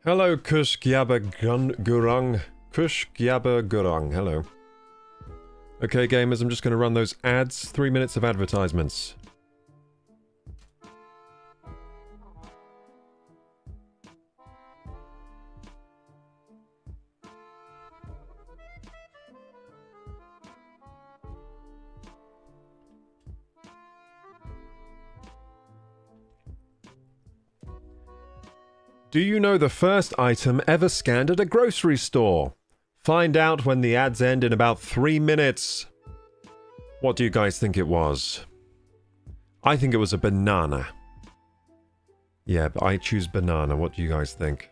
Hello, Kush Gyaba Gurung. Kush Gyaba Gurung. Hello. Okay, gamers, I'm just going to run those ads. 3 minutes of advertisements. Do you know the first item ever scanned at a grocery store? Find out when the ads end in about 3 minutes. What do you guys think it was? I think it was a banana. Yeah, but I choose banana. What do you guys think?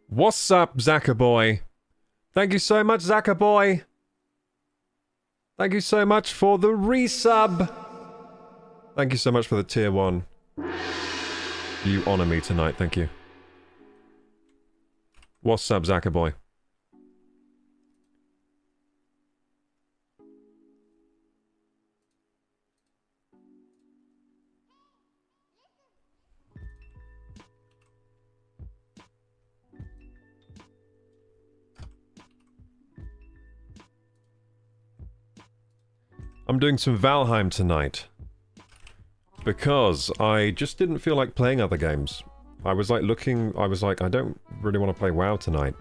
What's up, Zackerboy? Thank you so much, Zackerboy. Thank you so much for the resub. Thank you so much for the tier 1. You honor me tonight, thank you. What's up, Zackerboy? I'm doing some Valheim tonight. Because I just didn't feel like playing other games. I was like, I don't really want to play WoW tonight.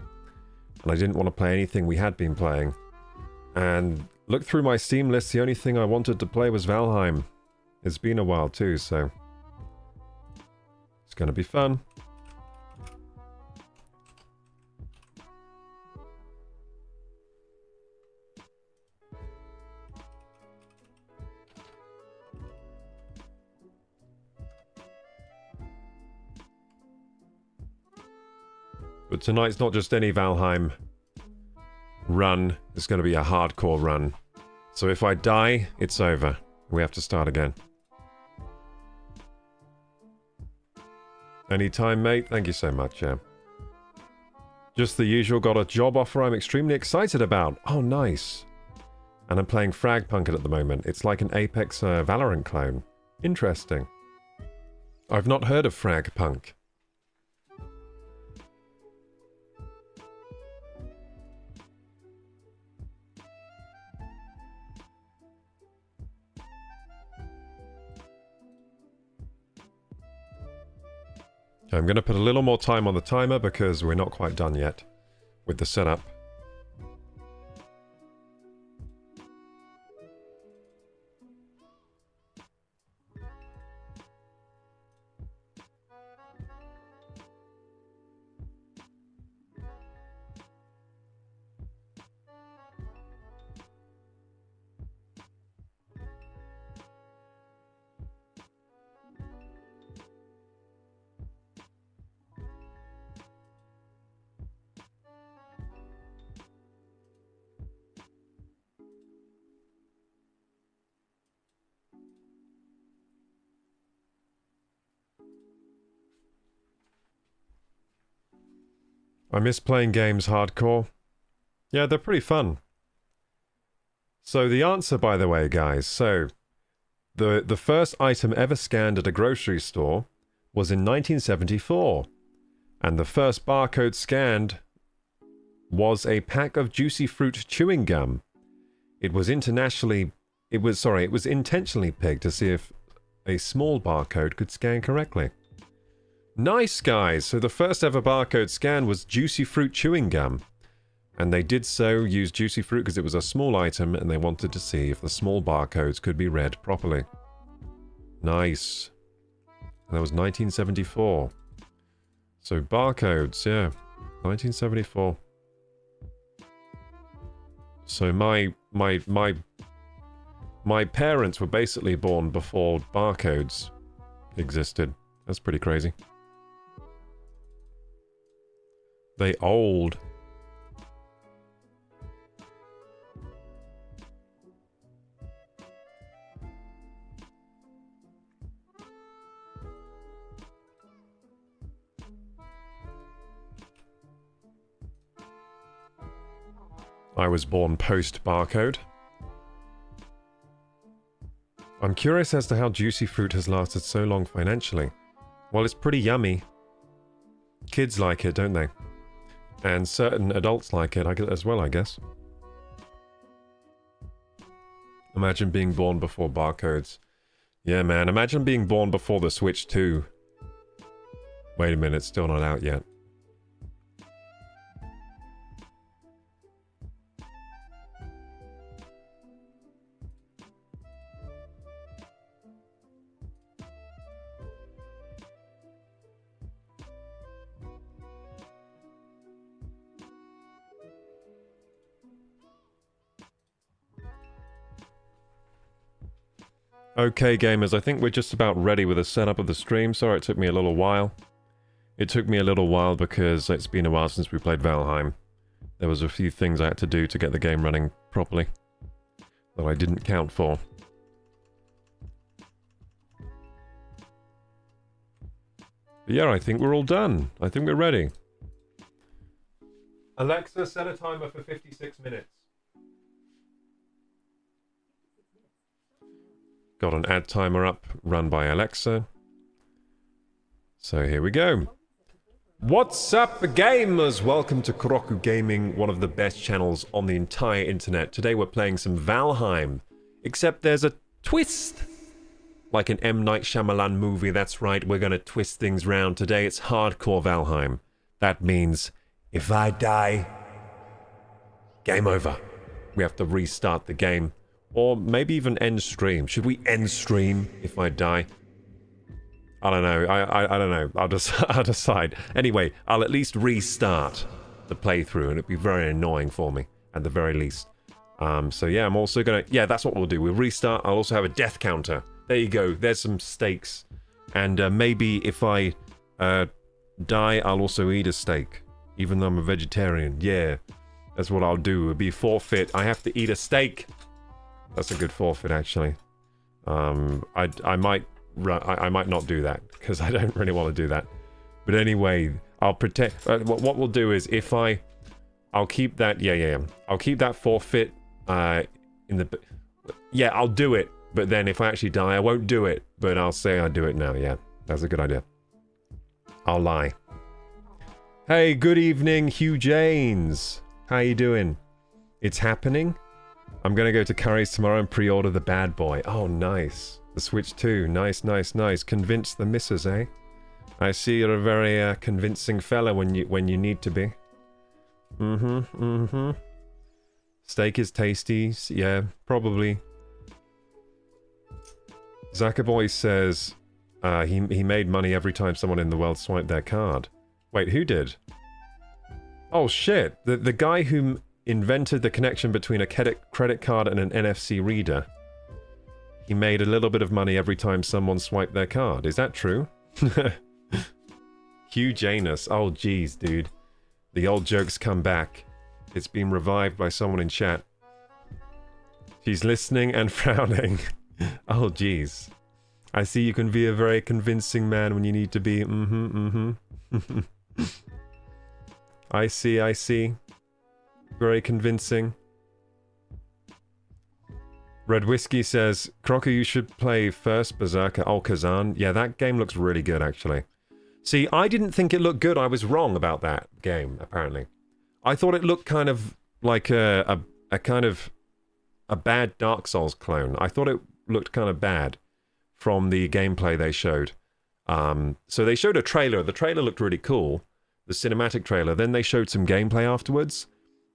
And I didn't want to play anything we had been playing. And looked through my Steam list, the only thing I wanted to play was Valheim. It's been a while too, so... it's gonna be fun. But tonight's not just any Valheim run, it's going to be a hardcore run. So if I die, it's over. We have to start again. Anytime, mate. Thank you so much, yeah. Just the usual, got a job offer I'm extremely excited about. Oh, nice. And I'm playing Fragpunk at the moment. It's like an Apex Valorant clone. Interesting. I've not heard of Fragpunk. I'm going to put a little more time on the timer because we're not quite done yet with the setup. I miss playing games hardcore. Yeah, they're pretty fun. So the answer, by the way, guys, so the first item ever scanned at a grocery store was in 1974. And the first barcode scanned was a pack of juicy fruit chewing gum. It was intentionally picked to see if a small barcode could scan correctly. Nice, guys! So the first ever barcode scan was juicy fruit chewing gum. And they did so use juicy fruit because it was a small item and they wanted to see if the small barcodes could be read properly. Nice. And that was 1974. So barcodes, yeah. 1974. So my parents were basically born before barcodes existed. That's pretty crazy. They old. I was born post-barcode. I'm curious as to how juicy fruit has lasted so long financially. Well, it's pretty yummy. Kids like it, don't they? And certain adults like it as well, I guess. Imagine being born before barcodes. Yeah, man, imagine being born before the Switch 2. Wait a minute, it's still not out yet. Okay, gamers, I think we're just about ready with the setup of the stream. Sorry it took me a little while. It took me a little while because it's been a while since we played Valheim. There was a few things I had to do to get the game running properly that I didn't count for. But yeah, I think we're all done. I think we're ready. Alexa, set a timer for 56 minutes. Got an ad timer up, run by Alexa. So here we go. What's up, gamers? Welcome to KorokuGaming, one of the best channels on the entire internet. Today we're playing some Valheim, except there's a twist. Like an M. Night Shyamalan movie, that's right, we're gonna twist things round. Today it's hardcore Valheim. That means, if I die, game over. We have to restart the game. Or maybe even end stream. Should we end stream if I die? I don't know. I don't know. I'll decide. Anyway, I'll at least restart the playthrough, and it'd be very annoying for me, at the very least. So yeah, I'm also gonna... Yeah, that's what we'll do. We'll restart. I'll also have a death counter. There you go. There's some stakes. And maybe if I die, I'll also eat a steak. Even though I'm a vegetarian. Yeah, that's what I'll do. It'll be forfeit. I have to eat a steak. That's a good forfeit, actually. I might not do that because I don't really want to do that. But anyway, I'll protect. What we'll do is if I'll keep that. Yeah. I'll keep that forfeit. In the. Yeah, I'll do it. But then if I actually die, I won't do it. But I'll say I do it now. Yeah, that's a good idea. I'll lie. Hey, good evening, Hugh Janes. How you doing? It's happening. I'm gonna go to Curry's tomorrow and pre-order the bad boy. Oh, nice. The Switch 2. Nice. Convince the missus, eh? I see you're a very convincing fella when you need to be. Steak is tasty. Yeah, probably. Zakaboy says he made money every time someone in the world swiped their card. Wait, who did? Oh shit! The guy who invented the connection between a credit card and an NFC reader. He made a little bit of money every time someone swiped their card. Is that true? Hugh Janus. Oh, geez, dude. The old jokes come back. It's been revived by someone in chat. She's listening and frowning. Oh, geez. I see you can be a very convincing man when you need to be. I see. Very convincing. Red Whiskey says, Crocker, you should play first Berserker. Oh, Kazan. Yeah, that game looks really good, actually. See, I didn't think it looked good. I was wrong about that game, apparently. I thought it looked kind of like a kind of a bad Dark Souls clone. I thought it looked kind of bad from the gameplay they showed. So they showed a trailer. The trailer looked really cool, the cinematic trailer. Then they showed some gameplay afterwards.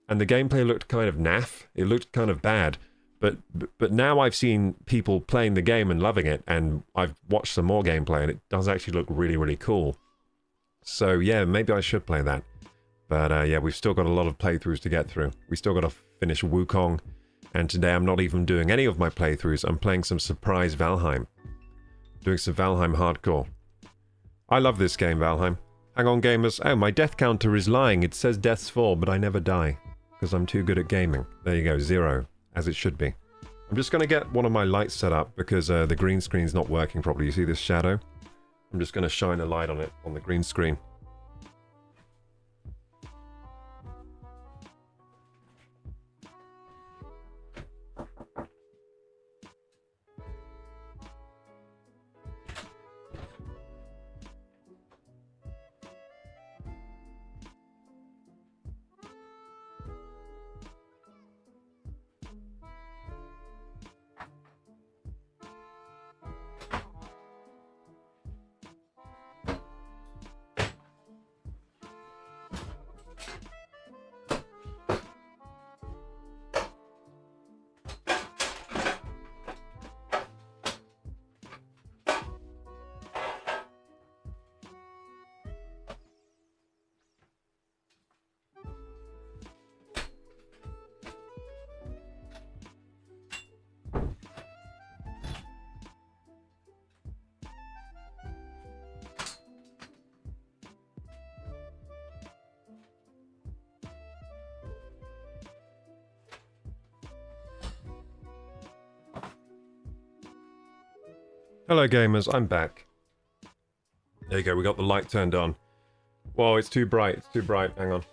And the gameplay looked kind of naff. It looked kind of bad. But now I've seen people playing the game and loving it, and I've watched some more gameplay, and it does actually look really, really cool. So yeah, maybe I should play that. But yeah, we've still got a lot of playthroughs to get through. We still got to finish Wukong. And today I'm not even doing any of my playthroughs. I'm playing some surprise Valheim. Doing some Valheim hardcore. I love this game, Valheim. Hang on, gamers. Oh, my death counter is lying. It says deaths fall, but I never die. Because I'm too good at gaming. There you go, 0. As it should be. I'm just going to get one of my lights set up because the green screen's not working properly. You see this shadow? I'm just going to shine a light on it, on the green screen. Hello gamers, I'm back. There you go, we got the light turned on. Whoa, it's too bright, hang on.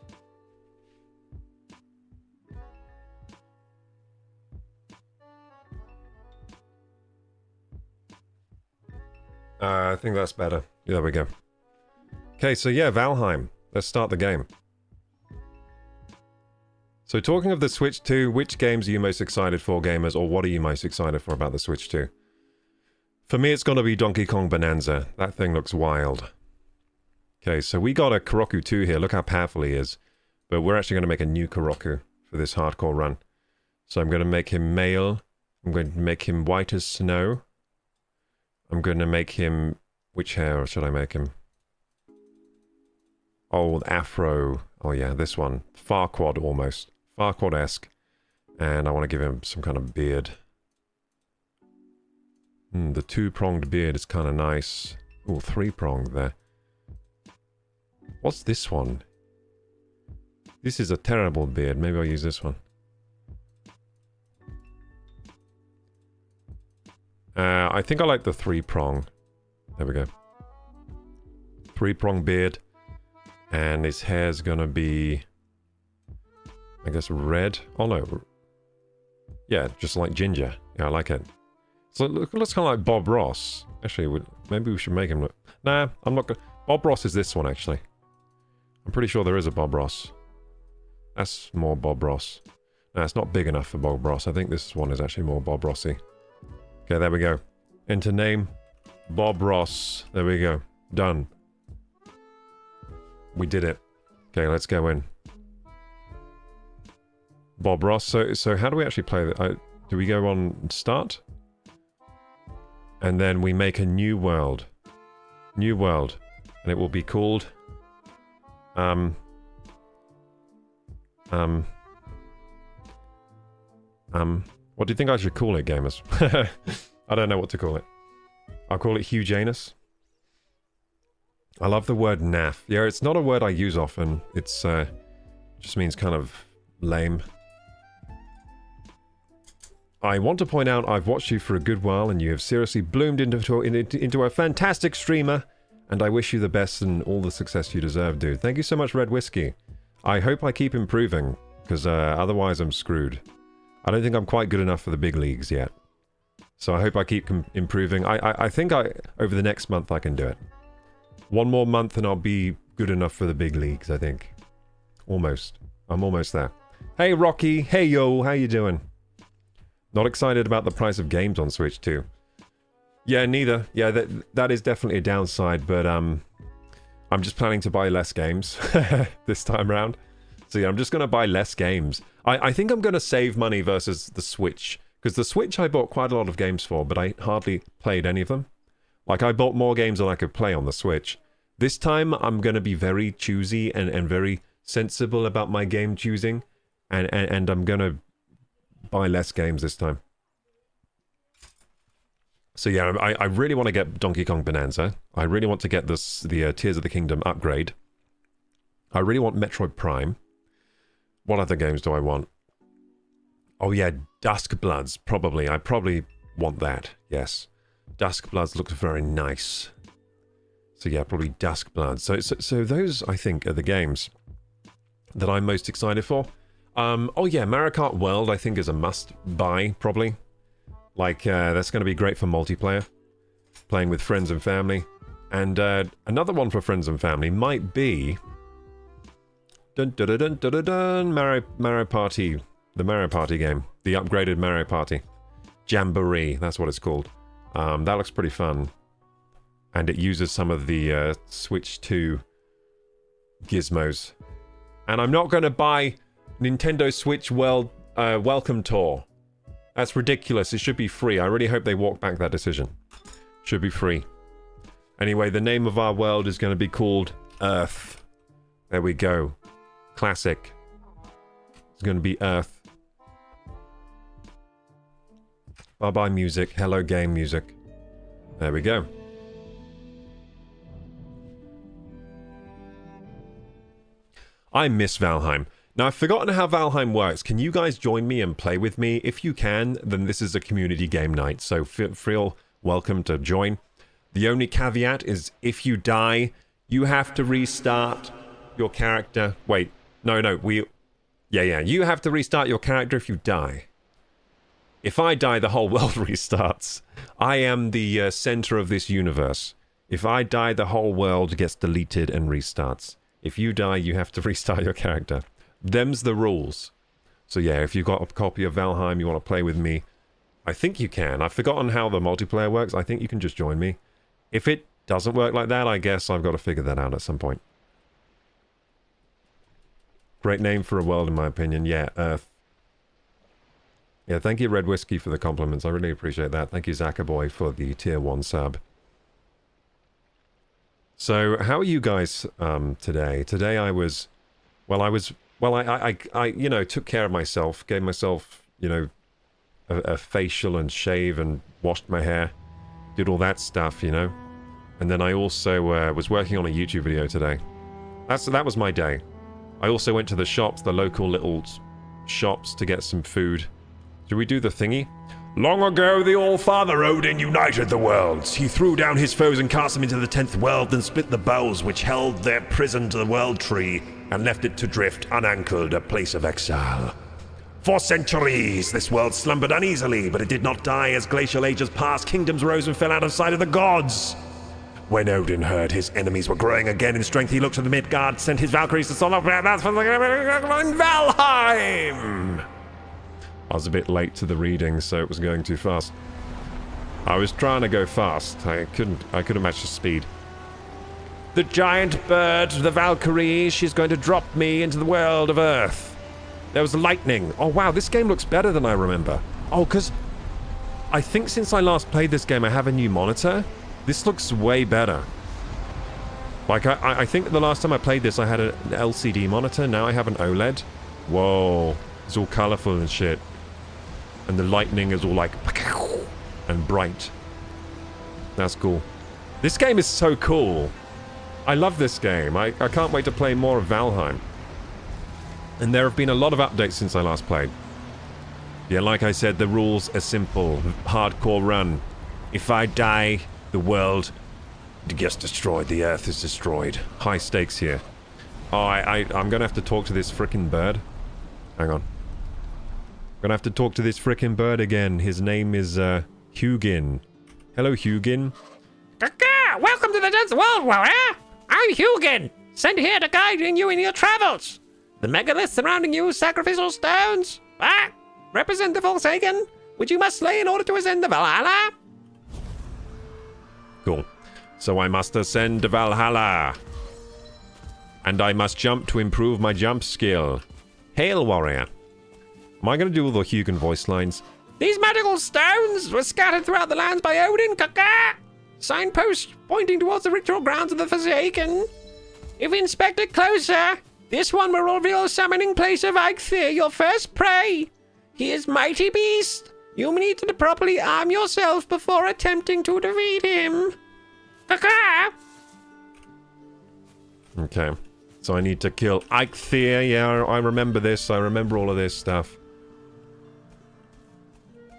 I think that's better. Yeah, there we go. Okay, so yeah, Valheim. Let's start the game. So talking of the Switch 2, which games are you most excited for, gamers, or what are you most excited for about the Switch 2? For me, it's gonna be Donkey Kong Bonanza. That thing looks wild. Okay, so we got a Koroku 2 here. Look how powerful he is. But we're actually gonna make a new Koroku for this hardcore run. So I'm gonna make him male. I'm going to make him white as snow. I'm gonna make him... Which hair should I make him? Old afro. Oh yeah, this one. Farquad almost. Farquad-esque. And I want to give him some kind of beard. The two-pronged beard is kind of nice. Ooh, three-pronged there. What's this one? This is a terrible beard. Maybe I'll use this one. I think I like the three-prong. There we go. Three-prong beard. And his hair's gonna be... I guess red? Oh no. Yeah, just like ginger. Yeah, I like it. So it looks kind of like Bob Ross. Actually, maybe we should make him look... Nah, I'm not gonna... Bob Ross is this one, actually. I'm pretty sure there is a Bob Ross. That's more Bob Ross. Nah, it's not big enough for Bob Ross. I think this one is actually more Bob Rossy. Okay, there we go. Enter name. Bob Ross. There we go. Done. We did it. Okay, let's go in. Bob Ross. So how do we actually play that? Do we go on start? And then we make a new world. New world. And it will be called... What do you think I should call it, gamers? I don't know what to call it. I'll call it Hugh Janus. I love the word naff. Yeah, it's not a word I use often. It's, just means kind of lame. I want to point out I've watched you for a good while and you have seriously bloomed into a fantastic streamer, and I wish you the best and all the success you deserve, dude. Thank you so much, Red Whiskey. I hope I keep improving, because otherwise I'm screwed. I don't think I'm quite good enough for the big leagues yet. So I hope I keep improving. I think over the next month I can do it. One more month and I'll be good enough for the big leagues, I think. Almost. I'm almost there. Hey, Rocky. Hey, yo. How you doing? Not excited about the price of games on Switch 2. Yeah, neither. Yeah, that is definitely a downside, but I'm just planning to buy less games this time around. So yeah, I'm just going to buy less games. I think I'm going to save money versus the Switch. Because the Switch I bought quite a lot of games for, but I hardly played any of them. Like, I bought more games than I could play on the Switch. This time, I'm going to be very choosy and very sensible about my game choosing. And I'm going to buy less games this time. So yeah, I really want to get Donkey Kong Bonanza. I really want to get the Tears of the Kingdom upgrade. I really want Metroid Prime. What other games do I want? Oh yeah, Dusk Bloods, probably. I probably want that, yes. Dusk Bloods looks very nice. So yeah, probably Dusk Bloods. So those, I think, are the games that I'm most excited for. Oh yeah, Mario Kart World, I think, is a must-buy, probably. Like, that's going to be great for multiplayer. Playing with friends and family. And another one for friends and family might be... Mario Party. The Mario Party game. The upgraded Mario Party. Jamboree, that's what it's called. That looks pretty fun. And it uses some of the Switch 2 gizmos. And I'm not going to buy Nintendo Switch World Welcome Tour. That's ridiculous. It should be free. I really hope they walk back that decision. Should be free. Anyway, the name of our world is going to be called Earth. There we go. Classic. It's going to be Earth. Bye-bye music. Hello game music. There we go. I miss Valheim. Now, I've forgotten how Valheim works. Can you guys join me and play with me? If you can, then this is a community game night, so feel welcome to join. The only caveat is if you die, you have to restart your character. Wait, no, yeah, you have to restart your character if you die. If I die, the whole world restarts. I am the center of this universe. If I die, the whole world gets deleted and restarts. If you die, you have to restart your character. Them's the rules. So yeah, if you've got a copy of Valheim, you want to play with me, I think you can. I've forgotten how the multiplayer works. I think you can just join me. If it doesn't work like that, I guess I've got to figure that out at some point. Great name for a world, in my opinion. Yeah, Earth. Yeah, thank you, Red Whiskey, for the compliments. I really appreciate that. Thank you, Zakaboy, for the tier 1 sub. So, how are you guys today? Today I you know, took care of myself, gave myself, you know, a facial and shave and washed my hair, did all that stuff, you know. And then I also was working on a YouTube video today. That was my day. I also went to the shops, the local little shops, to get some food. Should we do the thingy? Long ago, the All-Father Odin united the worlds. He threw down his foes and cast them into the 10th world, then split the bows which held their prison to the world tree, and left it to drift unanchored, a place of exile. For centuries, this world slumbered uneasily, but it did not die. As glacial ages passed, kingdoms rose and fell out of sight of the gods. When Odin heard his enemies were growing again in strength, he looked to the Midgard, sent his Valkyries to solve that's for Valheim! I was a bit late to the reading, so it was going too fast. I was trying to go fast. I couldn't match the speed. The giant bird, the Valkyrie, she's going to drop me into the world of Earth. There was lightning. Oh wow, this game looks better than I remember. Oh, because I think since I last played this game, I have a new monitor. This looks way better. Like, I think the last time I played this, I had an LCD monitor. Now I have an OLED. Whoa. It's all colorful and shit. And the lightning is all like... and bright. That's cool. This game is so cool. I love this game. I can't wait to play more of Valheim. And there have been a lot of updates since I last played. Yeah, like I said, the rules are simple. Hardcore run. If I die, the world gets destroyed. The Earth is destroyed. High stakes here. Oh, I'm gonna have to talk to this frickin' bird. Hang on. Gonna have to talk to this frickin' bird again. His name is, Hugin. Hello, Hugin. Kaka! Welcome to the dense world, warrior! I'm Hugin, sent here to guide you in your travels. The megaliths surrounding you, sacrificial stones, represent the Forsaken, which you must slay in order to ascend to Valhalla. Cool. So I must ascend to Valhalla. And I must jump to improve my jump skill. Hail, warrior. Am I going to do all the Hugin voice lines? These magical stones were scattered throughout the lands by Odin, Kaka. Signpost pointing towards the ritual grounds of the Forsaken. If inspected closer, this one will reveal a summoning place of Eikthyr, your first prey. He is mighty beast. You need to properly arm yourself before attempting to defeat him. Caca! Okay. So I need to kill Eikthyr. Yeah, I remember this. I remember all of this stuff.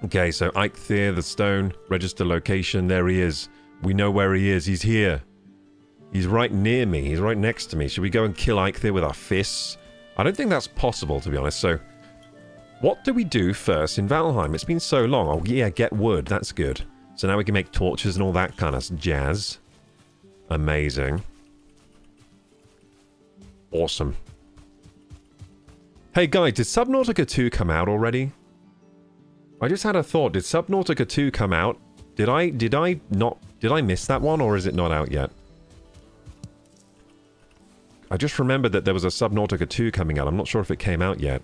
Okay, so Eikthyr, the stone, register location. There he is. We know where he is. He's here. He's right near me. He's right next to me. Should we go and kill Eikthyr with our fists? I don't think that's possible, to be honest. So, what do we do first in Valheim? It's been so long. Oh, yeah, get wood. That's good. So now we can make torches and all that kind of jazz. Amazing. Awesome. Hey, guys, did Subnautica 2 come out already? I just had a thought. Did Subnautica 2 come out? Did I miss that one, or is it not out yet? I just remembered that there was a Subnautica 2 coming out. I'm not sure if it came out yet.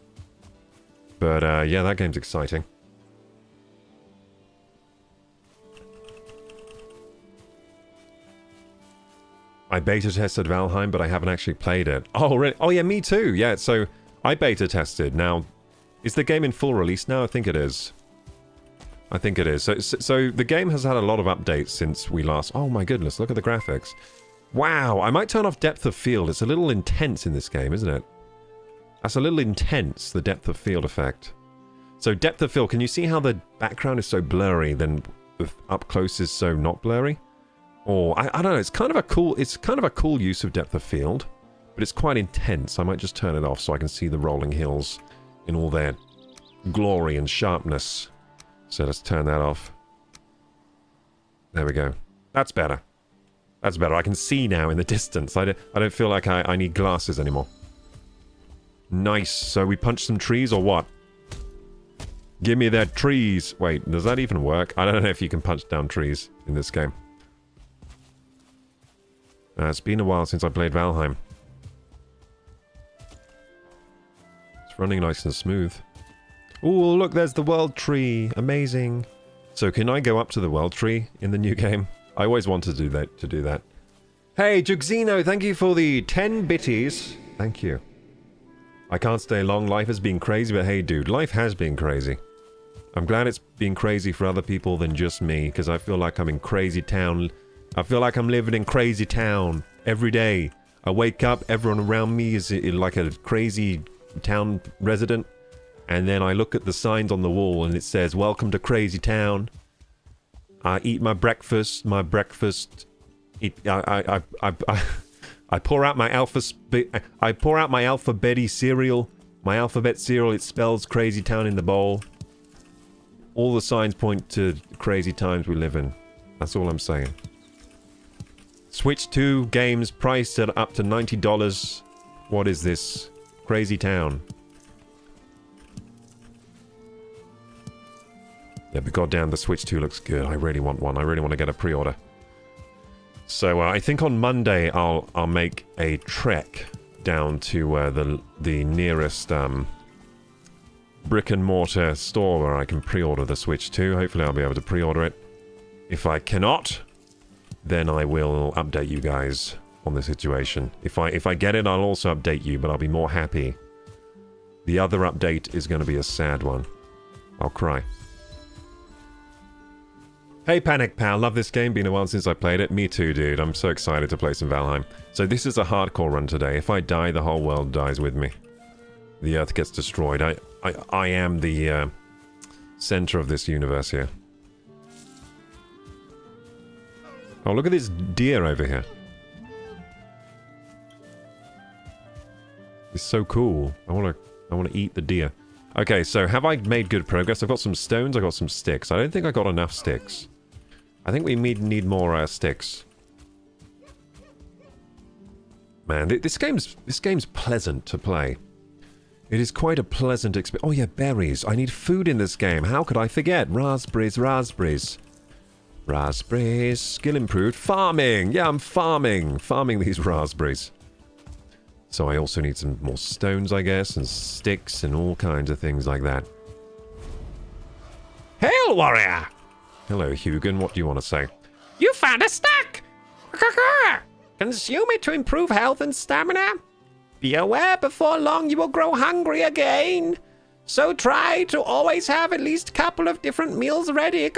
But, yeah, that game's exciting. I beta tested Valheim, but I haven't actually played it. Oh, really? Oh, yeah, me too. Yeah, so I beta tested. Now, is the game in full release now? I think it is. I think it is. So the game has had a lot of updates since we last... Oh, my goodness, look at the graphics. Wow, I might turn off depth of field. It's a little intense in this game, isn't it? That's a little intense, the depth of field effect. So depth of field, can you see how the background is so blurry, then up close is so not blurry? Or I don't know, it's kind of a cool use of depth of field, but it's quite intense. I might just turn it off so I can see the rolling hills in all their glory and sharpness. So let's turn that off. There we go. That's better. That's better. I can see now in the distance. I don't feel like I need glasses anymore. Nice. So we punch some trees or what? Give me that trees. Wait, does that even work? I don't know if you can punch down trees in this game. It's been a while since I played Valheim. It's running nice and smooth. Ooh, look, there's the world tree. Amazing. So can I go up to the world tree in the new game? I always wanted to do that. Hey, Jugzino, thank you for the 10 bitties. Thank you. I can't stay long. Life has been crazy, but hey, dude, life has been crazy. I'm glad it's been crazy for other people than just me, because I feel like I'm in crazy town. I feel like I'm living in crazy town every day. I wake up, everyone around me is like a crazy town resident. And then I look at the signs on the wall and it says, "Welcome to Crazy Town." I eat my breakfast. I pour out my alphabet cereal. My alphabet cereal, it spells Crazy Town in the bowl. All the signs point to crazy times we live in. That's all I'm saying. Switch 2 games priced at up to $90. What is this? Crazy Town. Yeah, but goddamn, the Switch 2 looks good. I really want one. I really want to get a pre-order. So I think on Monday I'll make a trek down to the nearest brick and mortar store where I can pre-order the Switch 2. Hopefully I'll be able to pre-order it. If I cannot, then I will update you guys on the situation. If I get it, I'll also update you, but I'll be more happy. The other update is going to be a sad one. I'll cry. Hey Panic Pal, love this game, been a while since I played it. Me too, dude. I'm so excited to play some Valheim. So this is a hardcore run today. If I die, the whole world dies with me. The Earth gets destroyed. I am the center of this universe here. Oh, look at this deer over here. It's so cool. I want to eat the deer. Okay, so have I made good progress? I've got some stones, I've got some sticks. I don't think I got enough sticks. I think we need more sticks. Man, this game's pleasant to play. It is quite a pleasant experience. Oh yeah, berries. I need food in this game. How could I forget? Raspberries, raspberries. Raspberries. Skill improved. Farming! Yeah, I'm farming. Farming these raspberries. So I also need some more stones, I guess, and sticks and all kinds of things like that. Hail, warrior! Hello, Hugin. What do you want to say? You found a stack! Consume it to improve health and stamina. Be aware before long you will grow hungry again. So try to always have at least a couple of different meals ready.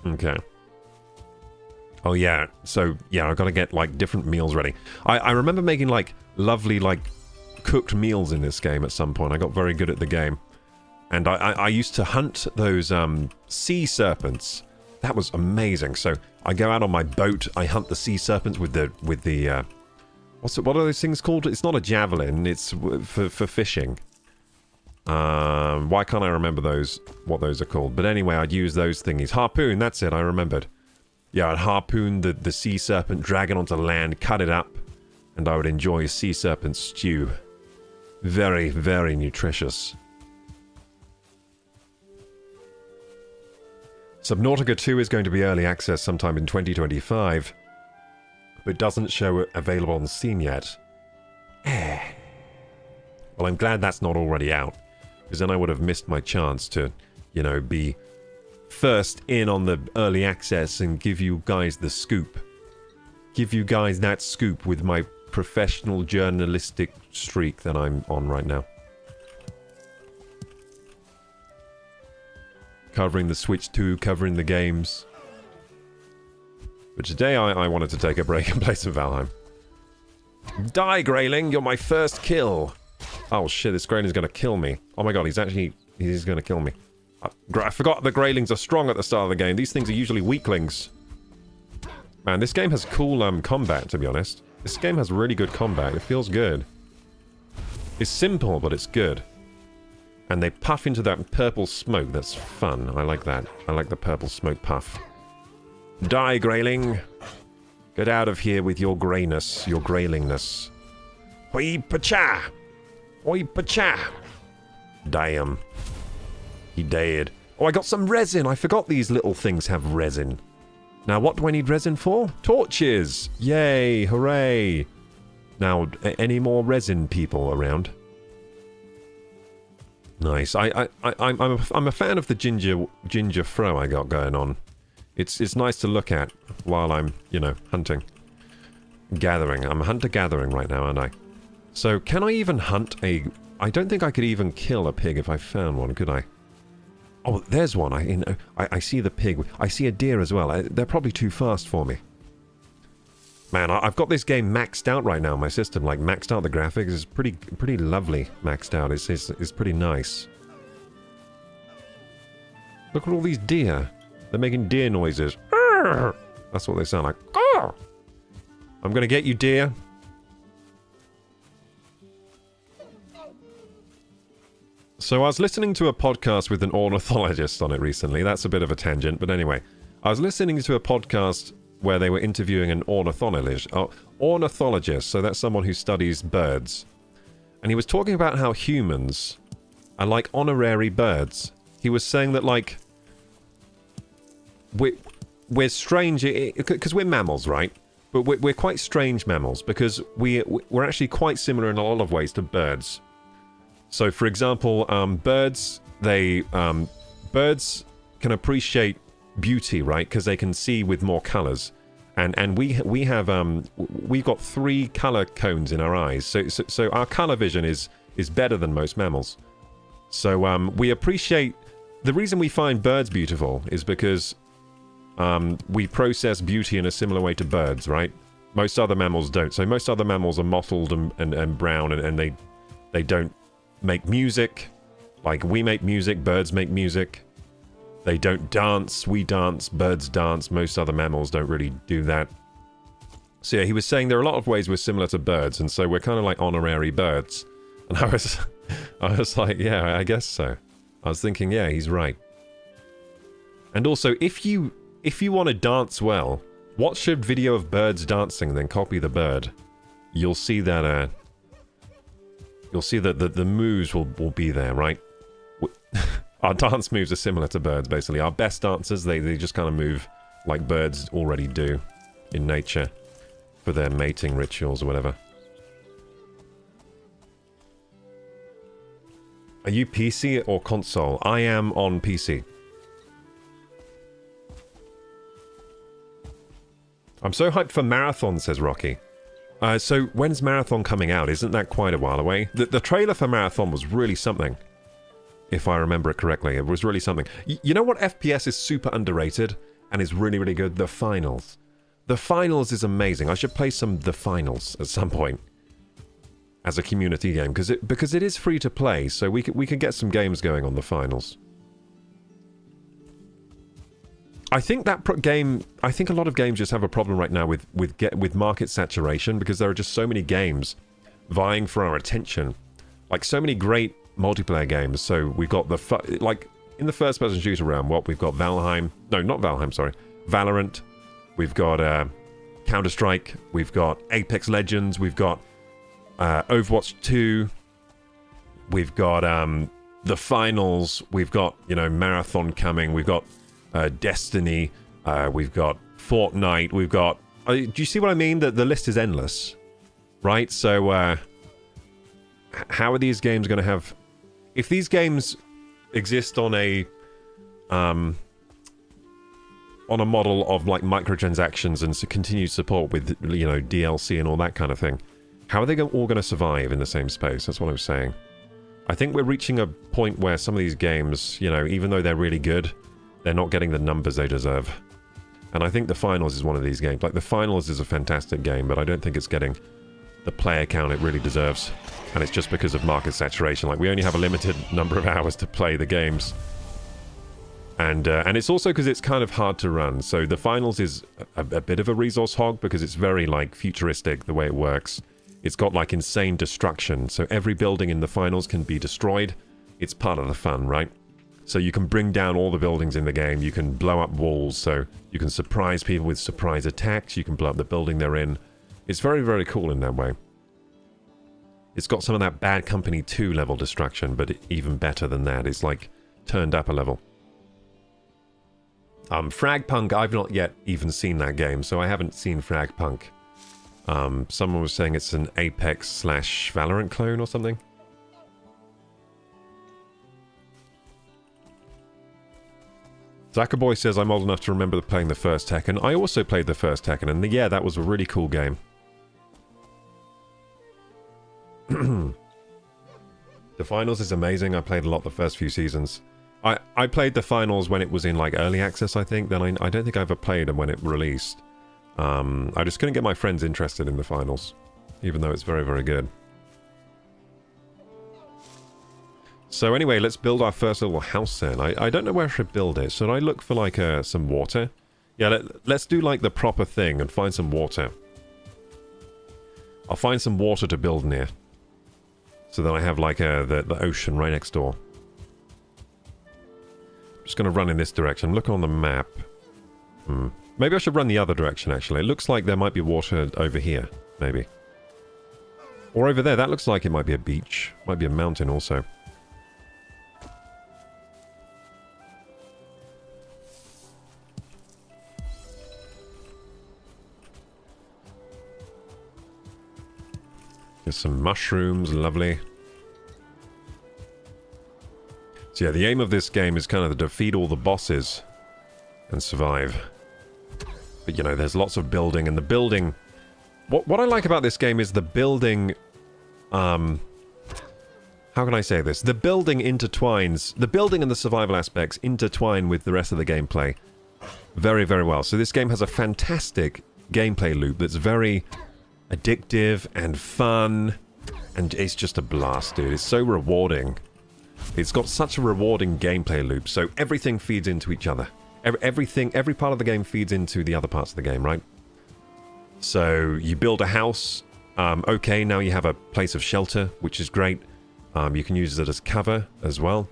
Okay. Oh yeah, so yeah, I've got to get like different meals ready. I remember making like lovely like cooked meals in this game at some point. I got very good at the game. And I used to hunt those sea serpents. That was amazing. So I go out on my boat, I hunt the sea serpents with the what are those things called? It's not a javelin, it's for fishing. Why can't I remember what those are called? But anyway, I'd use those thingies. Harpoon, that's it, I remembered. Yeah, I'd harpoon the sea serpent, drag it onto land, cut it up, and I would enjoy a sea serpent stew. Very, very nutritious. Subnautica 2 is going to be early access sometime in 2025, but doesn't show it available on Steam yet. Well, I'm glad that's not already out, because then I would have missed my chance to, you know, be first in on the early access and give you guys the scoop. Give you guys that scoop with my professional journalistic streak that I'm on right now. Covering the Switch 2, covering the games. But today I wanted to take a break and play some Valheim. Die, Greyling! You're my first kill! Oh shit, this Greyling's gonna kill me. Oh my god, he's gonna kill me. I forgot the Greylings are strong at the start of the game. These things are usually weaklings. Man, this game has cool combat, to be honest. This game has really good combat. It feels good. It's simple, but it's good. And they puff into that purple smoke. That's fun. I like that. I like the purple smoke puff. Die, Greyling! Get out of here with your greyness, your greylingness. Hoi pacha! Hoi pacha! Damn. He dead. Oh, I got some resin! I forgot these little things have resin. Now, what do I need resin for? Torches! Yay! Hooray! Now, any more resin people around? Nice. I'm a fan of the ginger fro I got going on. It's nice to look at while I'm, you know, hunting. Gathering. I'm hunter-gathering right now, aren't I? So, can I even hunt a... I don't think I could even kill a pig if I found one, could I? Oh, there's one. I see the pig. I see a deer as well. They're probably too fast for me. Man, I've got this game maxed out right now in my system. Like, maxed out the graphics. It's pretty lovely maxed out. It's pretty nice. Look at all these deer. They're making deer noises. That's what they sound like. I'm gonna get you, deer. So I was listening to a podcast with an ornithologist on it recently. That's a bit of a tangent, but anyway. I was listening to a podcast where they were interviewing an ornithologist. So that's someone who studies birds. And he was talking about how humans are like honorary birds. He was saying that, like, we're strange, because we're mammals, right? But we're quite strange mammals, because we're actually quite similar in a lot of ways to birds. So, for example, birds can appreciate beauty, right? Because they can see with more colors, and we've got 3 color cones in our eyes. So our color vision is better than most mammals. So we appreciate. The reason we find birds beautiful is because we process beauty in a similar way to birds, right? Most other mammals don't. So most other mammals are mottled and brown, and they don't make music like we make music. Birds make music. They don't dance. We dance. Birds dance. Most other mammals don't really do that. So yeah, he was saying there are a lot of ways we're similar to birds, and so we're kind of like honorary birds. And I was like, yeah, I guess so. I was thinking, yeah, he's right. And also, if you want to dance well, watch a video of birds dancing, then copy the bird. You'll see that the moves will be there, right? Our dance moves are similar to birds, basically. Our best dancers, they just kind of move like birds already do in nature for their mating rituals or whatever. Are you PC or console? I am on PC. I'm so hyped for Marathon, says Rocky. So when's Marathon coming out? Isn't that quite a while away? The trailer for Marathon was really something. If I remember it correctly, it was really something. You know what FPS is super underrated and is really, really good? The Finals. The Finals is amazing. I should play some The Finals at some point as a community game because it is free to play, so we can get some games going on The Finals. I think I think a lot of games just have a problem right now with market saturation because there are just so many games vying for our attention. Like so many great multiplayer games. So we've got like in the first person shooter realm, we've got Valheim. No, not Valheim, sorry. Valorant. We've got Counter-Strike. We've got Apex Legends. We've got Overwatch 2. We've got The Finals. We've got, Marathon coming. We've got Destiny. We've got Fortnite. We've got... do you see what I mean? The list is endless. Right? So, how are these games going to have... If these games exist on a model of like microtransactions and continued support with DLC and all that kind of thing, how are they all going to survive in the same space? That's what I'm saying. I think we're reaching a point where some of these games, even though they're really good, they're not getting the numbers they deserve. And I think The Finals is one of these games. Like The Finals is a fantastic game, but I don't think it's getting the player count it really deserves. And it's just because of market saturation. Like we only have a limited number of hours to play the games. And it's also because it's kind of hard to run. So The Finals is a bit of a resource hog because it's very like futuristic the way it works. It's got like insane destruction. So every building in The Finals can be destroyed. It's part of the fun, right? So you can bring down all the buildings in the game. You can blow up walls. So you can surprise people with surprise attacks. You can blow up the building they're in. It's very, very cool in that way. It's got some of that Bad Company 2 level destruction, but even better than that. It's like turned up a level. Fragpunk, I've not yet even seen that game, so I haven't seen Fragpunk. Someone was saying it's an Apex/Valorant clone or something. Zackerboy says I'm old enough to remember playing the first Tekken. I also played the first Tekken, and yeah, that was a really cool game. The Finals is amazing. I played a lot the first few seasons. I played the Finals when it was in like early access, I think. Then I don't think I ever played them when it released. I just couldn't get my friends interested in the Finals, even though it's very, very good. So anyway, let's build our first little house then. I don't know where I should build it. Should I look for like some water? Yeah, let's do like the proper thing and find some water. I'll find some water to build near. So then I have like the ocean right next door. I'm just going to run in this direction. Look on the map. Maybe I should run the other direction, actually. It looks like there might be water over here, maybe. Or over there. That looks like it might be a beach. Might be a mountain also. There's some mushrooms. Lovely. So yeah, the aim of this game is kind of to defeat all the bosses and survive. But there's lots of building, and the building... What I like about this game is the building... how can I say this? The building intertwines... The building and the survival aspects intertwine with the rest of the gameplay very, very well. So this game has a fantastic gameplay loop that's very addictive and fun, and it's just a blast, dude. It's so rewarding. It's got such a rewarding gameplay loop, so everything feeds into each other. Every part of the game feeds into the other parts of the game, right? So you build a house. Okay, now you have a place of shelter, which is great. You can use it as cover as well.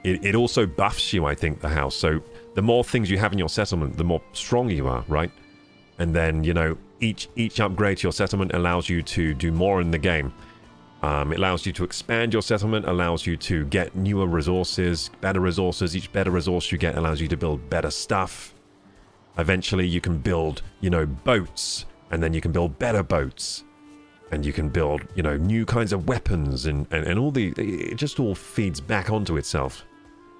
It also buffs you, I think, the house. So the more things you have in your settlement, the more strong you are, right? And then, each upgrade to your settlement allows you to do more in the game. It allows you to expand your settlement, allows you to get newer resources, better resources. Each better resource you get allows you to build better stuff. Eventually you can build, boats, and then you can build better boats. And you can build, new kinds of weapons, and all it just all feeds back onto itself.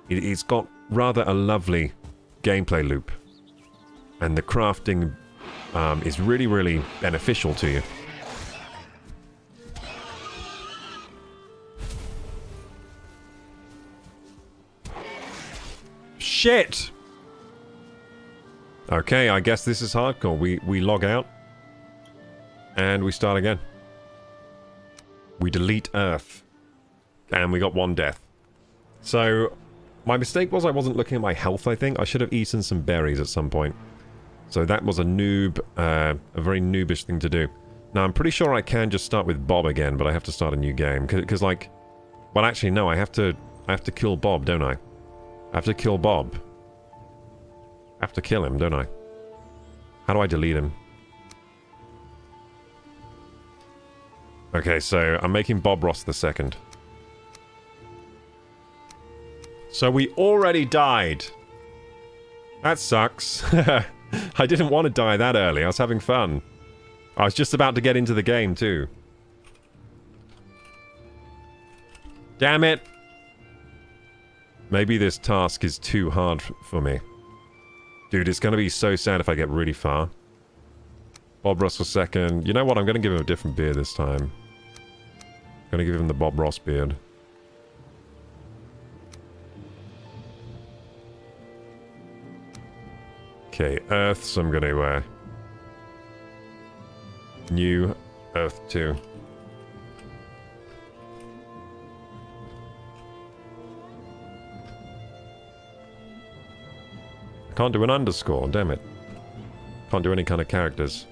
It's got rather a lovely gameplay loop. And the crafting is really, really beneficial to you. Shit! Okay, I guess this is hardcore. We log out. And we start again. We delete Earth. And we got 1 death. So, my mistake was I wasn't looking at my health, I think. I should have eaten some berries at some point. So that was a noob, a very noobish thing to do. Now, I'm pretty sure I can just start with Bob again, but I have to start a new game. Because, like... Well, actually, no, I have to kill Bob, don't I? I have to kill Bob. I have to kill him, don't I? How do I delete him? Okay, so I'm making Bob Ross the second. So we already died. That sucks. I didn't want to die that early. I was having fun. I was just about to get into the game, too. Damn it. Maybe this task is too hard for me. Dude, it's going to be so sad if I get really far. Bob Ross was second. You know what? I'm going to give him a different beard this time. I'm going to give him the Bob Ross beard. Okay, Earths I'm going to new Earth 2. Can't do an underscore, damn it. Can't do any kind of characters.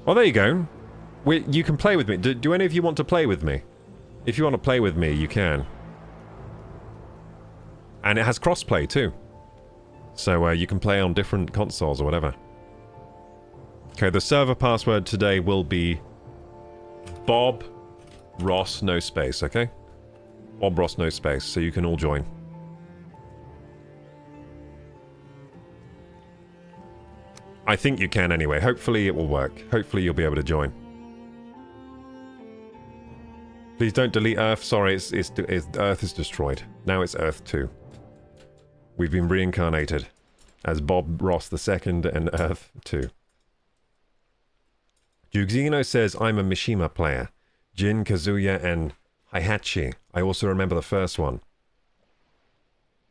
Well, there you go. You can play with me. Do any of you want to play with me? If you want to play with me, you can. And it has crossplay too. So you can play on different consoles or whatever. Okay, the server password today will be Bob Ross no space, okay? Bob Ross no space, so you can all join. I think you can anyway. Hopefully it will work. Hopefully you'll be able to join. Please don't delete Earth. Sorry, Earth is destroyed. Now it's Earth 2. We've been reincarnated as Bob Ross II and Earth 2. Jugzino says, I'm a Mishima player. Jin, Kazuya, and Heihachi. I also remember the first one.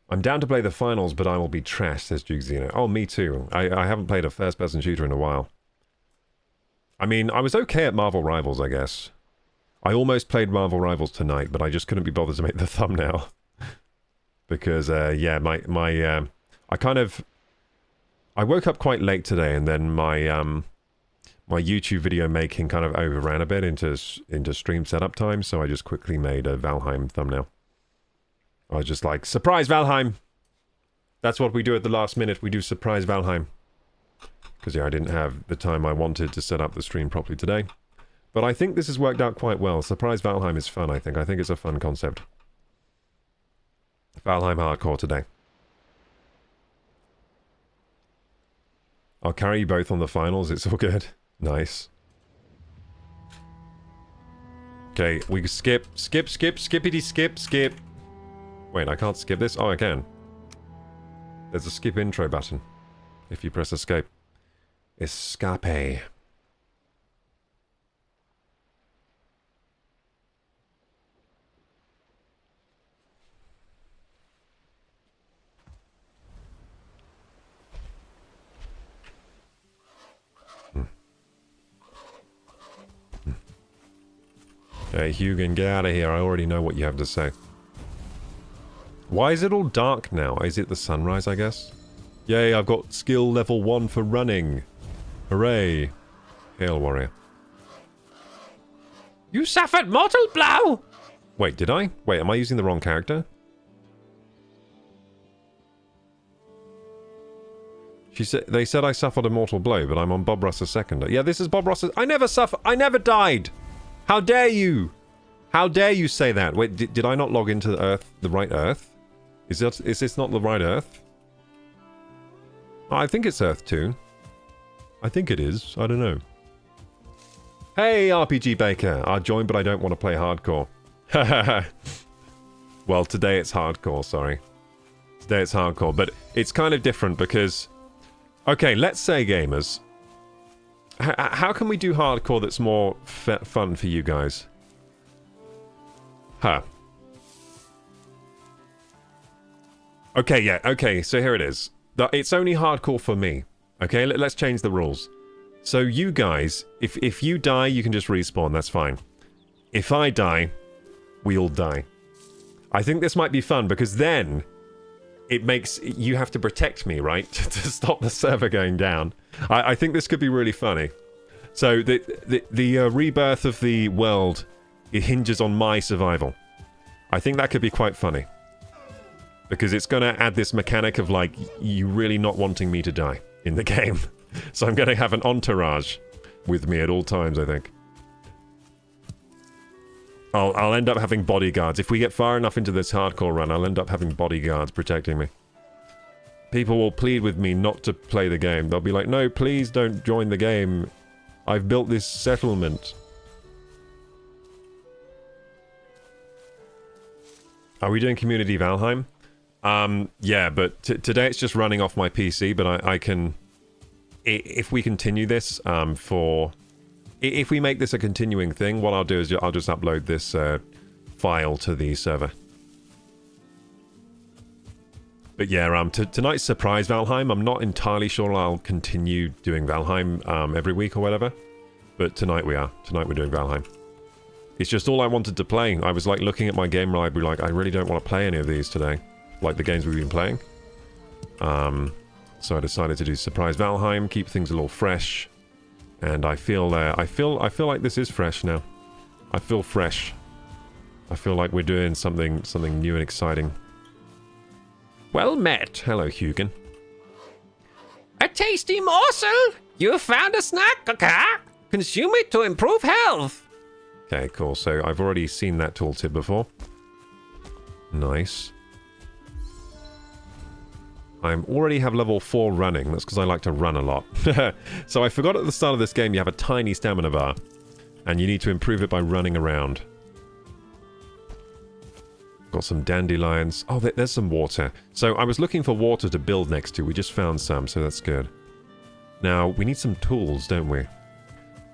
I'm down to play the finals, but I will be trash, says Jugzino. Oh, me too. I haven't played a first-person shooter in a while. I mean, I was okay at Marvel Rivals, I guess. I almost played Marvel Rivals tonight, but I just couldn't be bothered to make the thumbnail. Because, yeah, I woke up quite late today, and then my YouTube video making kind of overran a bit into stream setup time, so I just quickly made a Valheim thumbnail. I was just like, surprise Valheim! That's what we do at the last minute, we do surprise Valheim. Because, yeah, I didn't have the time I wanted to set up the stream properly today. But I think this has worked out quite well. Surprise Valheim is fun, I think. I think it's a fun concept. Valheim hardcore today. I'll carry you both on the finals, it's all good. Nice. Okay, we skip. Wait, I can't skip this? Oh, I can. There's a skip intro button. If you press escape. Escape. Hey, Hugan, get out of here. I already know what you have to say. Why is it all dark now? Is it the sunrise, I guess? Yay, I've got skill level 1 for running. Hooray. Hail, warrior. You suffered mortal blow! Wait, did I? Wait, am I using the wrong character? They said I suffered a mortal blow, but I'm on Bob Ross II. Yeah, this is Bob Ross. I never died! How dare you? How dare you say that? Wait, did I not log into the Earth, the right Earth? Is this not the right Earth? Oh, I think it's Earth 2. I think it is. I don't know. Hey, RPG Baker. I'll join, but I don't want to play hardcore. Well, today it's hardcore, sorry. Today it's hardcore, but it's kind of different because... Okay, let's say, gamers. How can we do hardcore that's more fun for you guys? Huh. Okay, yeah, okay, so here it is. It's only hardcore for me. Okay, let's change the rules. So you guys, if you die, you can just respawn, that's fine. If I die, we all die. I think this might be fun because then it makes you have to protect me, right? To stop the server going down. I think this could be really funny. So the rebirth of the world, it hinges on my survival. I think that could be quite funny. Because it's going to add this mechanic of like, you really not wanting me to die in the game. So I'm going to have an entourage with me at all times, I think. I'll end up having bodyguards. If we get far enough into this hardcore run, I'll end up having bodyguards protecting me. People will plead with me not to play the game. They'll be like, no, please don't join the game. I've built this settlement. Are we doing Community Valheim? Yeah, but today it's just running off my PC, but I can... If we continue this, if we make this a continuing thing, what I'll do is I'll just upload this file to the server. But yeah, tonight's surprise Valheim. I'm not entirely sure I'll continue doing Valheim every week or whatever. But tonight we are. Tonight we're doing Valheim. It's just all I wanted to play. I was like looking at my game library like, I really don't want to play any of these today. Like the games we've been playing. So I decided to do surprise Valheim, keep things a little fresh. And I feel like this is fresh now. I feel fresh. I feel like we're doing something new and exciting. Well met. Hello, Hugin. A tasty morsel! You found a snack, okay? Consume it to improve health. Okay, cool. So I've already seen that tooltip before. Nice. I already have level 4 running. That's because I like to run a lot. So I forgot at the start of this game you have a tiny stamina bar. And you need to improve it by running around. Got some dandelions. Oh, there's some water. So I was looking for water to build next to. We just found some, so that's good. Now, we need some tools, don't we?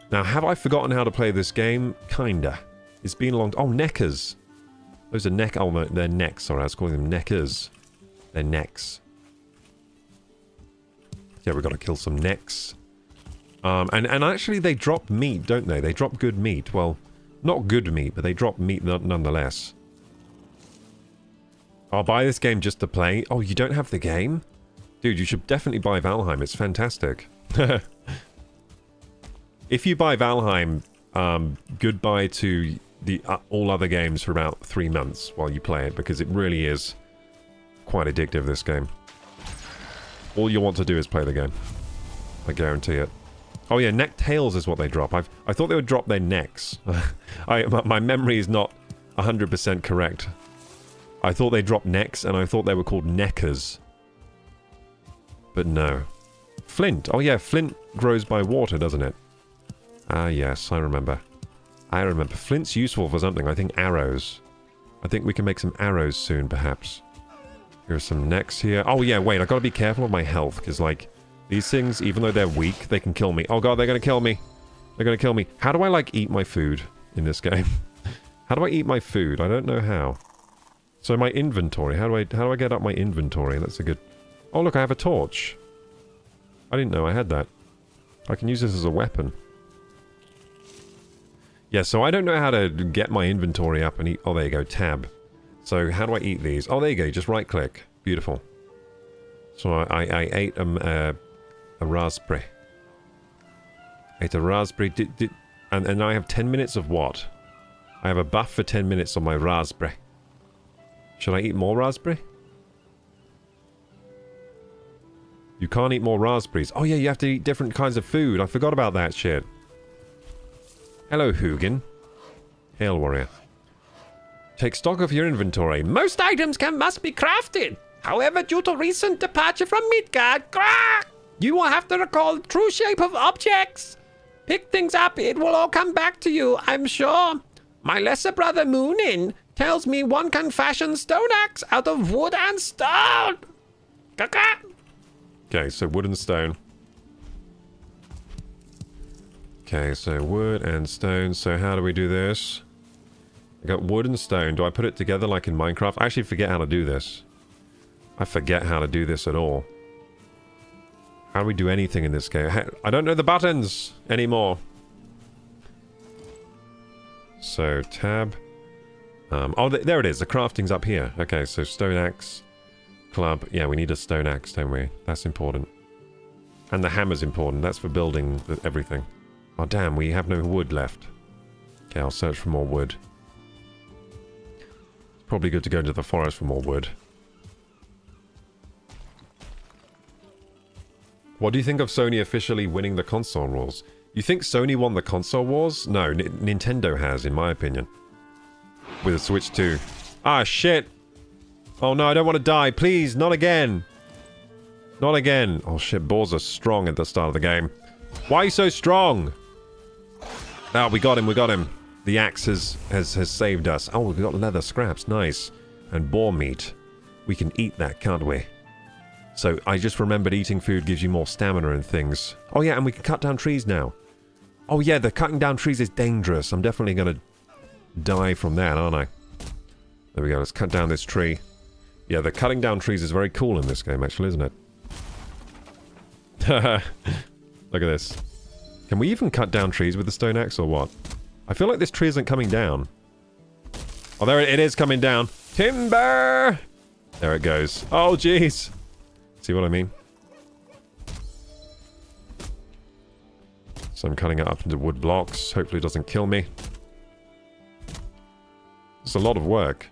Now, have I forgotten how to play this game? Kinda. It's been a long... Oh, neckers. Those are neck... Oh, no, they're necks. Sorry, I was calling them neckers. They're necks. Yeah, we've got to kill some necks. And actually, they drop meat, don't they? They drop good meat. Well, not good meat, but they drop meat nonetheless. I'll buy this game just to play. Oh, you don't have the game? Dude, you should definitely buy Valheim. It's fantastic. If you buy Valheim, goodbye to the all other games for about 3 months while you play it, because it really is quite addictive, this game. All you want to do is play the game. I guarantee it. Oh yeah, neck tails is what they drop. I thought they would drop their necks. My memory is not 100% correct. I thought they dropped necks, and I thought they were called neckers. But no. Flint. Oh yeah, flint grows by water, doesn't it? Ah yes, I remember. I remember. Flint's useful for something. I think arrows. I think we can make some arrows soon, perhaps. Here's some necks here. Oh yeah, wait, I gotta be careful of my health, because like, these things, even though they're weak, they can kill me. Oh god, they're gonna kill me. They're gonna kill me. How do I like eat my food in this game? How do I eat my food? I don't know how. So my inventory, how do I get up my inventory? That's a good... Oh look, I have a torch. I didn't know I had that. I can use this as a weapon. Yeah, so I don't know how to get my inventory up and eat... Oh, there you go, tab. So how do I eat these? Oh, there you go, just right click. Beautiful. So I ate a raspberry. Ate a raspberry. And I have 10 minutes of what? I have a buff for 10 minutes on my raspberry. Should I eat more raspberry? You can't eat more raspberries. Oh yeah, you have to eat different kinds of food. I forgot about that shit. Hello, Hugin. Hail, warrior. Take stock of your inventory. Most items must be crafted. However, due to recent departure from Midgard, you will have to recall the true shape of objects. Pick things up. It will all come back to you, I'm sure. My lesser brother Moonin tells me one can fashion stone axe out of wood and stone. Kaka. Okay, so wood and stone. Okay, so wood and stone. So how do we do this? I got wood and stone. Do I put it together like in Minecraft? I actually forget how to do this. I forget how to do this at all. How do we do anything in this game? I don't know the buttons anymore. So, tab. Oh, there it is. The crafting's up here. Okay, so stone axe, club. Yeah, we need a stone axe, don't we? That's important. And the hammer's important. That's for building everything. Oh, damn. We have no wood left. Okay, I'll search for more wood. It's probably good to go into the forest for more wood. What do you think of Sony officially winning the console wars? You think Sony won the console wars? No, Nintendo has, in my opinion. With a Switch 2. Ah, shit! Oh no, I don't want to die. Please, not again! Not again. Oh shit, boars are strong at the start of the game. Why are you so strong? Oh, we got him, we got him. The axe has saved us. Oh, we got leather scraps, nice. And boar meat. We can eat that, can't we? So, I just remembered eating food gives you more stamina and things. Oh yeah, and we can cut down trees now. Oh yeah, the cutting down trees is dangerous. I'm definitely gonna die from that, aren't I? There we go, let's cut down this tree. Yeah, the cutting down trees is very cool in this game, actually, isn't it? Look at this. Can we even cut down trees with the stone axe or what? I feel like this tree isn't coming down. Oh, there it is coming down. Timber! There it goes. Oh, jeez. See what I mean? So I'm cutting it up into wood blocks. Hopefully it doesn't kill me. It's a lot of work.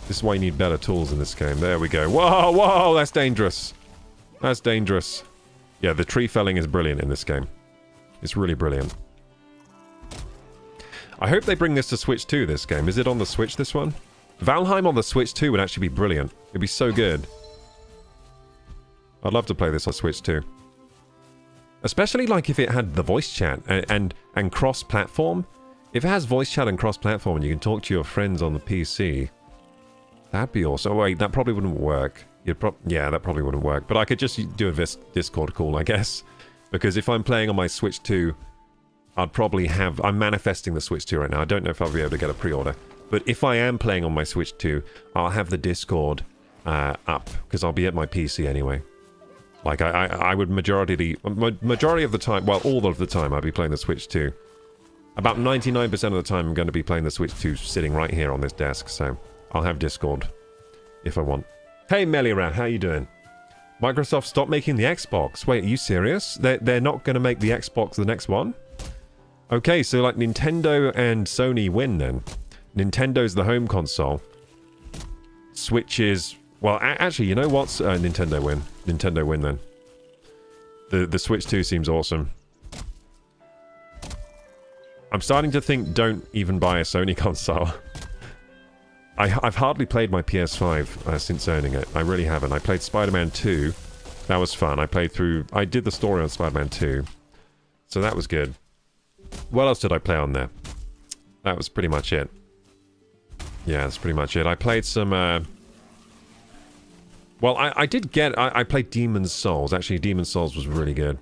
This is why you need better tools in this game. There we go. Whoa, whoa, that's dangerous. That's dangerous. Yeah, the tree felling is brilliant in this game. It's really brilliant. I hope they bring this to Switch 2, this game. Is it on the Switch, this one? Valheim on the Switch 2 would actually be brilliant. It'd be so good. I'd love to play this on Switch 2. Especially like if it had the voice chat and cross-platform. If it has voice chat and cross-platform and you can talk to your friends on the PC, that'd be awesome. Oh, wait, that probably wouldn't work. Yeah, that probably wouldn't work. But I could just do a Discord call, I guess. Because if I'm playing on my Switch 2, I'd probably have... I'm manifesting the Switch 2 right now. I don't know if I'll be able to get a pre-order. But if I am playing on my Switch 2, I'll have the Discord up. Because I'll be at my PC anyway. Like, I would majority of the time... Well, all of the time, I'd be playing the Switch 2. About 99% of the time, I'm going to be playing the Switch 2 sitting right here on this desk. So, I'll have Discord. If I want. Hey, Melirat, how you doing? Microsoft stopped making the Xbox. Wait, are you serious? They're not going to make the Xbox the next one? Okay, so like Nintendo and Sony win then. Nintendo's the home console. Switch is... Well, actually, you know what's... Nintendo win. Nintendo win then. The Switch 2 seems awesome. I'm starting to think don't even buy a Sony console. I've hardly played my PS5 since owning it. I really haven't. I played Spider-Man 2. That was fun. I did the story on Spider-Man 2. So that was good. What else did I play on there? That was pretty much it. Yeah, that's pretty much it. I played some... Well, I did get... I played Demon's Souls. Actually, Demon's Souls was really good.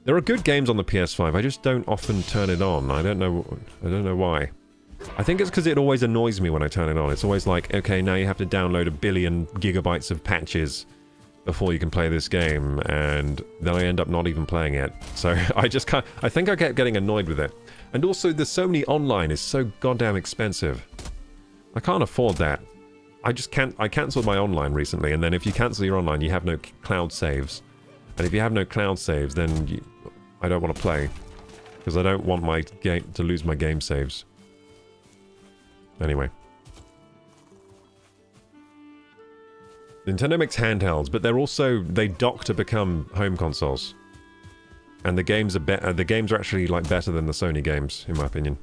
There are good games on the PS5. I just don't often turn it on. I don't know why. I think it's because it always annoys me when I turn it on. It's always like, okay, now you have to download 1 billion gigabytes of patches before you can play this game, and then I end up not even playing it. So I just can't... I think I kept getting annoyed with it. And also, the Sony Online is so goddamn expensive. I can't afford that. I just can't... I cancelled my online recently, and then if you cancel your online, you have no cloud saves. And if you have no cloud saves, then I don't want to play. Because I don't want my game to lose my game saves. Anyway. Nintendo makes handhelds, but they're also... They dock to become home consoles. And the games are the games are actually like better than the Sony games, in my opinion.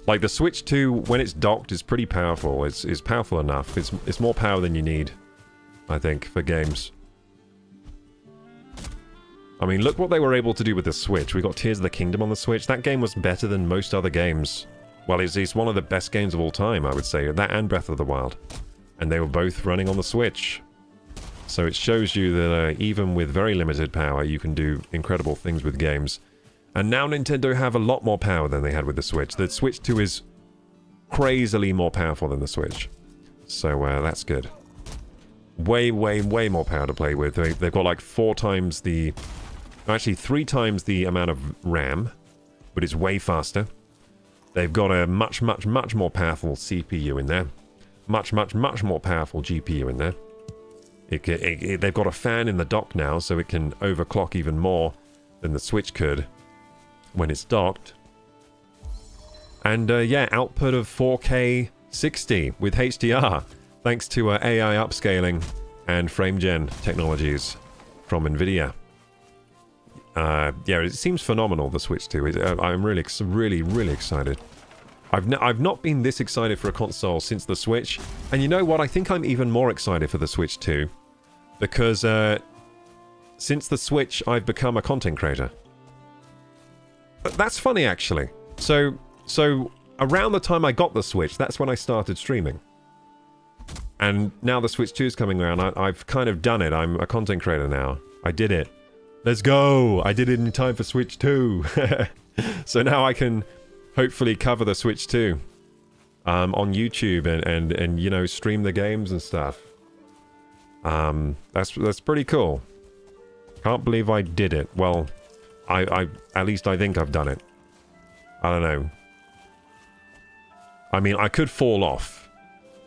Like the Switch 2, when it's docked, is pretty powerful. It's powerful enough. It's more power than you need, I think, for games. I mean, look what they were able to do with the Switch. We got Tears of the Kingdom on the Switch. That game was better than most other games. Well, it's one of the best games of all time, I would say. That and Breath of the Wild. And they were both running on the Switch. So it shows you that even with very limited power, you can do incredible things with games. And now Nintendo have a lot more power than they had with the Switch. The Switch 2 is crazily more powerful than the Switch. So that's good. Way, way, way more power to play with. They've got like 4 times the... Actually, 3 times the amount of RAM, but it's way faster. They've got a much, much, much more powerful CPU in there. Much, much, much more powerful GPU in there. They've got a fan in the dock now, so it can overclock even more than the Switch could when it's docked. And yeah, output of 4K 60 with HDR, thanks to AI upscaling and frame gen technologies from NVIDIA. Yeah, it seems phenomenal, the Switch 2. I'm really, really excited. I've not been this excited for a console since the Switch. And you know what? I think I'm even more excited for the Switch 2. Because since the Switch, I've become a content creator. But that's funny, actually. So around the time I got the Switch, that's when I started streaming. And now the Switch 2 is coming around. I've kind of done it. I'm a content creator now. I did it. Let's go! I did it in time for Switch 2. So now I can hopefully cover the Switch 2 on YouTube and you know, stream the games and stuff. That's pretty cool. Can't believe I did it. Well, I at least I think I've done it. I don't know. I mean, I could fall off.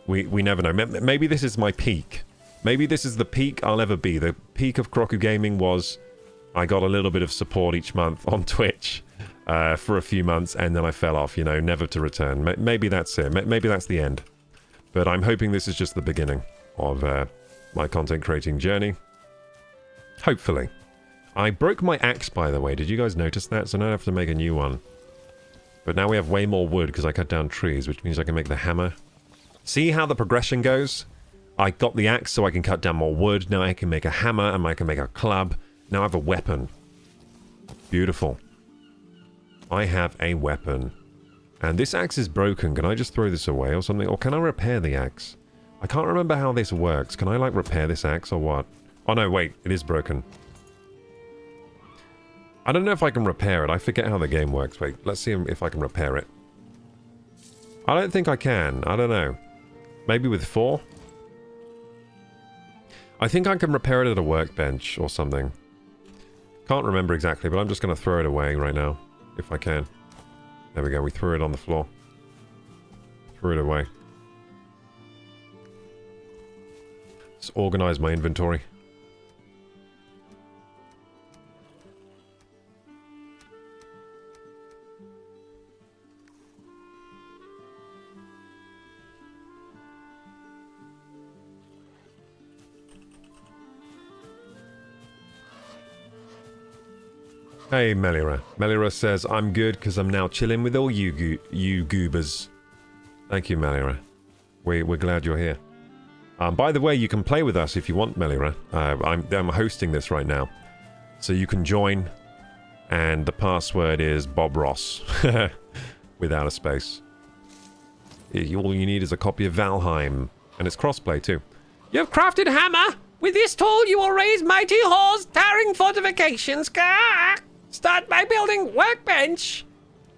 We never know. Maybe this is my peak. Maybe this is the peak I'll ever be. The peak of KorokuGaming was I got a little bit of support each month on Twitch for a few months, and then I fell off, you know, never to return. Maybe that's it. Maybe that's the end. But I'm hoping this is just the beginning of my content creating journey. Hopefully. I broke my axe, by the way. Did you guys notice that? So now I have to make a new one. But now we have way more wood because I cut down trees, which means I can make the hammer. See how the progression goes? I got the axe so I can cut down more wood. Now I can make a hammer and I can make a club. Now I have a weapon. Beautiful. I have a weapon. And this axe is broken. Can I just throw this away or something? Or can I repair the axe? I can't remember how this works. Can I, like, repair this axe or what? Oh, no, wait. It is broken. I don't know if I can repair it. I forget how the game works. Wait, let's see if I can repair it. I don't think I can. I don't know. Maybe with 4? I think I can repair it at a workbench or something. Can't remember exactly, but I'm just going to throw it away right now. If I can. There we go. We threw it on the floor. Threw it away. Just organize my inventory. Hey, Melira. Melira says, I'm good because I'm now chilling with all you goobers. Thank you, Melira. We're glad you're here. By the way, you can play with us if you want, Melira. I'm hosting this right now. So you can join. And the password is Bob Ross. Without a space. All you need is a copy of Valheim. And it's crossplay too. You've crafted hammer. With this tool, you will raise mighty halls, towering fortifications. Gah! Start by building workbench.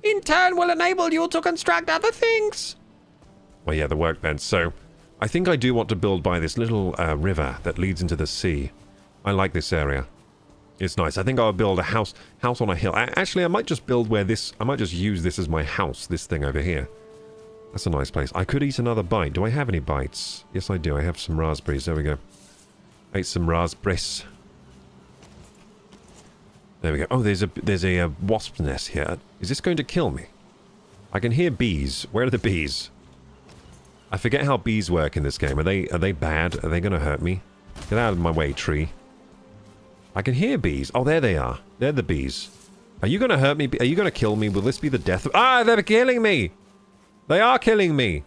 In turn, will enable you to construct other things. Well, yeah, the workbench. So, I think I do want to build by this little river that leads into the sea. I like this area. It's nice. I think I'll build a house on a hill. Actually, I might just build where this... I might just use this as my house, this thing over here. That's a nice place. I could eat another bite. Do I have any bites? Yes, I do. I have some raspberries. There we go. I ate some raspberries. There we go. Oh, there's a wasp nest here. Is this going to kill me? I can hear bees. Where are the bees? I forget how bees work in this game. Are they bad? Are they going to hurt me? Get out of my way, tree. I can hear bees. Oh, there they are. They're the bees. Are you going to hurt me? Are you going to kill me? Will this be the death of... Ah, they're killing me! They are killing me!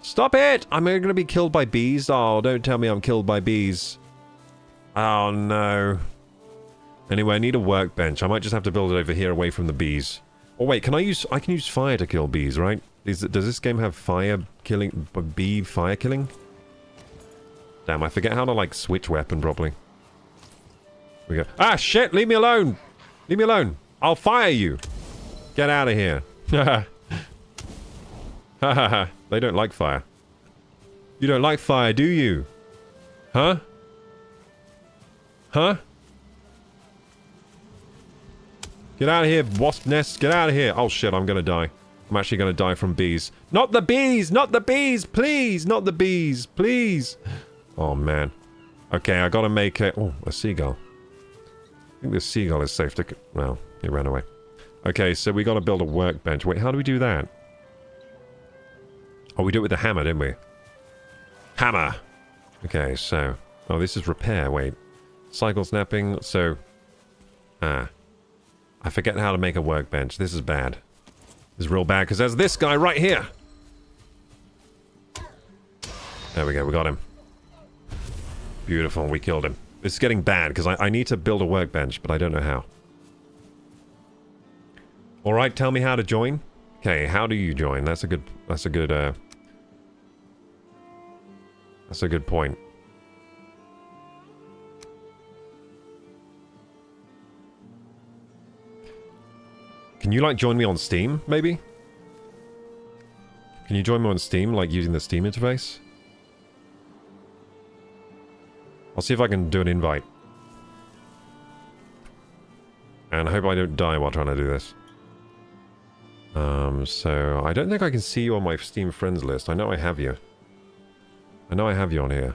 Stop it! I'm going to be killed by bees. Oh, don't tell me I'm killed by bees. Oh, no. Anyway, I need a workbench. I might just have to build it over here away from the bees. Oh wait, can I can use fire to kill bees, right? Does this game have fire killing, bee fire killing? Damn, I forget how to like switch weapon properly. We go. Ah shit, leave me alone! Leave me alone! I'll fire you! Get out of here. Ha ha ha. They don't like fire. You don't like fire, do you? Huh? Huh? Get out of here, wasp nest. Get out of here. Oh shit, I'm gonna die. I'm actually gonna die from bees. Not the bees! Not the bees! Please! Not the bees! Please! Oh man. Okay, I gotta make a... Oh, a seagull. I think the seagull is safe to... Well, he ran away. Okay, so we gotta build a workbench. Wait, how do we do that? Oh, we do it with the hammer, didn't we? Hammer! Okay, so... Oh, this is repair. Wait. Cycle snapping. So... Ah. I forget how to make a workbench. This is bad. This is real bad, because there's this guy right here! There we go, we got him. Beautiful, we killed him. This is getting bad, because I need to build a workbench, but I don't know how. Alright, tell me how to join. Okay, how do you join? That's a good point. Can you, like, join me on Steam, maybe? Can you join me on Steam, like, using the Steam interface? I'll see if I can do an invite. And I hope I don't die while trying to do this. So... I don't think I can see you on my Steam friends list. I know I have you. I know I have you on here.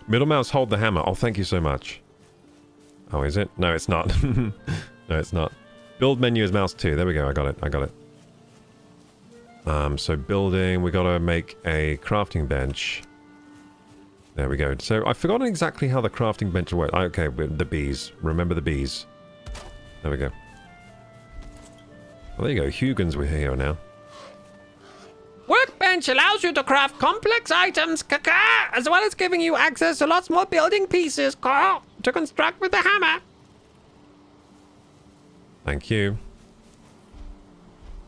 Middle mouse, hold the hammer. Oh, thank you so much. Oh, is it? No, it's not. No, it's not. Build menu is mouse 2. There we go. I got it. I got it. So building, we gotta make a crafting bench. There we go. So I've forgotten exactly how the crafting bench works. Okay, with the bees. Remember the bees. There we go. Well, there you go. Hugens we're here now. Workbench allows you to craft complex items, as well as giving you access to lots more building pieces, to construct with the hammer. Thank you.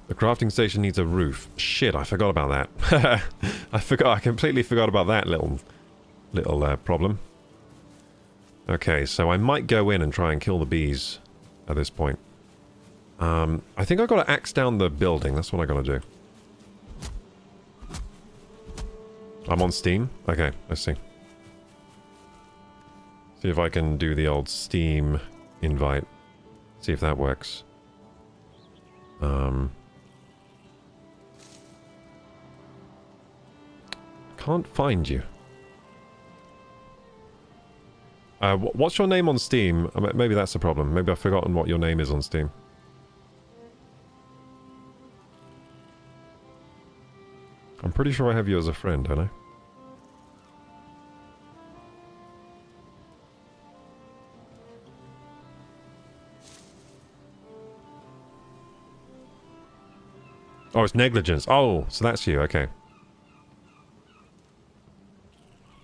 The crafting station needs a roof. Shit, I forgot about that. I completely forgot about that little problem. Okay, so I might go in and try and kill the bees at this point. I think I've got to axe down the building. That's what I gotta do. I'm on Steam? Okay, let's see. See if I can do the old Steam invite. See if that works. Can't find you. What's your name on Steam? Maybe that's the problem. Maybe I've forgotten what your name is on Steam. I'm pretty sure I have you as a friend, don't I? Oh, it's negligence. Oh, so that's you. Okay.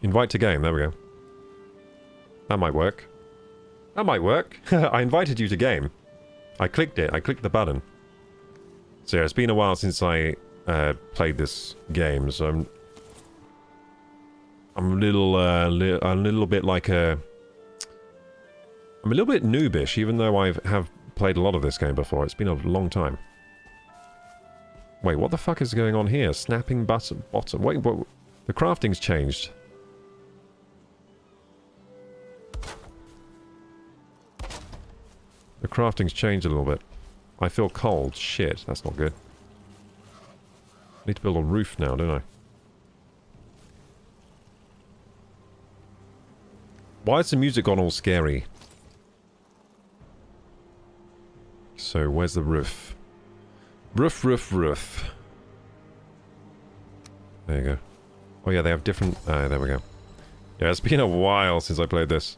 Invite to game. There we go. That might work. That might work. I invited you to game. I clicked it. I clicked the button. So yeah, it's been a while since I played this game, so I'm a little bit like I'm a little bit noobish, even though I have played a lot of this game before. It's been a long time. Wait, what the fuck is going on here? Snapping button, bottom. Wait, what? The crafting's changed. The crafting's changed a little bit. I feel cold. Shit, that's not good. I need to build a roof now, don't I? Why has the music gone all scary? So, where's the roof? Roof, roof, roof. There you go. Oh yeah, they have different... there we go. Yeah, it's been a while since I played this.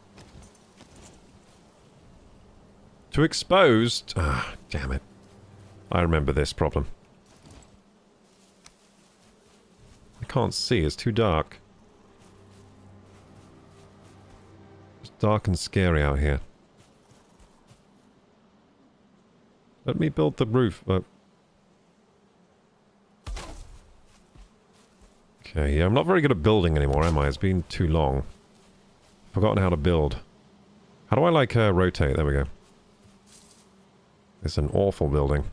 To exposed... Ah, damn it. I remember this problem. can't see. It's too dark. It's dark and scary out here. Let me build the roof. Okay, yeah, I'm not very good at building anymore, am I? It's been too long. Forgotten how to build. How do I, like, rotate? There we go. It's an awful building.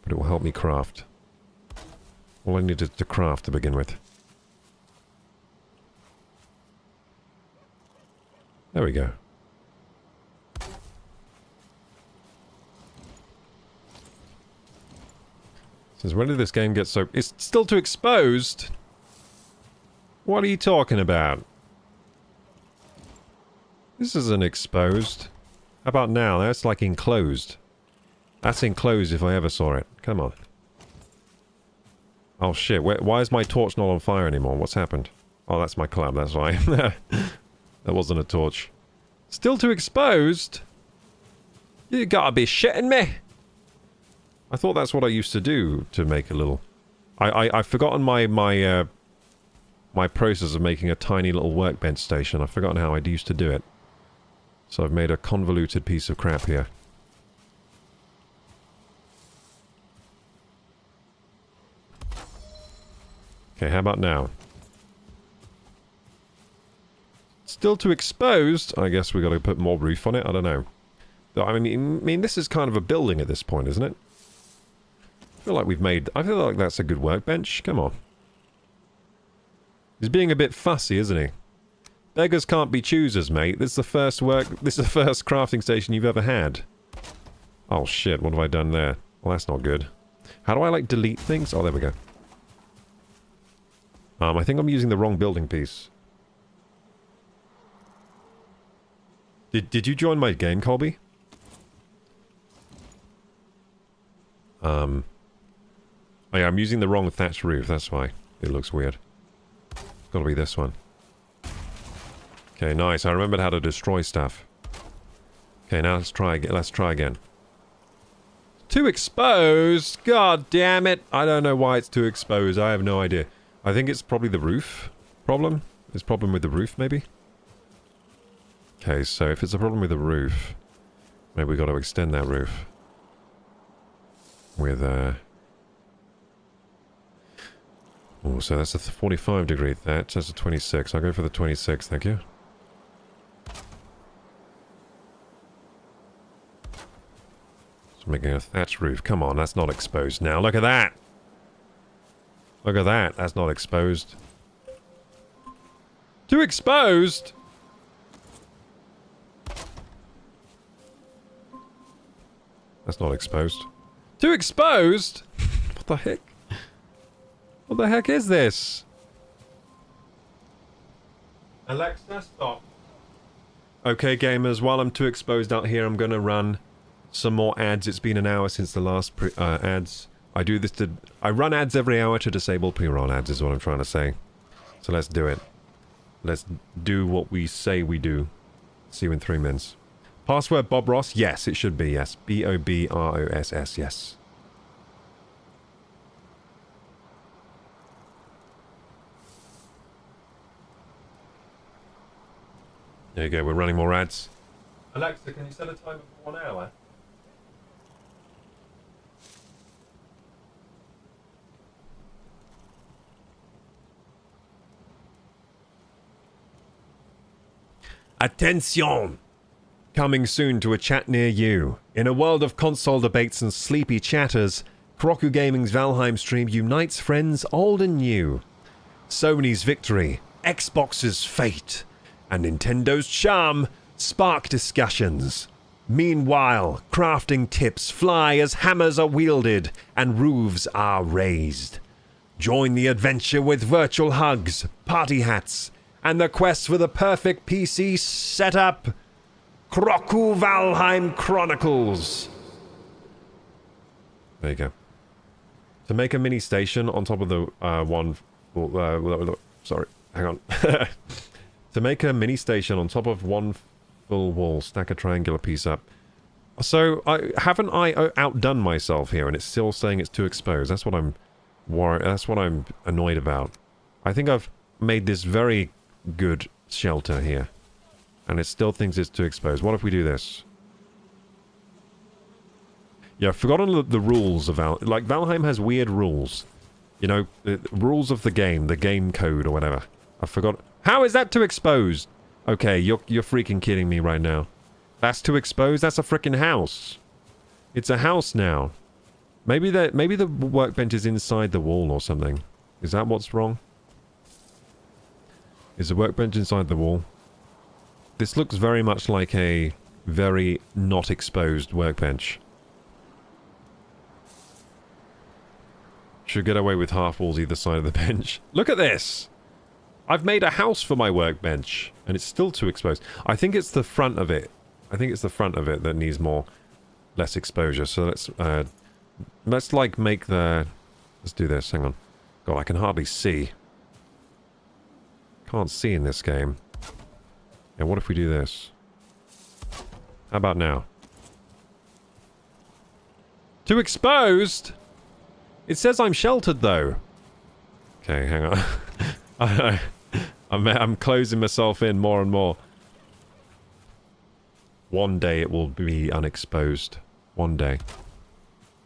But it will help me craft. All I needed to craft to begin with. There we go. Since when did this game get so... It's still too exposed? What are you talking about? This isn't exposed. How about now? That's like enclosed. That's enclosed if I ever saw it. Come on. Oh shit, why is my torch not on fire anymore? What's happened? Oh, that's my club, that's why. That wasn't a torch. Still too exposed? You gotta be shitting me! I thought that's what I used to do to make a little... I've forgotten my process of making a tiny little workbench station. I've forgotten how I used to do it. So I've made a convoluted piece of crap here. Okay, how about now? Still too exposed? I guess we got to put more roof on it. I don't know. I mean, this is kind of a building at this point, isn't it? I feel like we've made... I feel like that's a good workbench. Come on. He's being a bit fussy, isn't he? Beggars can't be choosers, mate. This is the first crafting station you've ever had. Oh shit, what have I done there? Well, that's not good. How do I, like, delete things? Oh, there we go. I think I'm using the wrong building piece. Did you join my game, Colby? Oh yeah, I'm using the wrong thatched roof, that's why. It looks weird. It's gotta be this one. Okay, nice. I remembered how to destroy stuff. Okay, now let's try again. Too exposed! God damn it! I don't know why it's too exposed. I have no idea. I think it's probably the roof problem. There's a problem with the roof, maybe? Okay, so if it's a problem with the roof, maybe we got to extend that roof. With, oh, so that's a 45 degree thatch. That's a 26. I'll go for the 26, thank you. Just making a thatch roof. Come on, that's not exposed now. Look at that! Look at that. That's not exposed. Too exposed? That's not exposed. Too exposed? What the heck? What the heck is this? Alexa, stop. Okay, gamers, while I'm too exposed out here, I'm gonna run some more ads. It's been an hour since the last ads. I run ads every hour to disable pre-roll ads, is what I'm trying to say. So let's do it. Let's do what we say we do. See you in 3 minutes. Password Bob Ross? Yes, it should be, yes. BOBROSS, yes. There you go, we're running more ads. Alexa, can you set a timer for 1 hour? Attention! Coming soon to a chat near you. In a world of console debates and sleepy chatters, KorokuGaming's Valheim stream unites friends old and new. Sony's victory, Xbox's fate, and Nintendo's charm spark discussions. Meanwhile, crafting tips fly as hammers are wielded and roofs are raised. Join the adventure with virtual hugs, party hats, and the quest for the perfect PC setup. Kroku Valheim Chronicles. There you go. To make a mini station on top of the sorry, hang on. To make a mini station on top of one full wall, stack a triangular piece up. So, haven't I outdone myself here, and it's still saying it's too exposed? That's what I'm worried. That's what I'm annoyed about. I think I've made this very good shelter here, and it still thinks it's too exposed. What if we do this? Yeah, I've forgotten the rules of Valheim has weird rules. You know, the rules of the game code or whatever. I forgot. How is that too exposed? Okay, you're freaking kidding me right now. That's too exposed? That's a freaking house. It's a house now. Maybe the workbench is inside the wall or something. Is that what's wrong? Is the workbench inside the wall? This looks very much like a very not exposed workbench. Should get away with half walls either side of the bench. Look at this! I've made a house for my workbench, and it's still too exposed. I think it's the front of it. I think it's the front of it that needs less exposure. So let's like make the... Let's do this, hang on. God, I can hardly see. Can't see in this game. Yeah, what if we do this? How about now? Too exposed? It says I'm sheltered, though. Okay, hang on. I'm closing myself in more and more. One day it will be unexposed. One day.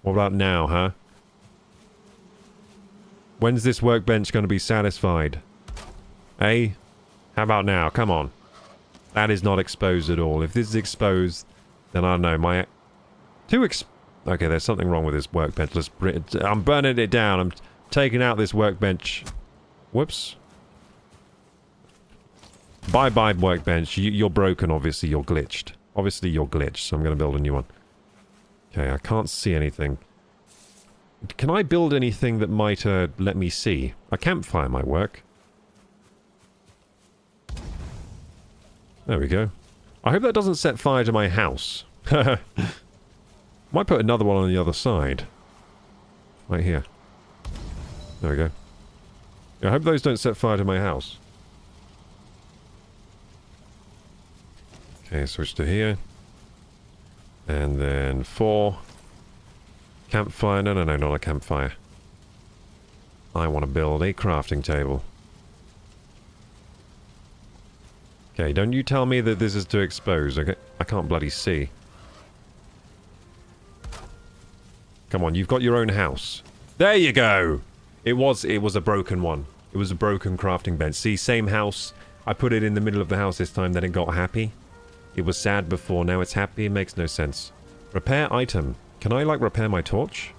What about now, huh? When's this workbench going to be satisfied? Eh? How about now? Come on. That is not exposed at all. If this is exposed, then I don't know. Okay, there's something wrong with this workbench. I'm burning it down. I'm taking out this workbench. Whoops. Bye-bye, workbench. You're broken, obviously. You're glitched. Obviously, you're glitched, so I'm going to build a new one. Okay, I can't see anything. Can I build anything that might let me see? A campfire might work. There we go. I hope that doesn't set fire to my house. Might put another one on the other side. Right here. There we go. Yeah, I hope those don't set fire to my house. Okay, switch to here. And then 4. Campfire. No, not a campfire. I want to build a crafting table. Okay, don't you tell me that this is too exposed, okay? I can't bloody see. Come on, you've got your own house. There you go! It was a broken one. It was a broken crafting bench. See, same house. I put it in the middle of the house this time, then it got happy. It was sad before, now it's happy. It makes no sense. Repair item. Can I, like, repair my torch?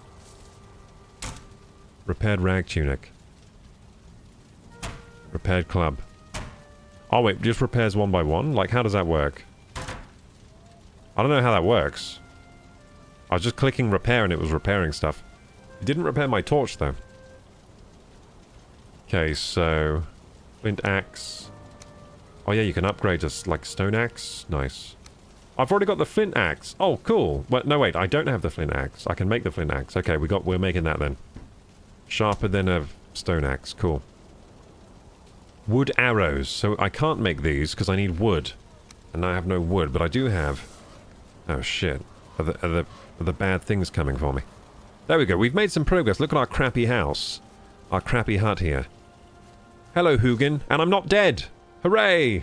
Repaired rag tunic. Repaired club. Oh, wait, just repairs one by one? Like, how does that work? I don't know how that works. I was just clicking repair and it was repairing stuff. It didn't repair my torch, though. Okay, so... flint axe. Oh, yeah, you can upgrade to, like, stone axe. Nice. I've already got the flint axe. Oh, cool. Well, no, wait, I don't have the flint axe. I can make the flint axe. Okay, we're making that then. Sharper than a stone axe. Cool. Wood arrows. So I can't make these because I need wood. And I have no wood, but I do have... Oh, shit. Are the bad things coming for me? There we go. We've made some progress. Look at our crappy house. Our crappy hut here. Hello, Hugin. And I'm not dead. Hooray!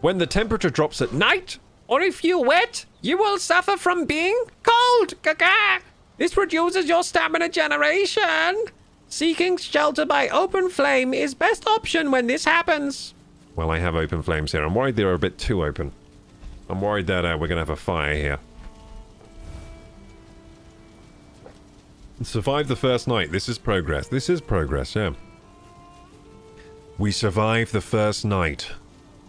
When the temperature drops at night, or if you wet, you will suffer from being cold. Gaga! This reduces your stamina generation. Seeking shelter by open flame is best option when this happens. Well, I have open flames here. I'm worried they're a bit too open. I'm worried that we're going to have a fire here. Survive the first night. This is progress. This is progress, yeah. We survived the first night.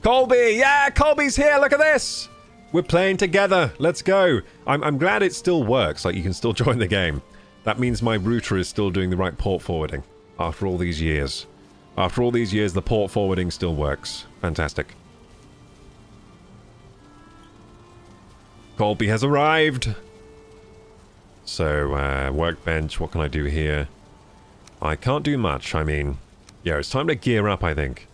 Colby! Yeah, Colby's here! Look at this! We're playing together. Let's go. I'm glad it still works. Like, you can still join the game. That means my router is still doing the right port forwarding. After all these years. After all these years, the port forwarding still works. Fantastic. Colby has arrived! So, workbench, what can I do here? I can't do much, I mean... Yeah, it's time to gear up, I think.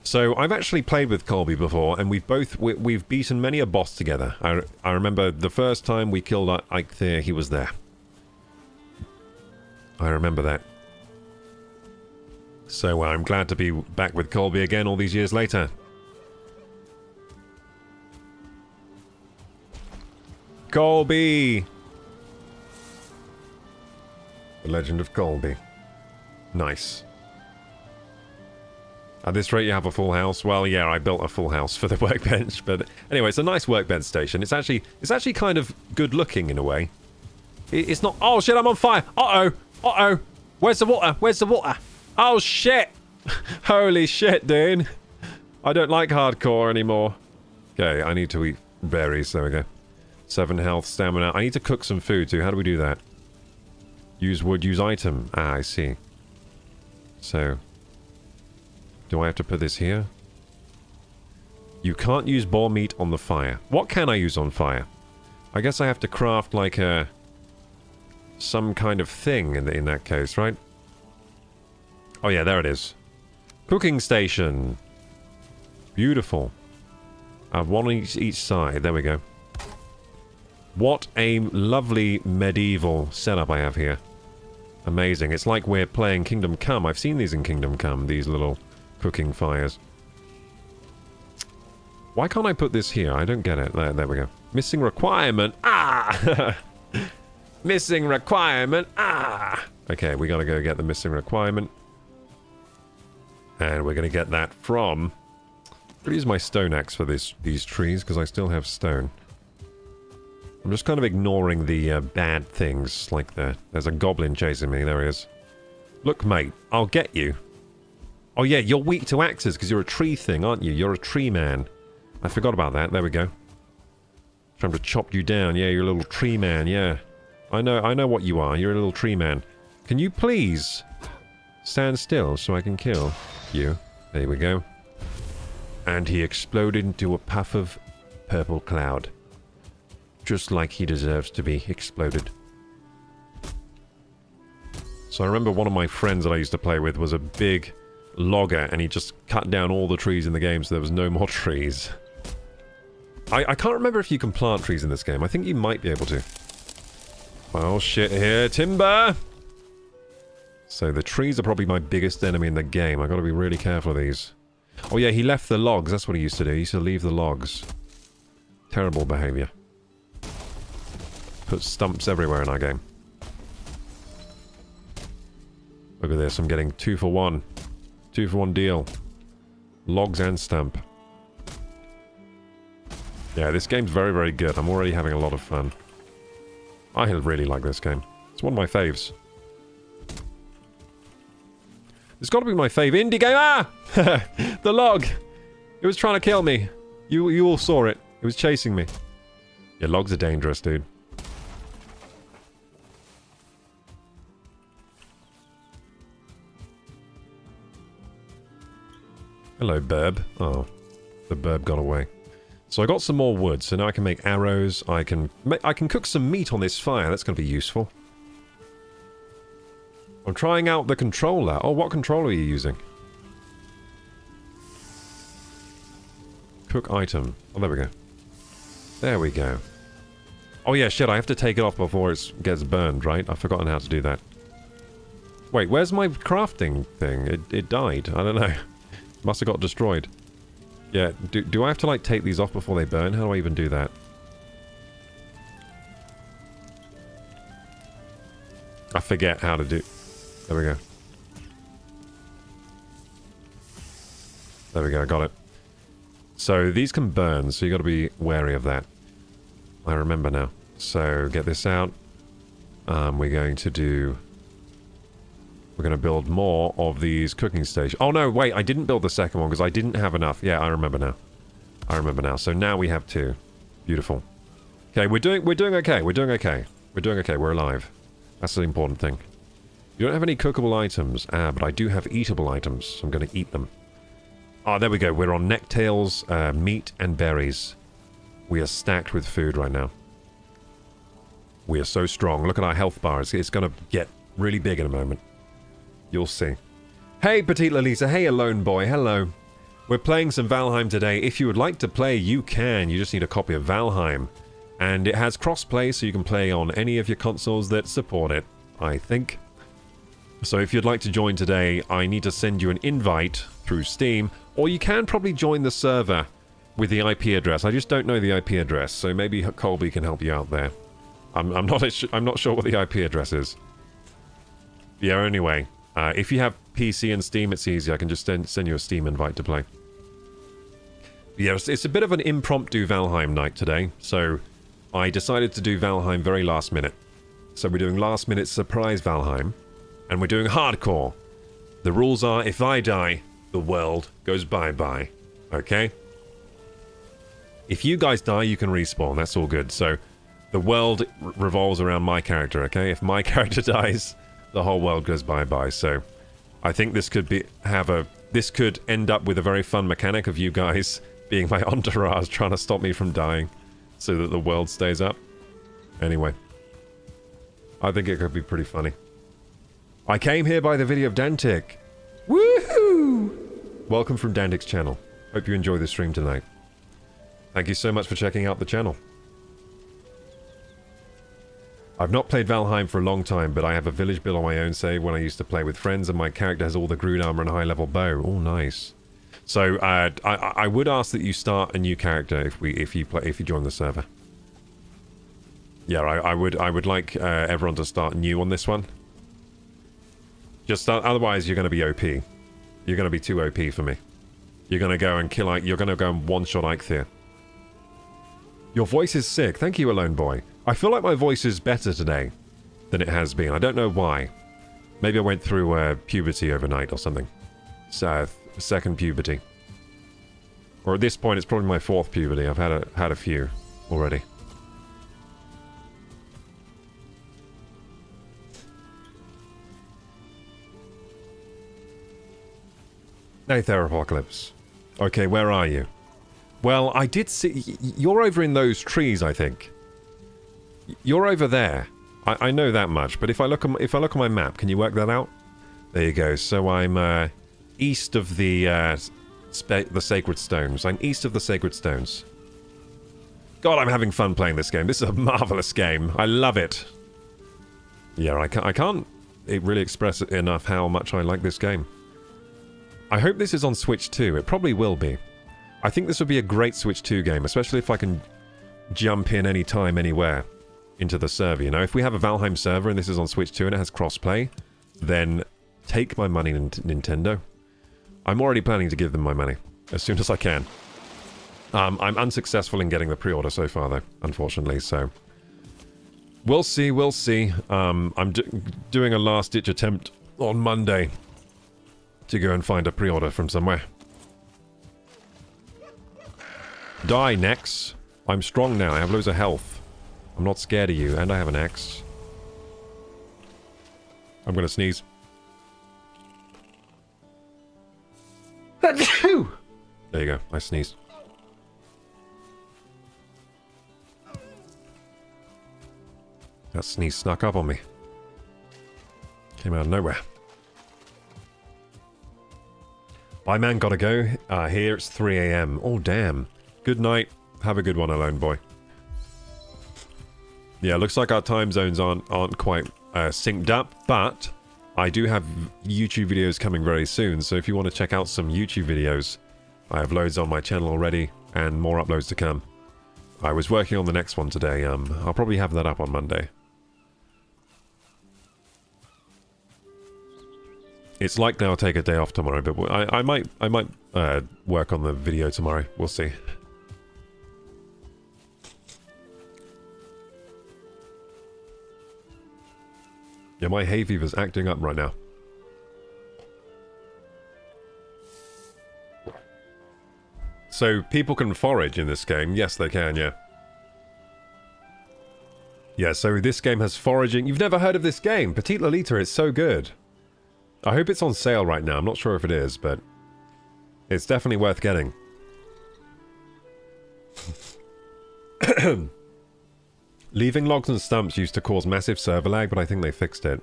So I've actually played with Colby before, and we've beaten many a boss together. I remember the first time we killed Ike there, he was there. I remember that. So I'm glad to be back with Colby again all these years later. Colby! The Legend of Colby. Nice. At this rate, you have a full house. Well, yeah, I built a full house for the workbench, but anyway, it's a nice workbench station. It's actually kind of good looking in a way. It's not. Oh shit! I'm on fire. Uh oh. Where's the water? Where's the water? Oh shit! Holy shit, dude! I don't like hardcore anymore. Okay, I need to eat berries. There we go. 7 health, stamina. I need to cook some food too. How do we do that? Use wood. Use item. Ah, I see. So. Do I have to put this here? You can't use boar meat on the fire. What can I use on fire? I guess I have to craft like a... some kind of thing in that case, right? Oh yeah, there it is. Cooking station. Beautiful. I have one on each side. There we go. What a lovely medieval setup I have here. Amazing. It's like we're playing Kingdom Come. I've seen these in Kingdom Come, these little... cooking fires. Why can't I put this here? I don't get it. There we go. Missing requirement. Ah! Missing requirement. Ah! Okay, we gotta go get the missing requirement. And we're gonna get that from... I'm gonna use my stone axe for these trees, because I still have stone. I'm just kind of ignoring the bad things, like there's a goblin chasing me. There he is. Look, mate, I'll get you. Oh yeah, you're weak to axes because you're a tree thing, aren't you? You're a tree man. I forgot about that. There we go. Trying to chop you down. Yeah, you're a little tree man. Yeah. I know what you are. You're a little tree man. Can you please stand still so I can kill you? There we go. And he exploded into a puff of purple cloud. Just like he deserves to be exploded. So I remember one of my friends that I used to play with was a big... logger, and he just cut down all the trees in the game so there was no more trees. I can't remember if you can plant trees in this game. I think you might be able to. Oh shit here, timber! So the trees are probably my biggest enemy in the game. I gotta be really careful of these. Oh yeah, he left the logs. That's what he used to do. He used to leave the logs. Terrible behavior. Put stumps everywhere in our game. Look at this, I'm getting 2 for 1. 2 for 1 deal. Logs and stump. Yeah, this game's very, very good. I'm already having a lot of fun. I really like this game. It's one of my faves. It's got to be my fave indie game. Ah! The log! It was trying to kill me. You all saw it. It was chasing me. Yeah, logs are dangerous, dude. Hello, burb. Oh, the burb got away. So I got some more wood, so now I can make arrows. I can cook some meat on this fire. That's going to be useful. I'm trying out the controller. Oh, what controller are you using? Cook item. Oh, there we go. There we go. Oh yeah, shit, I have to take it off before it gets burned, right? I've forgotten how to do that. Wait, where's my crafting thing? It died. I don't know. Must have got destroyed. Yeah, do I have to, like, take these off before they burn? How do I even do that? I forget how to do... There we go. There we go, got it. So, these can burn, so you gotta be wary of that. I remember now. So, get this out. We're going to do... We're going to build more of these cooking stations. Oh no, wait, I didn't build the second one because I didn't have enough. Yeah, I remember now. I remember now. So now we have 2. Beautiful. Okay, we're doing okay. We're doing okay. We're doing okay. We're alive. That's the important thing. You don't have any cookable items. Ah, but I do have eatable items. So I'm going to eat them. Ah, there we go. We're on necktails, meat, and berries. We are stacked with food right now. We are so strong. Look at our health bar. It's going to get really big in a moment. You'll see. Hey, Petite Lalisa. Hey, Alone Boy. Hello. We're playing some Valheim today. If you would like to play, you can. You just need a copy of Valheim. And it has cross-play, so you can play on any of your consoles that support it, I think. So if you'd like to join today, I need to send you an invite through Steam, or you can probably join the server with the IP address. I just don't know the IP address, so maybe Colby can help you out there. I'm not sure what the IP address is. Yeah, anyway, if you have PC and Steam, it's easy. I can just send you a Steam invite to play. Yeah, it's a bit of an impromptu Valheim night today, so I decided to do Valheim very last minute. So we're doing last minute surprise Valheim, and we're doing hardcore. The rules are, if I die, the world goes bye-bye. Okay? If you guys die, you can respawn. That's all good. So the world revolves around my character, okay? If my character dies, the whole world goes bye-bye. So I think this could this could end up with a very fun mechanic of you guys being my entourage trying to stop me from dying so that the world stays up. Anyway, I think it could be pretty funny. I came here by the video of Dantic. Woohoo! Welcome from Dantic's channel. Hope you enjoy the stream tonight. Thank you so much for checking out the channel. I've not played Valheim for a long time, but I have a village build on my own save when I used to play with friends, and my character has all the Groot armor and a high-level bow. Oh, nice. So I would ask that you start a new character if you join the server. Yeah, I would like everyone to start new on this one. Just otherwise you're going to be OP. You're going to be too OP for me. You're going to go and kill Ike. You're going to go and one-shot Ike there. Your voice is sick. Thank you, Alone Boy. I feel like my voice is better today than it has been. I don't know why. Maybe I went through puberty overnight or something. Second puberty. Or at this point, it's probably my fourth puberty. I've had a few already. Hey, Therapocalypse. Okay, where are you? Well, I did see... You're over in those trees, I think. You're over there. I know that much, but if I look on my map, can you work that out? There you go. So I'm east of the Sacred Stones. I'm east of the Sacred Stones. God, I'm having fun playing this game. This is a marvelous game. I love it. Yeah, I can't really express enough how much I like this game. I hope this is on Switch 2. It probably will be. I think this would be a great Switch 2 game, especially if I can jump in anytime, anywhere into the server. You know, if we have a Valheim server and this is on Switch 2 and it has crossplay, then take my money, Nintendo. I'm already planning to give them my money as soon as I can. I'm unsuccessful in getting the pre-order so far, though, unfortunately, so... We'll see, we'll see. I'm doing a last-ditch attempt on Monday to go and find a pre-order from somewhere. Die, Nex. I'm strong now. I have loads of health. I'm not scared of you, and I have an axe. I'm gonna sneeze. There you go. I sneezed. That sneeze snuck up on me. Came out of nowhere. Bye, man. Gotta go. Here it's 3 AM. Oh, damn. Good night. Have a good one, Alone Boy. Yeah, looks like our time zones aren't quite synced up, but I do have YouTube videos coming very soon, so if you want to check out some YouTube videos, I have loads on my channel already, and more uploads to come. I was working on the next one today. I'll probably have that up on Monday. It's likely I'll take a day off tomorrow, but I might work on the video tomorrow. We'll see. Yeah, my hay fever's acting up right now. So, people can forage in this game. Yes, they can, yeah. Yeah, so this game has foraging. You've never heard of this game? Petite Lolita, it's so good. I hope it's on sale right now. I'm not sure if it is, but it's definitely worth getting. Leaving logs and stumps used to cause massive server lag, but I think they fixed it.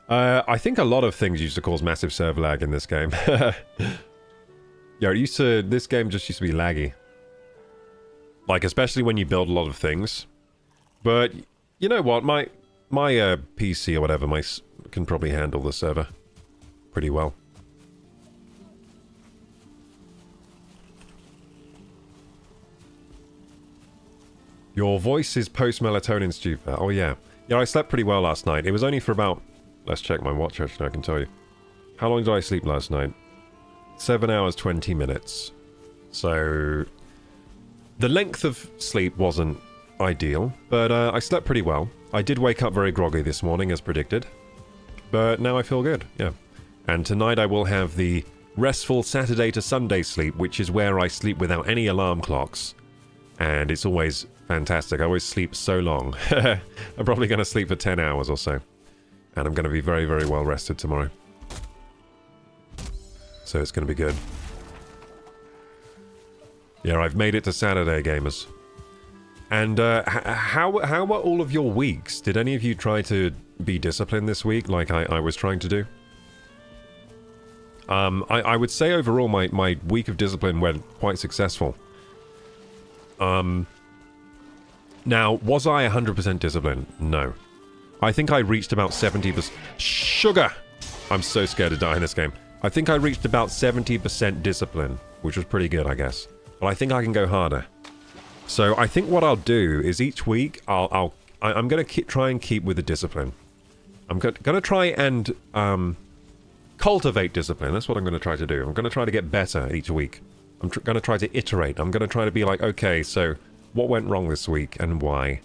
I think a lot of things used to cause massive server lag in this game. Yeah, this game just used to be laggy. Like, especially when you build a lot of things. But, you know what, my PC or whatever can probably handle the server pretty well. Your voice is post-melatonin stupor. Oh, yeah. Yeah, I slept pretty well last night. It was only for about... Let's check my watch, actually, I can tell you. How long did I sleep last night? 7 hours, 20 minutes. So... The length of sleep wasn't ideal, but I slept pretty well. I did wake up very groggy this morning, as predicted. But now I feel good, yeah. And tonight I will have the restful Saturday to Sunday sleep, which is where I sleep without any alarm clocks. And it's always fantastic. I always sleep so long. I'm probably going to sleep for 10 hours or so. And I'm going to be very, very well rested tomorrow. So it's going to be good. Yeah, I've made it to Saturday, gamers. And how were all of your weeks? Did any of you try to be disciplined this week like I was trying to do? I would say overall my week of discipline went quite successful. Now, was I 100% disciplined? No. I think I reached about 70%... Sugar! I'm so scared to die in this game. I think I reached about 70% discipline, which was pretty good, I guess. But I think I can go harder. So I think what I'll do is each week, I'm going to try and keep with the discipline. I'm going to try and cultivate discipline. That's what I'm going to try to do. I'm going to try to get better each week. I'm going to try to iterate. I'm going to try to be like, okay, so what went wrong this week and why?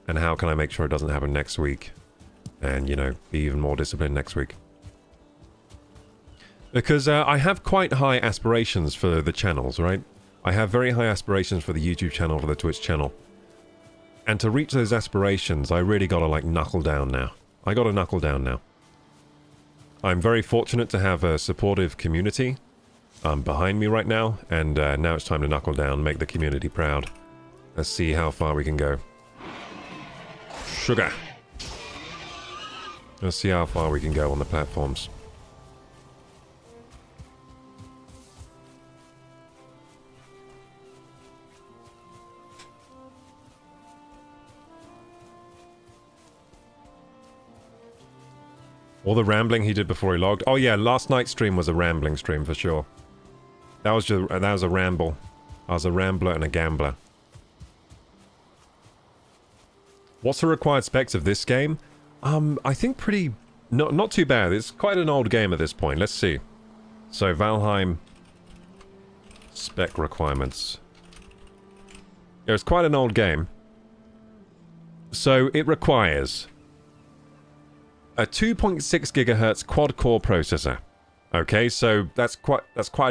And how can I make sure it doesn't happen next week? And, you know, be even more disciplined next week. Because I have quite high aspirations for the channels, right? I have very high aspirations for the YouTube channel, for the Twitch channel. And to reach those aspirations, I really gotta, like, knuckle down now. I gotta knuckle down now. I'm very fortunate to have a supportive community behind me right now, and now it's time to knuckle down, make the community proud. Let's see how far we can go. Sugar! Let's see how far we can go on the platforms. All the rambling he did before he logged. Oh yeah, last night's stream was a rambling stream for sure. That was a ramble. I was a rambler and a gambler. What's the required specs of this game? I think not too bad. It's quite an old game at this point. Let's see. So Valheim spec requirements. It was quite an old game. So it requires a 2.6 gigahertz quad-core processor. Okay, so that's quite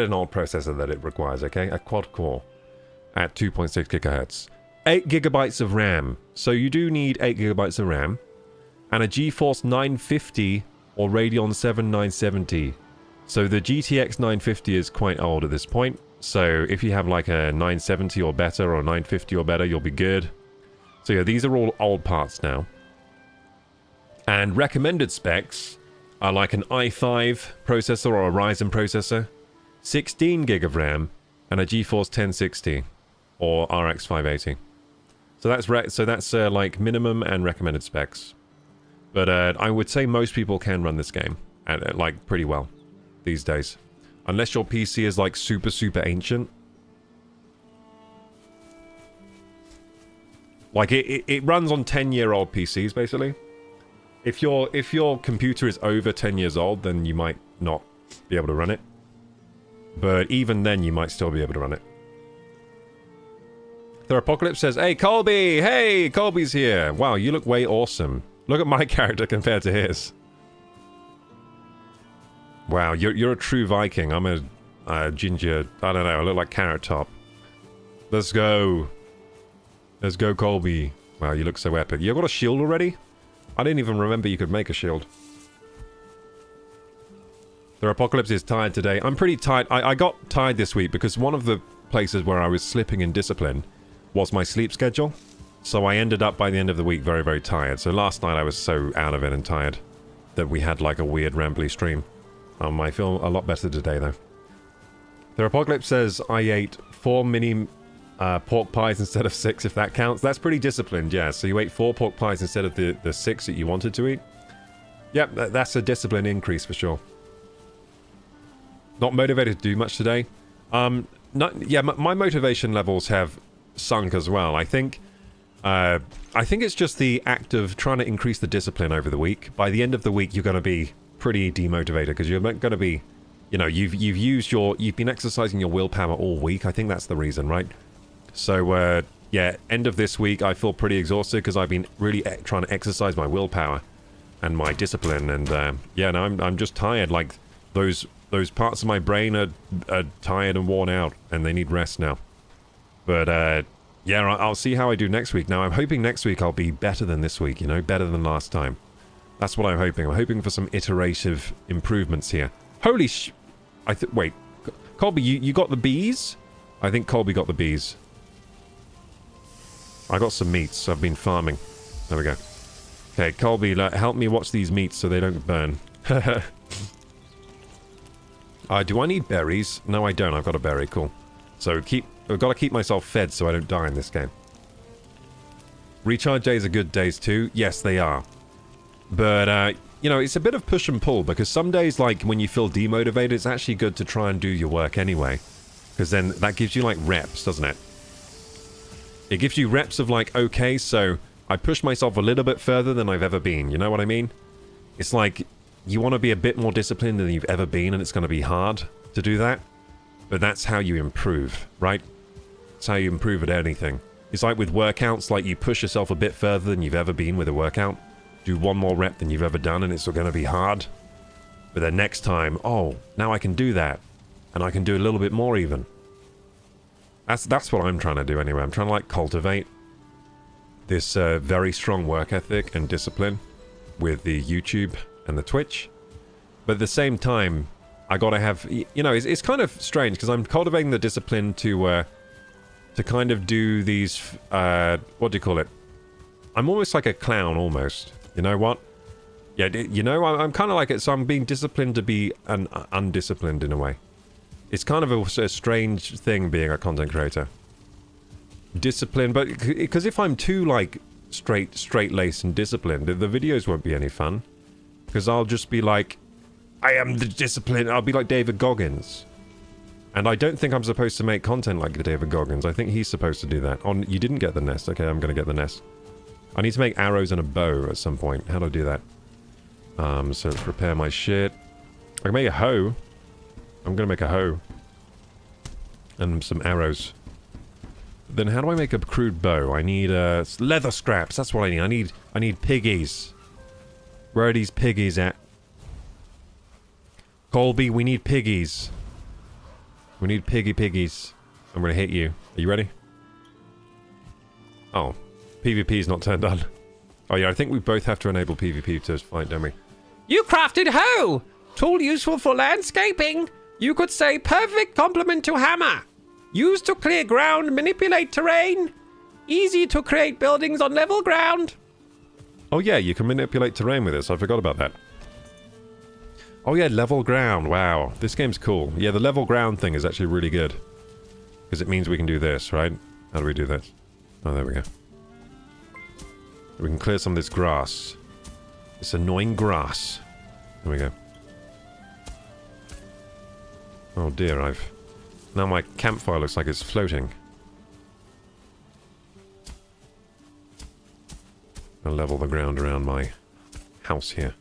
an old processor that it requires, okay? A quad-core at 2.6 gigahertz. 8 gigabytes of RAM. So you do need 8 gigabytes of RAM. And a GeForce 950 or Radeon 7 970. So the GTX 950 is quite old at this point. So if you have like a 970 or better or 950 or better, you'll be good. So yeah, these are all old parts now. And recommended specs are like an i5 processor or a Ryzen processor, 16 gig of RAM, and a GeForce 1060 or RX 580. So that's like minimum and recommended specs. But I would say most people can run this game at like pretty well these days, unless your PC is like super ancient. Like it runs on 10-year-old PCs basically. If your computer is over 10 years old, then you might not be able to run it. But even then, you might still be able to run it. The Apocalypse says, "Hey, Colby! Hey, Colby's here! Wow, you look way awesome. Look at my character compared to his. Wow, you're a true Viking. I'm a ginger... I don't know, I look like Carrot Top. Let's go. Let's go, Colby. Wow, you look so epic. You got a shield already? I didn't even remember you could make a shield. The Apocalypse is tired today. I'm pretty tired. I got tired this week because one of the places where I was slipping in discipline was my sleep schedule. So I ended up by the end of the week very, very tired. So last night I was so out of it and tired that we had like a weird rambly stream. I feel a lot better today though. The Apocalypse says, I ate 4 mini pork pies instead of 6, if that counts. That's pretty disciplined, yeah. So you ate 4 pork pies instead of the 6 that you wanted to eat. Yep, that's a discipline increase for sure. Not motivated to do much today. My motivation levels have sunk as well. I think it's just the act of trying to increase the discipline over the week. By the end of the week, you're going to be pretty demotivated because you're going to be, you know, you've been exercising your willpower all week. I think that's the reason, right? So yeah, end of this week, I feel pretty exhausted because I've been really trying to exercise my willpower and my discipline, and yeah, no, I'm just tired. Like those parts of my brain are tired and worn out, and they need rest now. But yeah, I'll see how I do next week. Now, I'm hoping next week I'll be better than this week, you know, better than last time. That's what I'm hoping. I'm hoping for some iterative improvements here. Holy wait, Colby, you got the bees? I think Colby got the bees. I got some meats. I've been farming. There we go. Okay, Colby, help me watch these meats so they don't burn. Do I need berries? No, I don't. I've got a berry. Cool. So I've got to keep myself fed so I don't die in this game. Recharge days are good days too. Yes, they are. But, you know, it's a bit of push and pull because some days, like, when you feel demotivated, it's actually good to try and do your work anyway. Because then that gives you, like, reps, doesn't it? It gives you reps of, like, okay, so I pushed myself a little bit further than I've ever been. You know what I mean? It's like you want to be a bit more disciplined than you've ever been, and it's going to be hard to do that. But that's how you improve, right? That's how you improve at anything. It's like with workouts, like you push yourself a bit further than you've ever been with a workout. Do one more rep than you've ever done, and it's still going to be hard. But then next time, oh, now I can do that. And I can do a little bit more even. That's what I'm trying to do anyway. I'm trying to, like, cultivate this very strong work ethic and discipline with the YouTube and the Twitch. But at the same time, I gotta have, you know, it's kind of strange because I'm cultivating the discipline to kind of do these, what do you call it? I'm almost like a clown, almost. You know what? Yeah, you know, I'm kind of like it, so I'm being disciplined to be undisciplined in a way. It's kind of a strange thing being a content creator. Discipline, but because if I'm too, like, straight-laced and disciplined, the videos won't be any fun. Because I'll just be like, I am the discipline. I'll be like David Goggins. And I don't think I'm supposed to make content like David Goggins. I think he's supposed to do that. You didn't get the nest. Okay, I'm going to get the nest. I need to make arrows and a bow at some point. How do I do that? So let's prepare my shit. I can make a hoe. I'm going to make a hoe. And some arrows. Then how do I make a crude bow? I need leather scraps. That's what I need. I need piggies. Where are these piggies at? Colby, we need piggies. We need piggies. I'm gonna hit you. Are you ready? Oh. PvP's not turned on. Oh yeah, I think we both have to enable PvP to fight, don't we? You crafted hoe! Tool useful for landscaping. You could say perfect complement to hammer. Used to clear ground, manipulate terrain. Easy to create buildings on level ground. Oh yeah, you can manipulate terrain with this. I forgot about that. Oh yeah, level ground. Wow, this game's cool. Yeah, the level ground thing is actually really good. Because it means we can do this, right? How do we do this? Oh, there we go. We can clear some of this grass. This annoying grass. There we go. Oh dear, now my campfire looks like it's floating. I'll level the ground around my house here.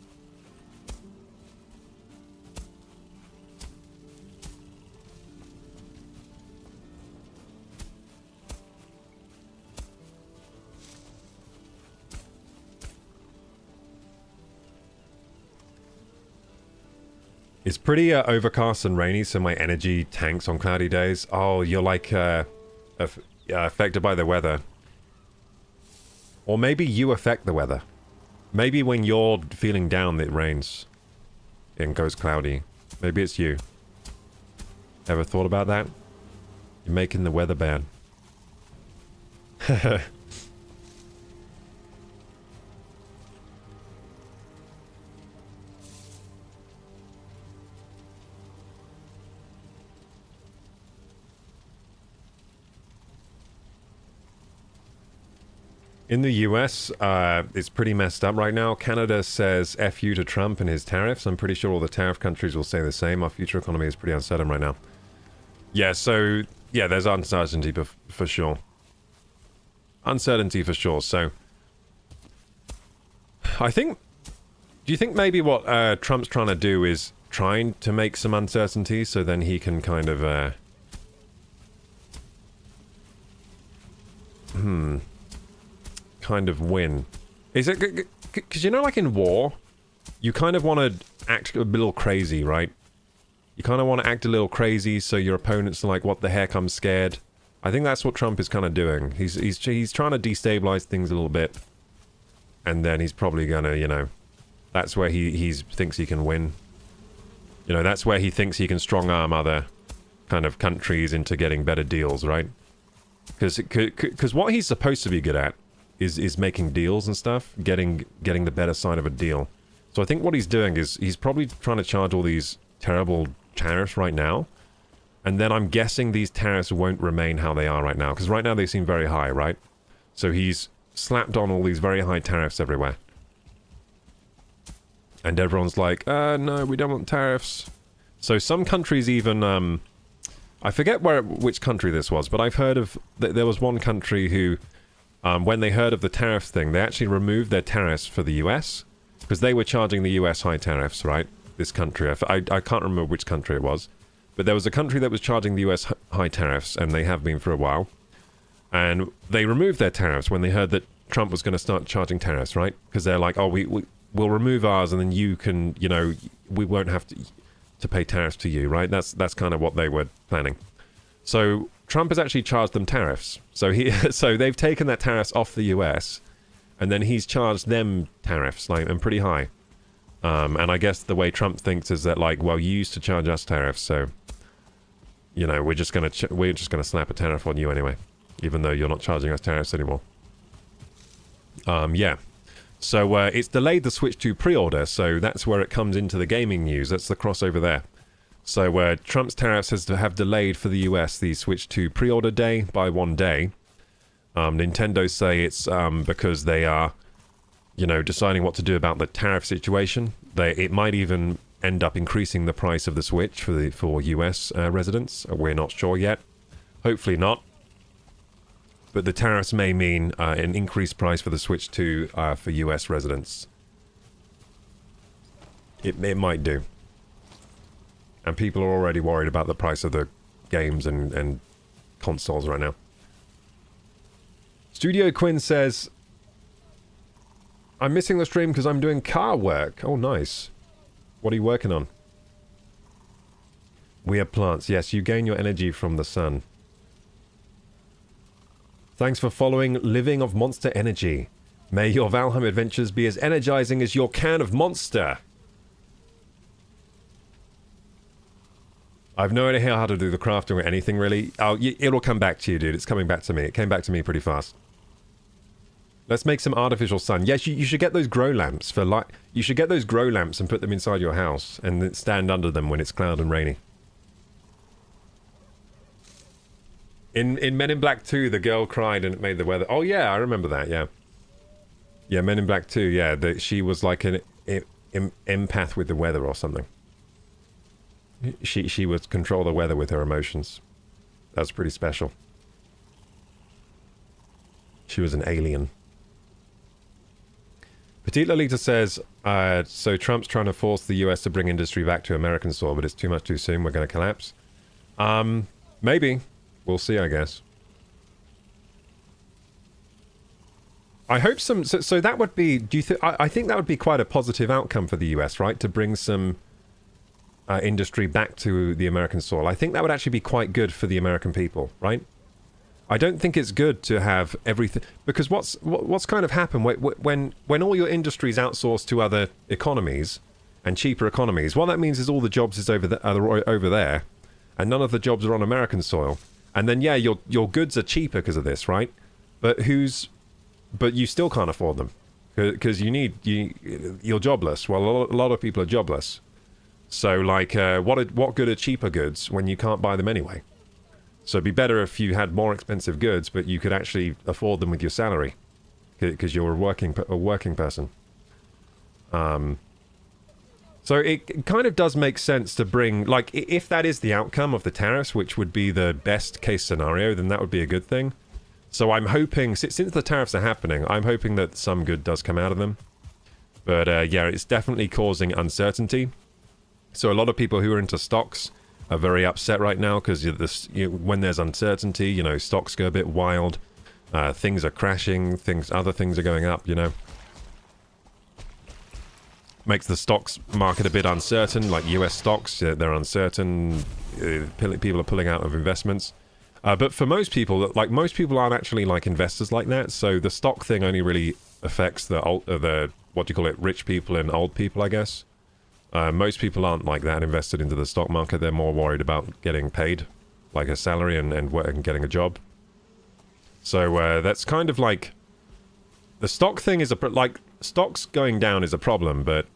It's pretty overcast and rainy, so my energy tanks on cloudy days. Oh, you're like affected by the weather. Or maybe you affect the weather. Maybe when you're feeling down, it rains. It goes cloudy. Maybe it's you. Ever thought about that? You're making the weather bad. In the US, it's pretty messed up right now. Canada says F you to Trump and his tariffs. I'm pretty sure all the tariff countries will say the same. Our future economy is pretty uncertain right now. Yeah, so, yeah, there's uncertainty for sure. Uncertainty for sure, so... I think... Do you think maybe what Trump's trying to do is trying to make some uncertainty so then he can kind of... kind of win. Is it... Because you know, like in war, you kind of want to act a little crazy, right? You kind of want to act a little crazy so your opponents are like, what the heck, I'm scared. I think that's what Trump is kind of doing. He's trying to destabilize things a little bit. And then he's probably gonna, you know... That's where he thinks he can win. You know, that's where he thinks he can strong-arm other kind of countries into getting better deals, right? Because what he's supposed to be good at is making deals and stuff, getting the better side of a deal. So I think what he's doing is he's probably trying to charge all these terrible tariffs right now, and then I'm guessing these tariffs won't remain how they are right now, because right now they seem very high, right? So he's slapped on all these very high tariffs everywhere. And everyone's like, no, we don't want tariffs. So some countries even, I forget which country this was, but I've heard of, there was one country who, when they heard of the tariff thing, they actually removed their tariffs for the US, because they were charging the US high tariffs, right? This country, I can't remember which country it was, but there was a country that was charging the US high tariffs, and they have been for a while. And they removed their tariffs when they heard that Trump was going to start charging tariffs, right? Because they're like, oh, we'll remove ours, and then you can, you know, we won't have to pay tariffs to you, right? That's kind of what they were planning. So Trump has actually charged them tariffs. So so they've taken that tariffs off the US, and then he's charged them tariffs, like, and pretty high. And I guess the way Trump thinks is that, like, well, you used to charge us tariffs, so, you know, we're just gonna slap a tariff on you anyway, even though you're not charging us tariffs anymore. Yeah. So it's delayed the Switch 2 pre-order, so that's where it comes into the gaming news. That's the crossover there. So Trump's tariffs have delayed for the US the Switch 2 pre-order day by 1 day. Nintendo say it's because they are, you know, deciding what to do about the tariff situation. It might even end up increasing the price of the Switch for US residents. We're not sure yet. Hopefully not. But the tariffs may mean an increased price for the Switch 2 for US residents. It might do. And people are already worried about the price of the games and consoles right now. Studio Quinn says, I'm missing the stream because I'm doing car work. Oh, nice. What are you working on? We are plants. Yes, you gain your energy from the sun. Thanks for following Living of Monster Energy. May your Valheim adventures be as energizing as your can of Monster. I've no idea how to do the crafting or anything, really. Oh, it'll come back to you, dude. It's coming back to me. It came back to me pretty fast. Let's make some artificial sun. Yes, you should get those grow lamps for light. You should get those grow lamps and put them inside your house and then stand under them when it's cloud and rainy. In Men in Black 2, the girl cried and it made the weather... Oh, yeah, I remember that, yeah. Yeah, Men in Black 2, yeah. She was like an empath with the weather or something. She would control the weather with her emotions. That's pretty special. She was an alien. Petite Lolita says, so Trump's trying to force the US to bring industry back to American soil, but it's too much too soon. We're going to collapse. Maybe. We'll see, I guess. I hope some... So that would be... Do you think... I think that would be quite a positive outcome for the US, right? To bring some industry back to the American soil. I think that would actually be quite good for the American people, right? I don't think it's good to have everything... Because what's kind of happened when all your industry is outsourced to other economies and cheaper economies, what that means is all the jobs is over there, and none of the jobs are on American soil. And then, yeah, your goods are cheaper because of this, right? But you still can't afford them because you're jobless. Well, a lot of people are jobless. So, like, what good are cheaper goods when you can't buy them anyway? So it'd be better if you had more expensive goods, but you could actually afford them with your salary. because you're a working person. So it kind of does make sense to bring, like, if that is the outcome of the tariffs, which would be the best case scenario, then that would be a good thing. So I'm hoping, since the tariffs are happening, I'm hoping that some good does come out of them. But yeah, it's definitely causing uncertainty. So a lot of people who are into stocks are very upset right now because when there's uncertainty, you know, stocks go a bit wild. Things are crashing, other things are going up, you know. Makes the stocks market a bit uncertain, like US stocks, they're uncertain. People are pulling out of investments. But for most people, like, most people aren't actually like investors like that, so the stock thing only really affects the what do you call it, rich people and old people, I guess. Most people aren't like that invested into the stock market. They're more worried about getting paid, like a salary and getting a job. So that's kind of like, the stock thing is like, stocks going down is a problem, but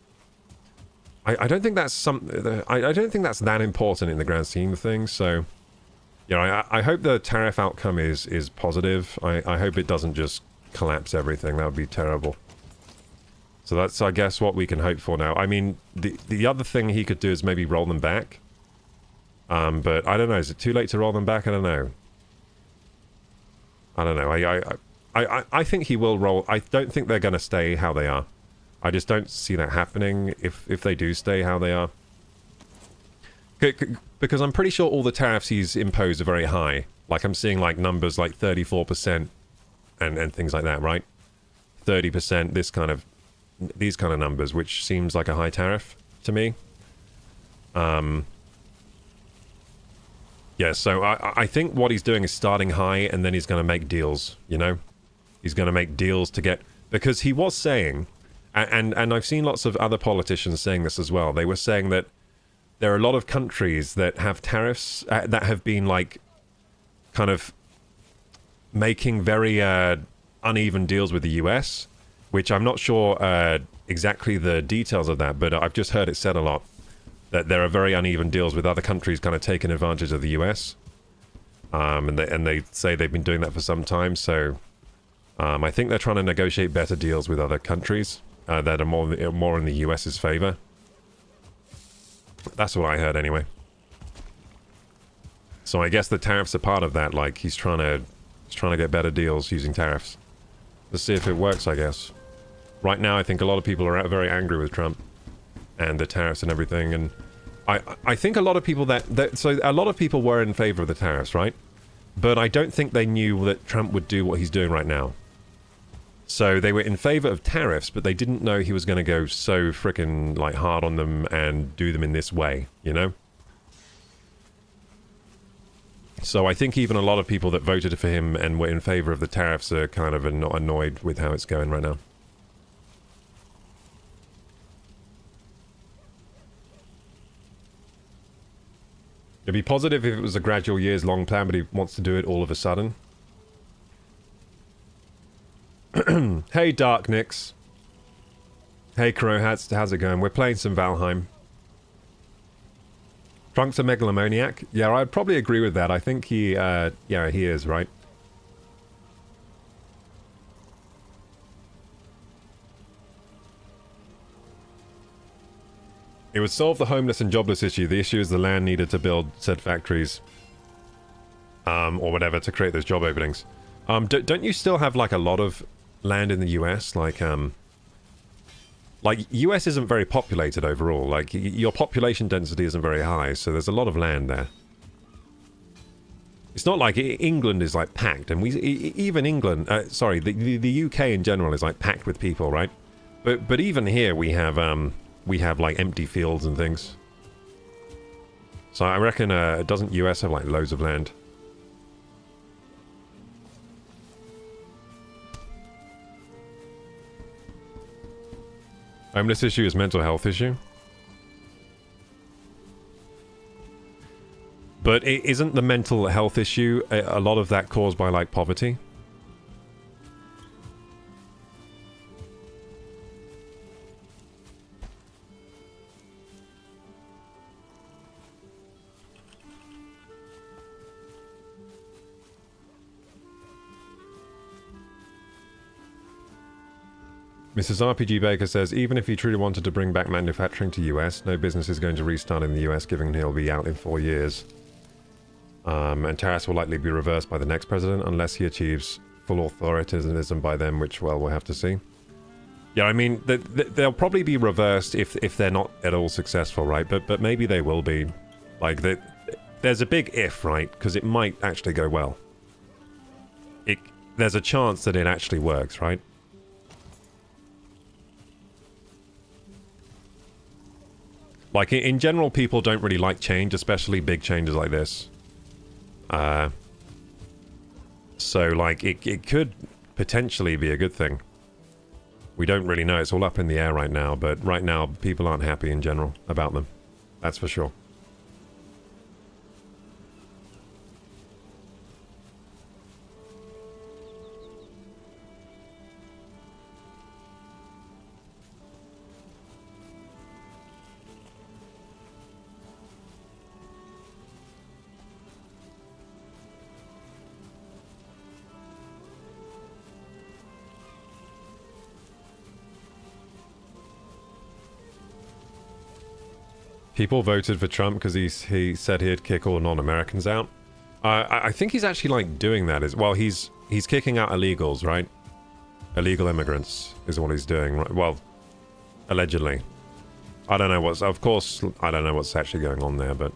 I don't think that's I don't think that's that important in the grand scheme of things. So, you know, I hope the tariff outcome is positive. I hope it doesn't just collapse everything. That would be terrible. So that's, I guess, what we can hope for now. I mean, the other thing he could do is maybe roll them back. But I don't know. Is it too late to roll them back? I don't know. I don't know. I think he will roll. I don't think they're going to stay how they are. I just don't see that happening if they do stay how they are. Because I'm pretty sure all the tariffs he's imposed are very high. Like, I'm seeing like numbers like 34% and things like that, right? 30%, these kind of numbers, which seems like a high tariff to me. Yeah, so I think what he's doing is starting high, and then he's going to make deals, you know? He's going to make deals to get... Because he was saying, and I've seen lots of other politicians saying this as well, they were saying that there are a lot of countries that have tariffs that have been, like, kind of making very uneven deals with the US, which I'm not sure exactly the details of that, but I've just heard it said a lot. That there are very uneven deals with other countries kind of taking advantage of the US. And they say they've been doing that for some time, so I think they're trying to negotiate better deals with other countries that are more in the US's favor. That's what I heard anyway. So I guess the tariffs are part of that, like he's trying to get better deals using tariffs. Let's see if it works, I guess. Right now I think a lot of people are very angry with Trump and the tariffs and everything, and I think a lot of people so a lot of people were in favor of the tariffs, right? But I don't think they knew that Trump would do what he's doing right now. So they were in favor of tariffs, but they didn't know he was going to go so freaking like hard on them and do them in this way, you know? So I think even a lot of people that voted for him and were in favor of the tariffs are kind of annoyed with how it's going right now. It'd be positive if it was a gradual years-long plan, but he wants to do it all of a sudden. Hey, Dark Nix. Hey, Crowhats, how's it going? We're playing some Valheim. Trunk's a megalomaniac? Yeah, I'd probably agree with that. I think he is, right? It would solve the homeless and jobless issue. The issue is the land needed to build said factories. Or whatever, to create those job openings. Don't you still have, like, a lot of land in the US? Like, US isn't very populated overall. Like, your population density isn't very high, so there's a lot of land there. It's not like England is, like, packed, and even England... sorry, the UK in general is, like, packed with people, right? But even here we have like empty fields and things. So I reckon doesn't US have like loads of land? Homeless issue is mental health issue. But isn't the mental health issue a lot of that caused by like poverty? Mrs. RPG Baker says, even if he truly wanted to bring back manufacturing to US, no business is going to restart in the US, given he'll be out in 4 years. And tariffs will likely be reversed by the next president, unless he achieves full authoritarianism by then, which, well, we'll have to see. Yeah, I mean, they'll probably be reversed if they're not at all successful, right? But maybe they will be. Like, there's a big if, right? Because it might actually go well. There's a chance that it actually works, right? Like, in general, people don't really like change, especially big changes like this. So, like, it could potentially be a good thing. We don't really know. It's all up in the air right now, but right now, people aren't happy in general about them. That's for sure. People voted for Trump because he said he'd kick all non-Americans out. I think he's actually like doing that as well. He's kicking out illegals, right? Illegal immigrants is what he's doing. Right? Well, allegedly. I don't know what's. Of course, I don't know what's actually going on there, but.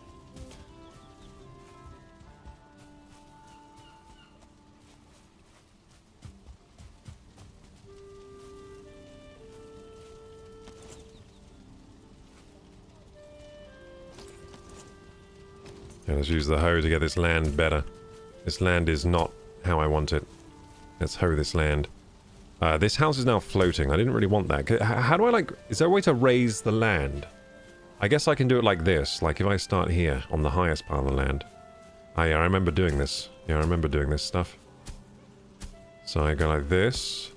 Let's use the hoe to get this land better. This land is not how I want it. Let's hoe this land. This house is now floating. I didn't really want that. How do I, like... Is there a way to raise the land? I guess I can do it like this. Like if I start here on the highest part of the land. Ah, yeah, I remember doing this. Yeah, I remember doing this stuff. So I go like this.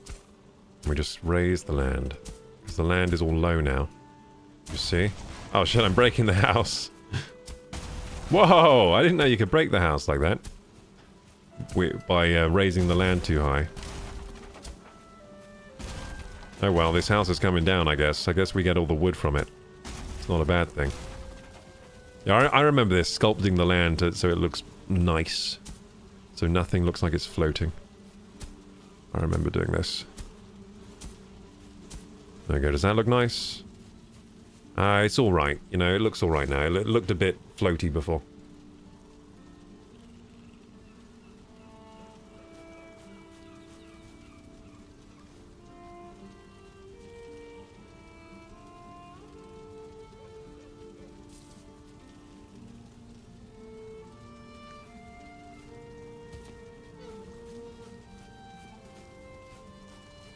And we just raise the land. Because the land is all low now. You see? Oh shit, I'm breaking the house. Whoa! I didn't know you could break the house like that. By raising the land too high. Oh well, this house is coming down, I guess. I guess we get all the wood from it. It's not a bad thing. Yeah, I remember this, sculpting the land so it looks nice. So nothing looks like it's floating. I remember doing this. There we go, does that look nice? It's alright, you know, it looks alright now. It looked a bit floaty before.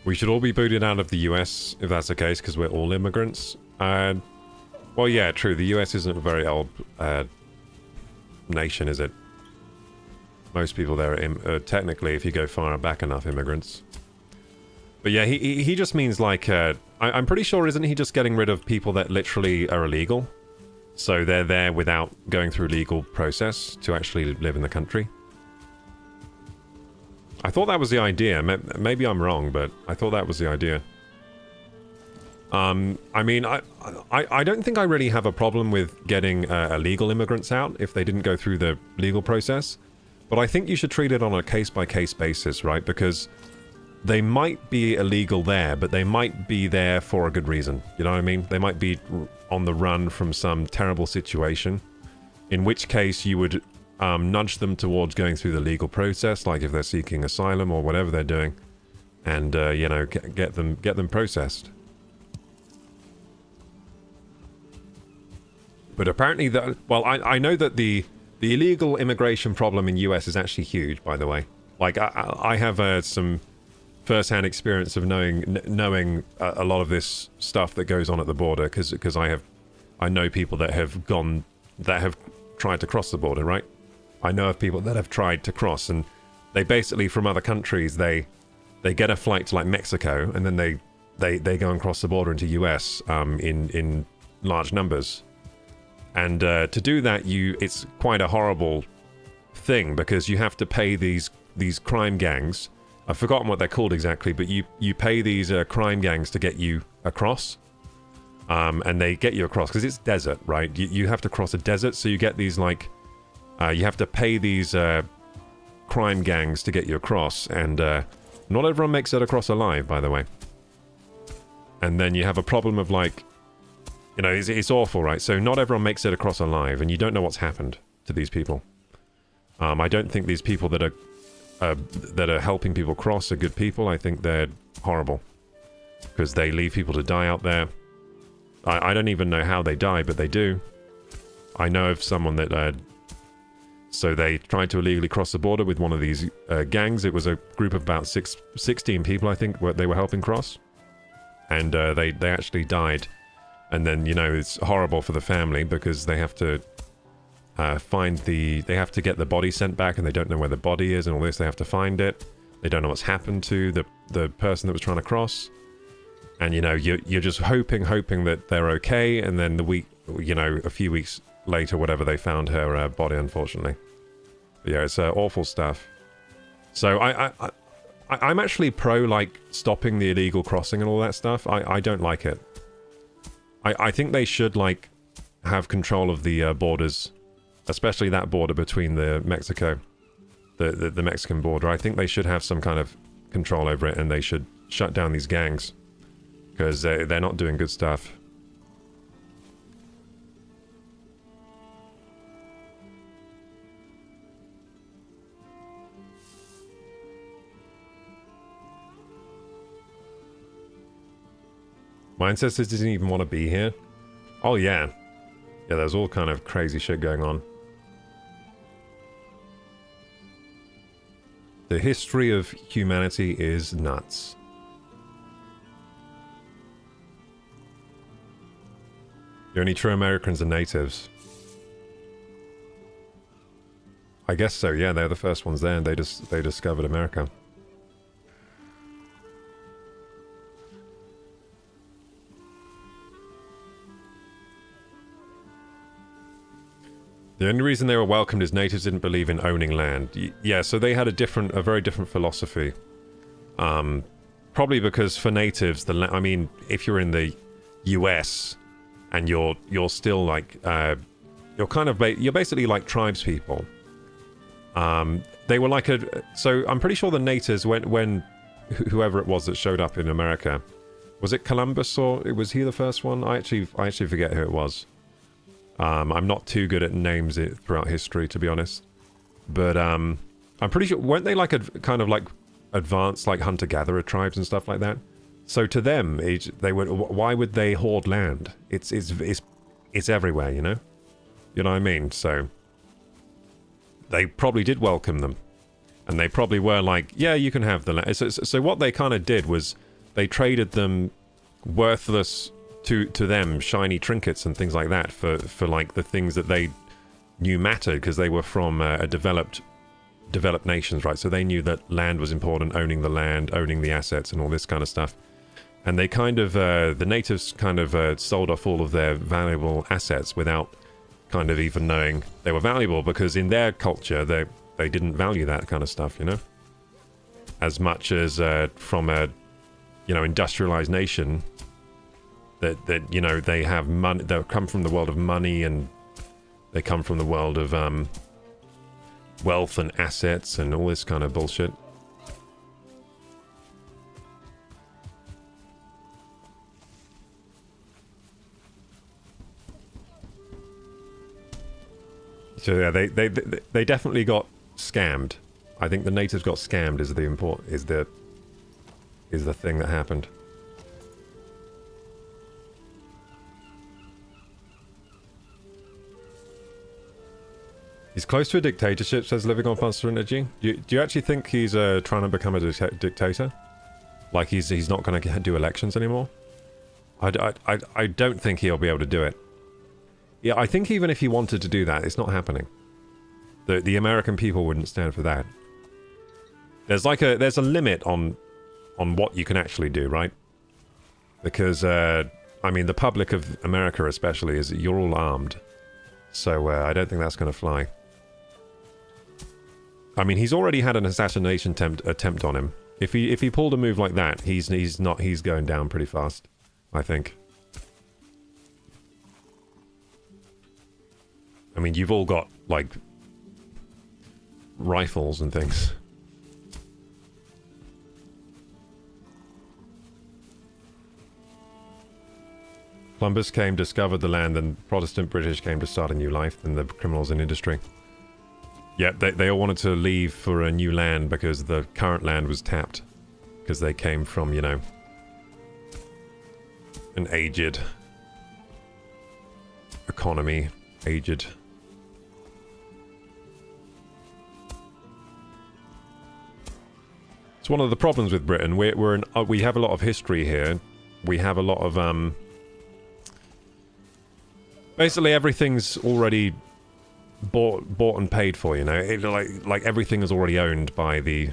We should all be booted out of the US, if that's the case, because we're all immigrants. Well, yeah, true. The US isn't a very old nation, is it? Most people there are, technically, if you go far back enough, immigrants. But yeah, he just means like... I'm pretty sure, isn't he just getting rid of people that literally are illegal? So they're there without going through legal process to actually live in the country. I thought that was the idea. Maybe I'm wrong, but I thought that was the idea. I mean, I don't think I really have a problem with getting illegal immigrants out if they didn't go through the legal process. But I think you should treat it on a case-by-case basis, right? Because they might be illegal there, but they might be there for a good reason. You know what I mean? They might be on the run from some terrible situation. In which case you would nudge them towards going through the legal process, like if they're seeking asylum or whatever they're doing. And, you know, get them processed. But apparently, well, I know that the illegal immigration problem in US is actually huge, by the way. Like, I have some first-hand experience of knowing a lot of this stuff that goes on at the border, because I know people that have tried to cross the border, right? I know of people that have tried to cross, and they basically, from other countries, they get a flight to like Mexico, and then they go and cross the border into US in large numbers. And to do that, it's quite a horrible thing, because you have to pay these crime gangs I've forgotten what they're called exactly, but you pay these crime gangs to get you across. And they get you across because it's desert, right? You have to cross a desert, so you get these like you have to pay these crime gangs to get you across, and not everyone makes it across alive, by the way. And then you have a problem of like, you know, it's awful, right? So not everyone makes it across alive, and you don't know what's happened to these people. I don't think these people that are helping people cross are good people. I think they're horrible because they leave people to die out there. I don't even know how they die, but they do. I know of someone that so they tried to illegally cross the border with one of these gangs. It was a group of about 16 people, I think, they were helping cross. And they actually died. And then, you know, it's horrible for the family because they have to they have to get the body sent back, and they don't know where the body is and all this. They have to find it. They don't know what's happened to the person that was trying to cross. And, you know, you're just hoping that they're okay. And then a few weeks later, whatever, they found her body, unfortunately. But yeah, it's awful stuff. So I'm actually pro, like, stopping the illegal crossing and all that stuff. I don't like it. I think they should, like, have control of the borders, especially that border between the Mexican border. I think they should have some kind of control over it, and they should shut down these gangs because they're not doing good stuff. My ancestors didn't even want to be here. Oh yeah. Yeah, there's all kind of crazy shit going on. The history of humanity is nuts. The only true Americans are natives. I guess so, yeah, they're the first ones there, and they discovered America. The only reason they were welcomed is natives didn't believe in owning land. Yeah, so they had a very different philosophy. Probably because for natives, I mean, if you're in the US and you're still like you're basically like tribes people. They were like so I'm pretty sure the natives when whoever it was that showed up in America, was it Columbus or was he the first one? I actually forget who it was. I'm not too good at names throughout history, to be honest. But I'm pretty sure, weren't they like kind of like advanced like hunter-gatherer tribes and stuff like that? So to them, why would they hoard land? It's everywhere, you know? You know what I mean? So they probably did welcome them. And they probably were like, yeah, you can have the land. So what they kind of did was they traded them worthless to them shiny trinkets and things like that for like the things that they knew mattered, because they were from developed nations, right? So they knew that land was important, owning the land, owning the assets and all this kind of stuff. And they kind of the natives kind of sold off all of their valuable assets without kind of even knowing they were valuable, because in their culture they didn't value that kind of stuff, you know, as much as from a industrialized nation that you know, they have money, they come from the world of money, and they come from the world of wealth and assets and all this kind of bullshit. So yeah, they definitely got scammed. I think the natives got scammed is the thing that happened. He's close to a dictatorship, says Living on Monster Energy. Do you actually think he's trying to become a dictator? Like he's not going to do elections anymore? I don't think he'll be able to do it. Yeah, I think even if he wanted to do that, it's not happening. The American people wouldn't stand for that. There's a limit on what you can actually do, right? Because I mean, the public of America especially you're all armed, so I don't think that's going to fly. I mean, he's already had an assassination attempt on him If he pulled a move like that, he's going down pretty fast, I think. I mean, you've all got like rifles and things. Columbus came, discovered the land, and Protestant British came to start a new life, and the criminals in industry. Yeah, they all wanted to leave for a new land because the current land was tapped. Because they came from, you know, an aged economy. Aged. It's one of the problems with Britain. We have a lot of history here. We have a lot of, basically everything's already bought and paid for, you know. Like everything is already owned by the,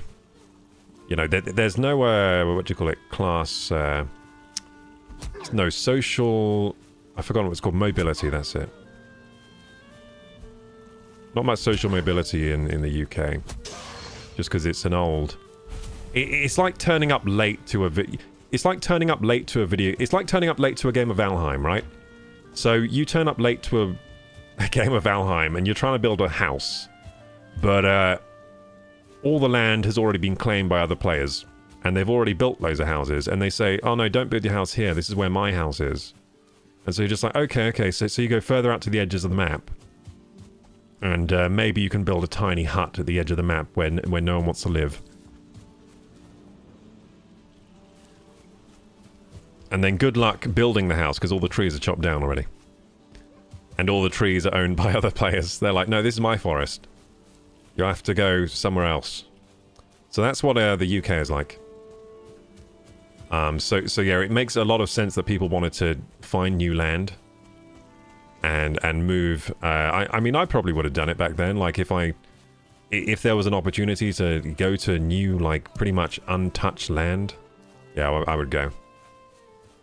you know, there's no what do you call it, class, no social, I've forgotten what it's called, mobility, that's it. Not much social mobility in the UK, just because it's an old, it's like turning up late to it's like turning up late to a video, it's like turning up late to a game of Valheim, right? So you turn up late to a game of Valheim and you're trying to build a house, but all the land has already been claimed by other players and they've already built loads of houses, and they say, oh no, don't build your house here, this is where my house is. And so you're just like, okay, so you go further out to the edges of the map, and maybe you can build a tiny hut at the edge of the map where no one wants to live. And then good luck building the house, because all the trees are chopped down already. And all the trees are owned by other players. They're like, no, this is my forest. You'll have to go somewhere else. So that's what the UK is like. So yeah, it makes a lot of sense that people wanted to find new land and move. I mean, I probably would have done it back then. Like if there was an opportunity to go to new, like pretty much untouched land, yeah, I would go.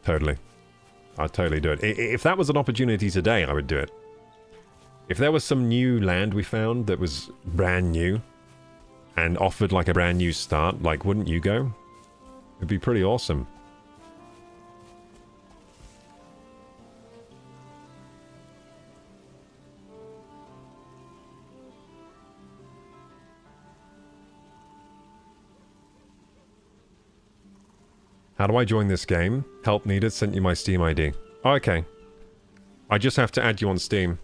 Totally. I'd totally do it. If that was an opportunity today, I would do it. If there was some new land we found that was brand new and offered like a brand new start, like, wouldn't you go? It'd be pretty awesome. How do I join this game? Help needed, sent you my Steam ID. Oh, okay. I just have to add you on Steam.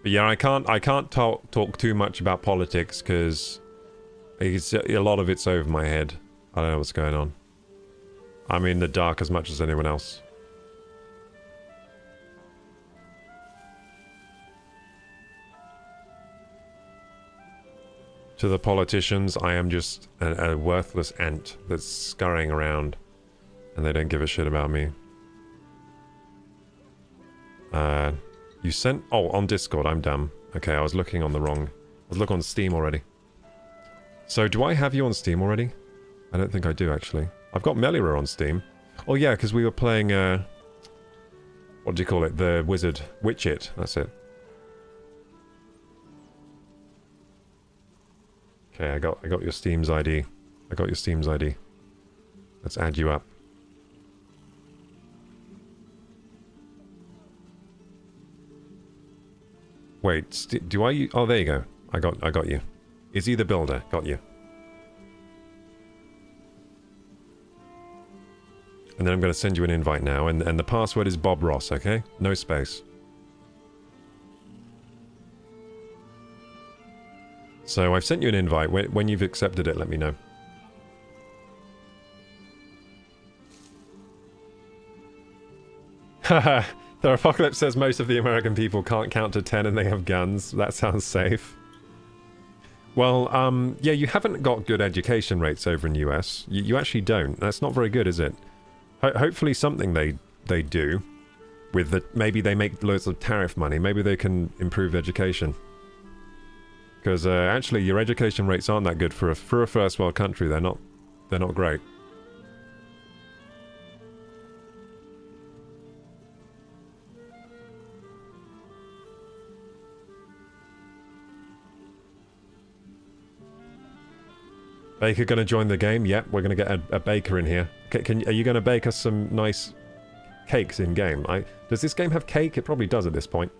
But yeah, I can't talk too much about politics because a lot of it's over my head. I don't know what's going on. I'm in the dark as much as anyone else. To the politicians, I am just a worthless ant that's scurrying around, and they don't give a shit about me. You sent... Oh, on Discord, I'm dumb. Okay, I was looking on the wrong... I was looking on Steam already. So, do I have you on Steam already? I don't think I do, actually. I've got Melira on Steam. Oh yeah, because we were playing, what do you call it? The wizard. Witch It, that's it. Okay, I got your Steam's ID. I got your Steam's ID. Let's add you up. Wait, do I... Oh, there you go. I got you. Is he the builder? Got you. And then I'm going to send you an invite now, and the password is Bob Ross, okay? No space. So I've sent you an invite. When you've accepted it, let me know. Haha, the Apocalypse says most of the American people can't count to 10 and they have guns. That sounds safe. Well, yeah, you haven't got good education rates over in the US. You actually don't. That's not very good, is it? Hopefully something they do with the... Maybe they make loads of tariff money. Maybe they can improve education. Because actually your education rates aren't that good for a first world country. They're not great. Baker gonna join the game? Yep, we're gonna get a baker in here. Are you gonna bake us some nice cakes in game? Does this game have cake? It probably does at this point.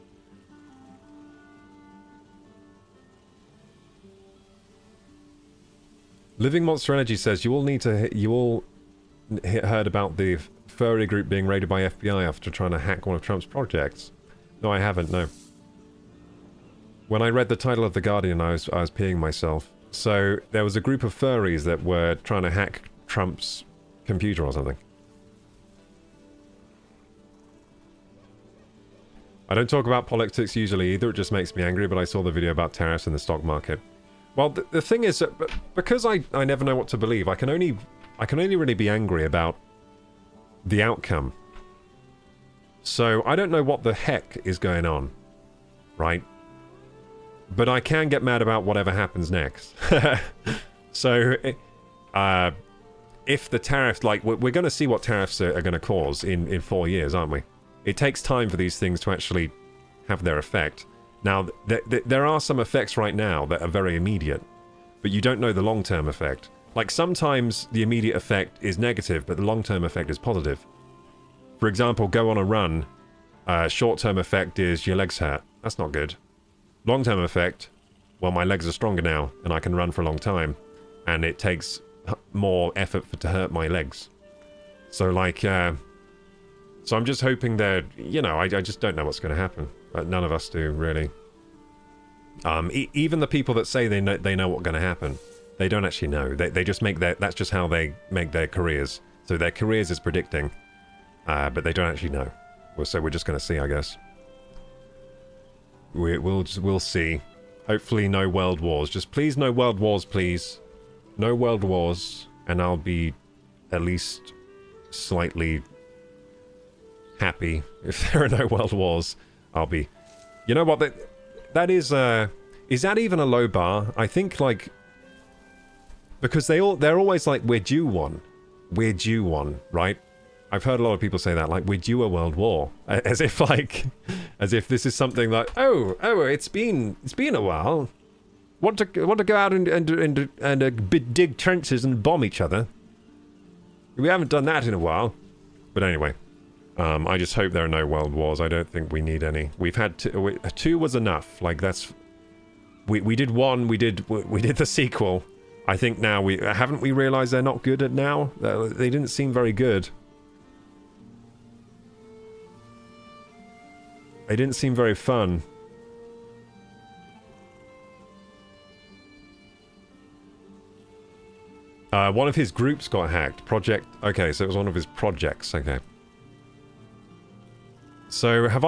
Living Monster Energy says you all heard about the furry group being raided by FBI after trying to hack one of Trump's projects. No, I haven't. No. When I read the title of The Guardian, I was peeing myself. So there was a group of furries that were trying to hack Trump's computer or something. I don't talk about politics usually either, it just makes me angry, but I saw the video about tariffs in the stock market. Well, the thing is that because I never know what to believe, I can only really be angry about the outcome. So I don't know what the heck is going on, right? But I can get mad about whatever happens next. So, if the tariffs, like, we're going to see what tariffs are going to cause in 4 years, aren't we? It takes time for these things to actually have their effect. Now, there are some effects right now that are very immediate, but you don't know the long-term effect. Like, sometimes the immediate effect is negative, but the long-term effect is positive. For example, go on a run. Short-term effect is your legs hurt. That's not good. Long-term effect, well, my legs are stronger now, and I can run for a long time, and it takes more effort to hurt my legs. So, like, so I'm just hoping that, you know, I just don't know what's going to happen. None of us do, really. Even the people that say they know what's going to happen, they don't actually know. They just make that's just how they make their careers. So their careers is predicting, but they don't actually know. So we're just going to see, I guess. We'll see. Hopefully no world wars. Just please no world wars, please. No world wars, and I'll be at least slightly happy. If there are no world wars, I'll be... You know what? That is that even a low bar? I think, like... Because they're always like, we're due one. We're due one, right? I've heard a lot of people say that, like, we're due a world war. As if, like... As if this is something like, oh, it's been a while. Want to go out and dig trenches and bomb each other? We haven't done that in a while. But anyway, I just hope there are no world wars. I don't think we need any. We've had two was enough. Like that's, we did one. We did the sequel. I think now haven't we realized they're not good at now. They didn't seem very good. They didn't seem very fun. One of his groups got hacked. Okay, so it was one of his projects. Okay. So have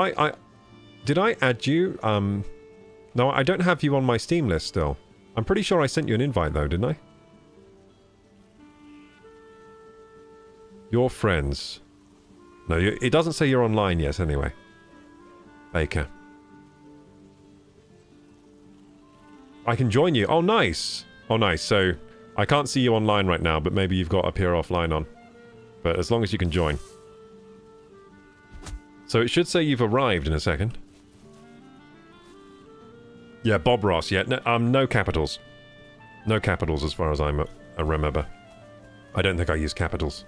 did I add you? No, I don't have you on my Steam list still. I'm pretty sure I sent you an invite though, didn't I? Your friends. No, it doesn't say you're online yet anyway. Baker. I can join you. Oh, nice. Oh, nice. So, I can't see you online right now, but maybe you've got appear offline on. But as long as you can join. So, it should say you've arrived in a second. Yeah, Bob Ross. Yeah, no capitals. No capitals as far as I remember. I don't think I use capitals.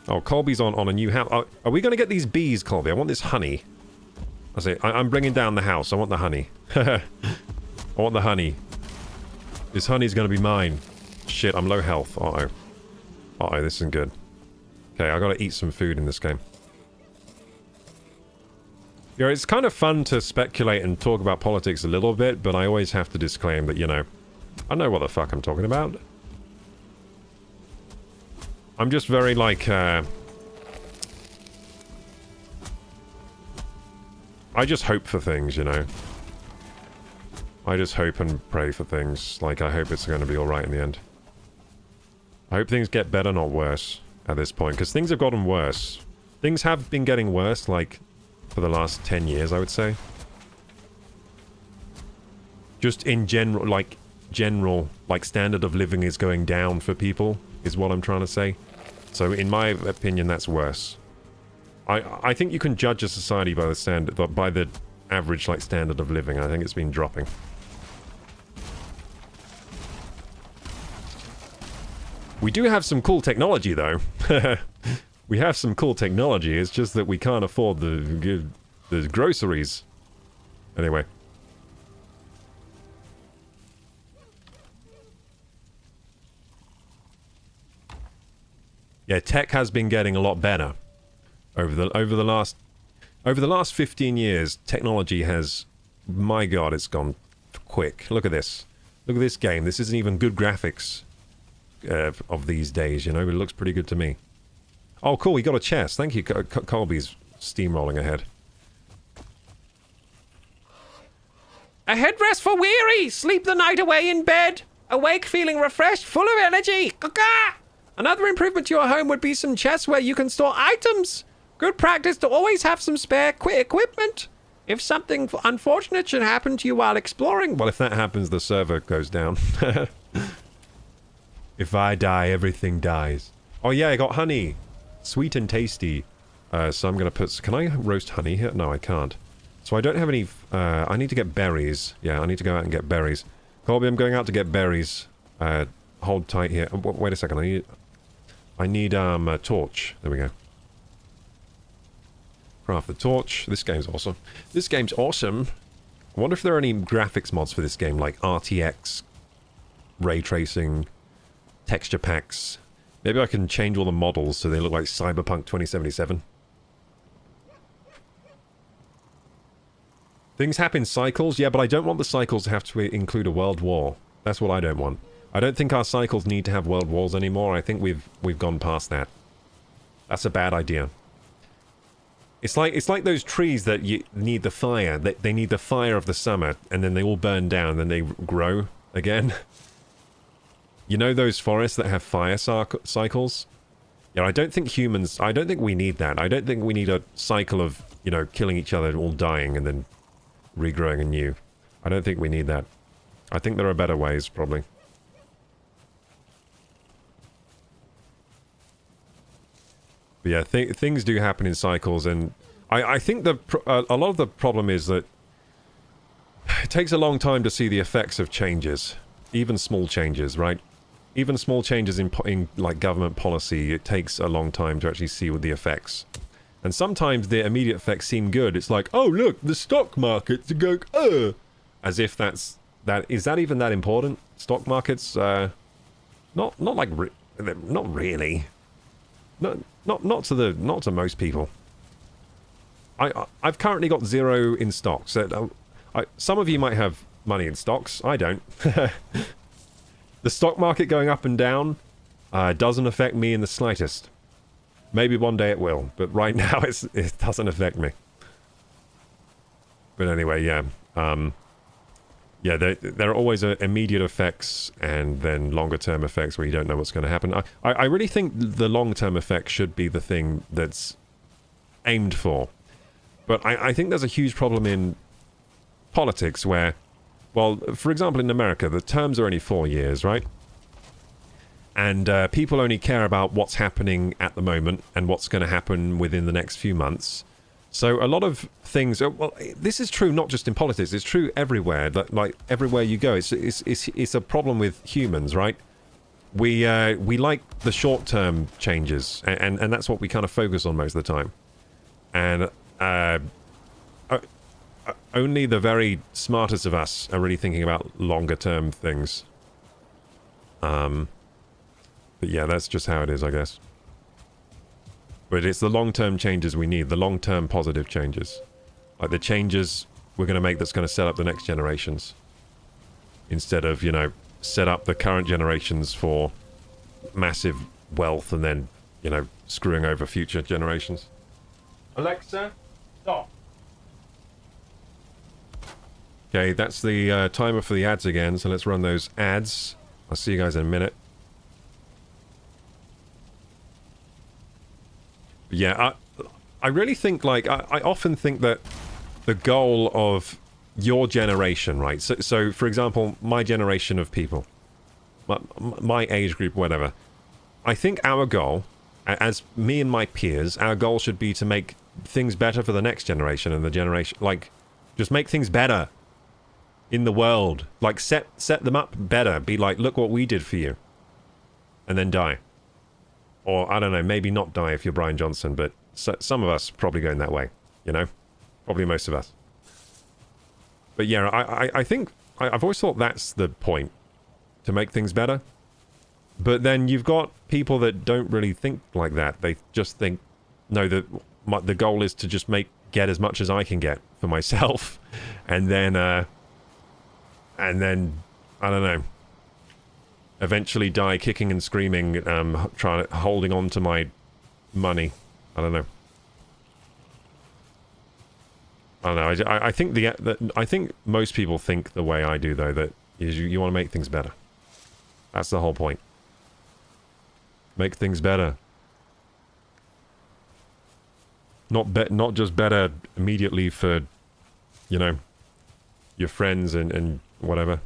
Oh, Colby's on a new house. Oh, are we going to get these bees, Colby? I want this honey. I say, I'm bringing down the house. I want the honey. I want the honey. This honey's going to be mine. Shit, I'm low health. Uh-oh. Uh-oh, this isn't good. Okay, I got to eat some food in this game. You know, it's kind of fun to speculate and talk about politics a little bit, but I always have to disclaim that, you know, I know what the fuck I'm talking about. I'm just very, like, I just hope for things, you know. I just hope and pray for things. Like, I hope it's going to be alright in the end. I hope things get better, not worse, at this point. Because things have gotten worse. Things have been getting worse, like, for the last 10 years, I would say. Just in general, like, standard of living is going down for people, is what I'm trying to say. So, in my opinion, that's worse. I think you can judge a society by the average, like, standard of living. I think it's been dropping. We do have some cool technology, though. We have some cool technology. It's just that we can't afford the groceries. Anyway. Yeah, tech has been getting a lot better over the last 15 years. Technology has, my God, it's gone quick. Look at this. Look at this game. This isn't even good graphics of these days, you know, but it looks pretty good to me. Oh, cool. We got a chest. Thank you. Colby's steamrolling ahead. A headrest for weary. Sleep the night away in bed. Awake feeling refreshed, full of energy. Caca! Another improvement to your home would be some chests where you can store items. Good practice to always have some spare equipment. If something unfortunate should happen to you while exploring... Well, if that happens, the server goes down. If I die, everything dies. Oh yeah, I got honey. Sweet and tasty. So I'm going to put... Can I roast honey here? No, I can't. So I don't have any... I need to get berries. Yeah, I need to go out and get berries. Colby, I'm going out to get berries. Hold tight here. Wait a second. I need a torch. There we go. Craft the torch. This game's awesome. This game's awesome. I wonder if there are any graphics mods for this game, like RTX, ray tracing, texture packs. Maybe I can change all the models so they look like Cyberpunk 2077. Things happen cycles, yeah, but I don't want the cycles to have to include a world war. That's what I don't want. I don't think our cycles need to have world wars anymore. I think we've gone past that. That's a bad idea. It's like those trees that you need the fire. They need the fire of the summer, and then they all burn down, and then they grow again. You know those forests that have fire cycles? Yeah, I don't think we need that. I don't think we need a cycle of, you know, killing each other, all dying, and then regrowing anew. I don't think we need that. I think there are better ways, probably. But yeah, things do happen in cycles, and I think a lot of the problem is that it takes a long time to see the effects of changes, even small changes, right? Even small changes in like government policy, it takes a long time to actually see what the effects. And sometimes the immediate effects seem good. It's like, oh look, the stock market's going, as if is that even that important? Stock markets, not really. Not to most people. I've currently got 0 in stocks. Some of you might have money in stocks. I don't. The stock market going up and down doesn't affect me in the slightest. Maybe one day it will, but right now it doesn't affect me. But anyway, yeah. Yeah, there are always immediate effects and then longer-term effects where you don't know what's going to happen. I really think the long-term effect should be the thing that's aimed for. But I think there's a huge problem in politics where, well, for example, in America, the terms are only 4 years, right? And people only care about what's happening at the moment and what's going to happen within the next few months. So a lot of things, well, this is true not just in politics, it's true everywhere, like everywhere you go. It's a problem with humans, right? We like the short-term changes, and that's what we kind of focus on most of the time. And only the very smartest of us are really thinking about longer-term things. But yeah, that's just how it is, I guess. But it's the long-term changes we need, the long-term positive changes. Like the changes we're going to make that's going to set up the next generations. Instead of, you know, set up the current generations for massive wealth and then, you know, screwing over future generations. Alexa, stop. Okay, that's the timer for the ads again, so let's run those ads. I'll see you guys in a minute. Yeah, I really think, like, I often think that the goal of your generation, right? So for example, my generation of people, my age group, whatever. I think our goal, as me and my peers, our goal should be to make things better for the next generation and the generation, like, just make things better in the world. Like, set them up better. Be like, look what we did for you. and then die. Or, I don't know, maybe not die if you're Brian Johnson, but some of us probably going that way, you know? Probably most of us. But yeah, I think, I've always thought that's the point, to make things better. But then you've got people that don't really think like that. They just think, no, the goal is to just get as much as I can get for myself. And then, I don't know, eventually die kicking and screaming, holding on to my money. I don't know. I don't know. I think I think most people think the way I do, though, that you want to make things better. That's the whole point. Make things better. Not just better immediately for, you know, your friends and whatever.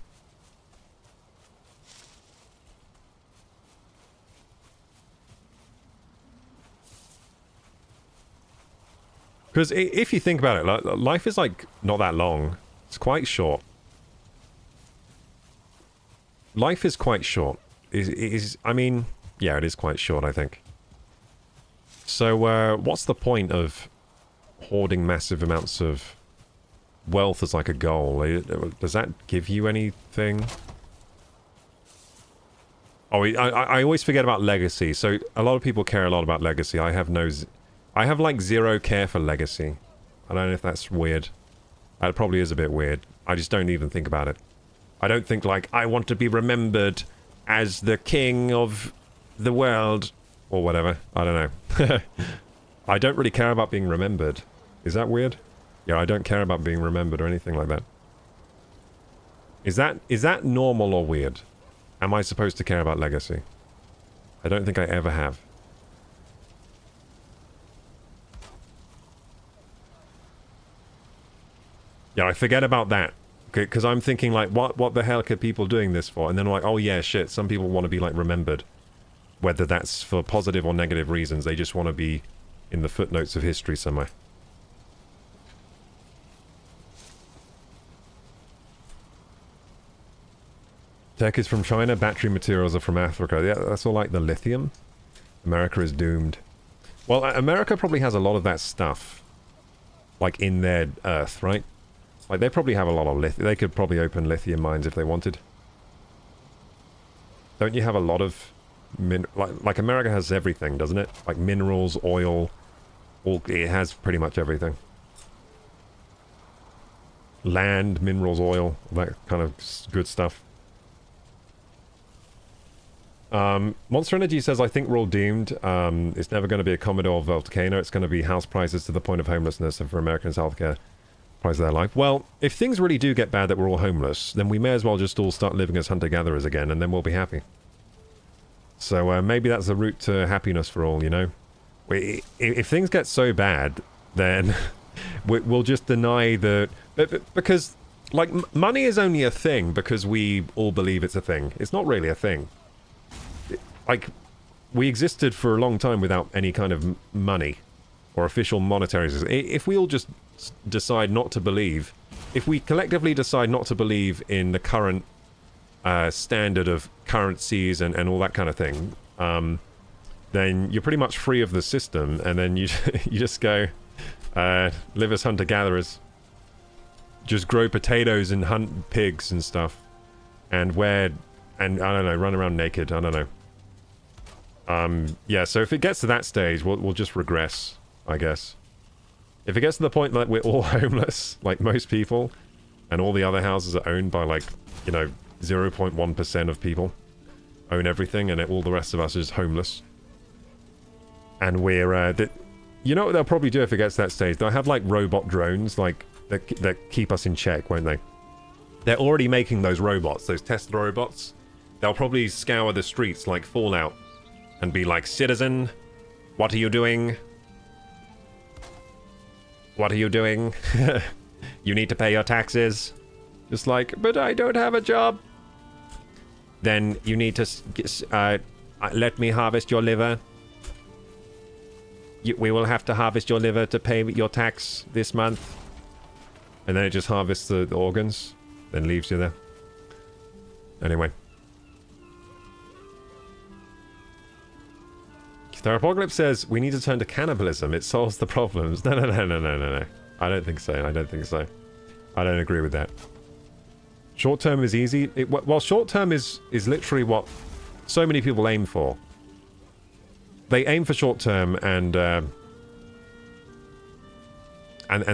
Because if you think about it, life is like not that long. It's quite short. Life is quite short. I mean, yeah, it is quite short, I think. So, what's the point of hoarding massive amounts of wealth as like a goal? Does that give you anything? Oh, I always forget about legacy. So, a lot of people care a lot about legacy. I have like zero care for legacy. I don't know if that's weird. That probably is a bit weird. I just don't even think about it. I don't think like, I want to be remembered as the king of the world. Or whatever. I don't know. I don't really care about being remembered. Is that weird? Yeah, I don't care about being remembered or anything like that. Is that normal or weird? Am I supposed to care about legacy? I don't think I ever have. Yeah, I forget about that. Because I'm thinking like, what the heck are people doing this for? And then I'm like, oh yeah, shit, some people want to be like remembered. Whether that's for positive or negative reasons, they just want to be in the footnotes of history somewhere. Tech is from China, battery materials are from Africa. Yeah, that's all like the lithium. America is doomed. Well, America probably has a lot of that stuff, like in their earth, right? Like they probably have a lot of lithium. They could probably open lithium mines if they wanted. Don't you have a lot of... like America has everything, doesn't it? Like minerals, oil, it has pretty much everything. Land, minerals, oil, that kind of good stuff. Monster Energy says, I think we're all doomed. It's never going to be a Commodore volcano. It's going to be house prices to the point of homelessness, and for Americans, healthcare, price of their life. Well, if things really do get bad that we're all homeless, then we may as well just all start living as hunter-gatherers again, and then we'll be happy. So maybe that's the route to happiness for all, you know? If things get so bad, then we'll just deny the... Because, like, money is only a thing because we all believe it's a thing. It's not really a thing. Like, we existed for a long time without any kind of money or official monetary system. If we all just decide not to believe... If we collectively decide not to believe in the current... standard of currencies and all that kind of thing, then you're pretty much free of the system, and then you just go live as hunter-gatherers, just grow potatoes and hunt pigs and stuff, and I don't know, run around naked. I don't know. Yeah, so if it gets to that stage, we'll just regress, I guess. If it gets to the point that we're all homeless, like most people, and all the other houses are owned by, like, you know, 0.1% of people own everything, and all the rest of us is homeless. And we're, you know what they'll probably do if it gets to that stage? They'll have, like, robot drones, like, that keep us in check, won't they? They're already making those robots, those Tesla robots. They'll probably scour the streets like Fallout and be like, citizen, what are you doing? What are you doing? You need to pay your taxes. Just like, but I don't have a job. Then you need to let me harvest your liver. We will have to harvest your liver to pay your tax this month. And then it just harvests the organs, then leaves you there. Anyway. Apocalypse says we need to turn to cannibalism. It solves the problems. No. I don't think so. I don't agree with that. Short term is easy. Well, short term is literally what so many people aim for. They aim for short term, and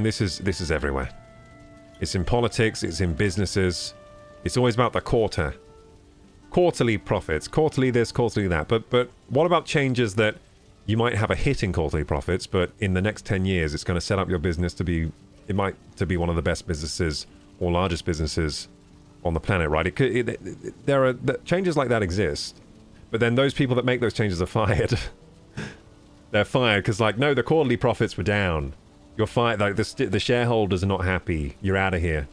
this is everywhere. It's in politics. It's in businesses. It's always about the quarterly profits, quarterly this, quarterly that. But what about changes that you might have a hit in quarterly profits, but in the next 10 years, it's going to set up your business to be one of the best businesses or largest businesses on the planet, right? There are changes like that exist, but then those people that make those changes are fired. They're fired because, like, no, the quarterly profits were down. You're fired. Like, the shareholders are not happy. You're out of here.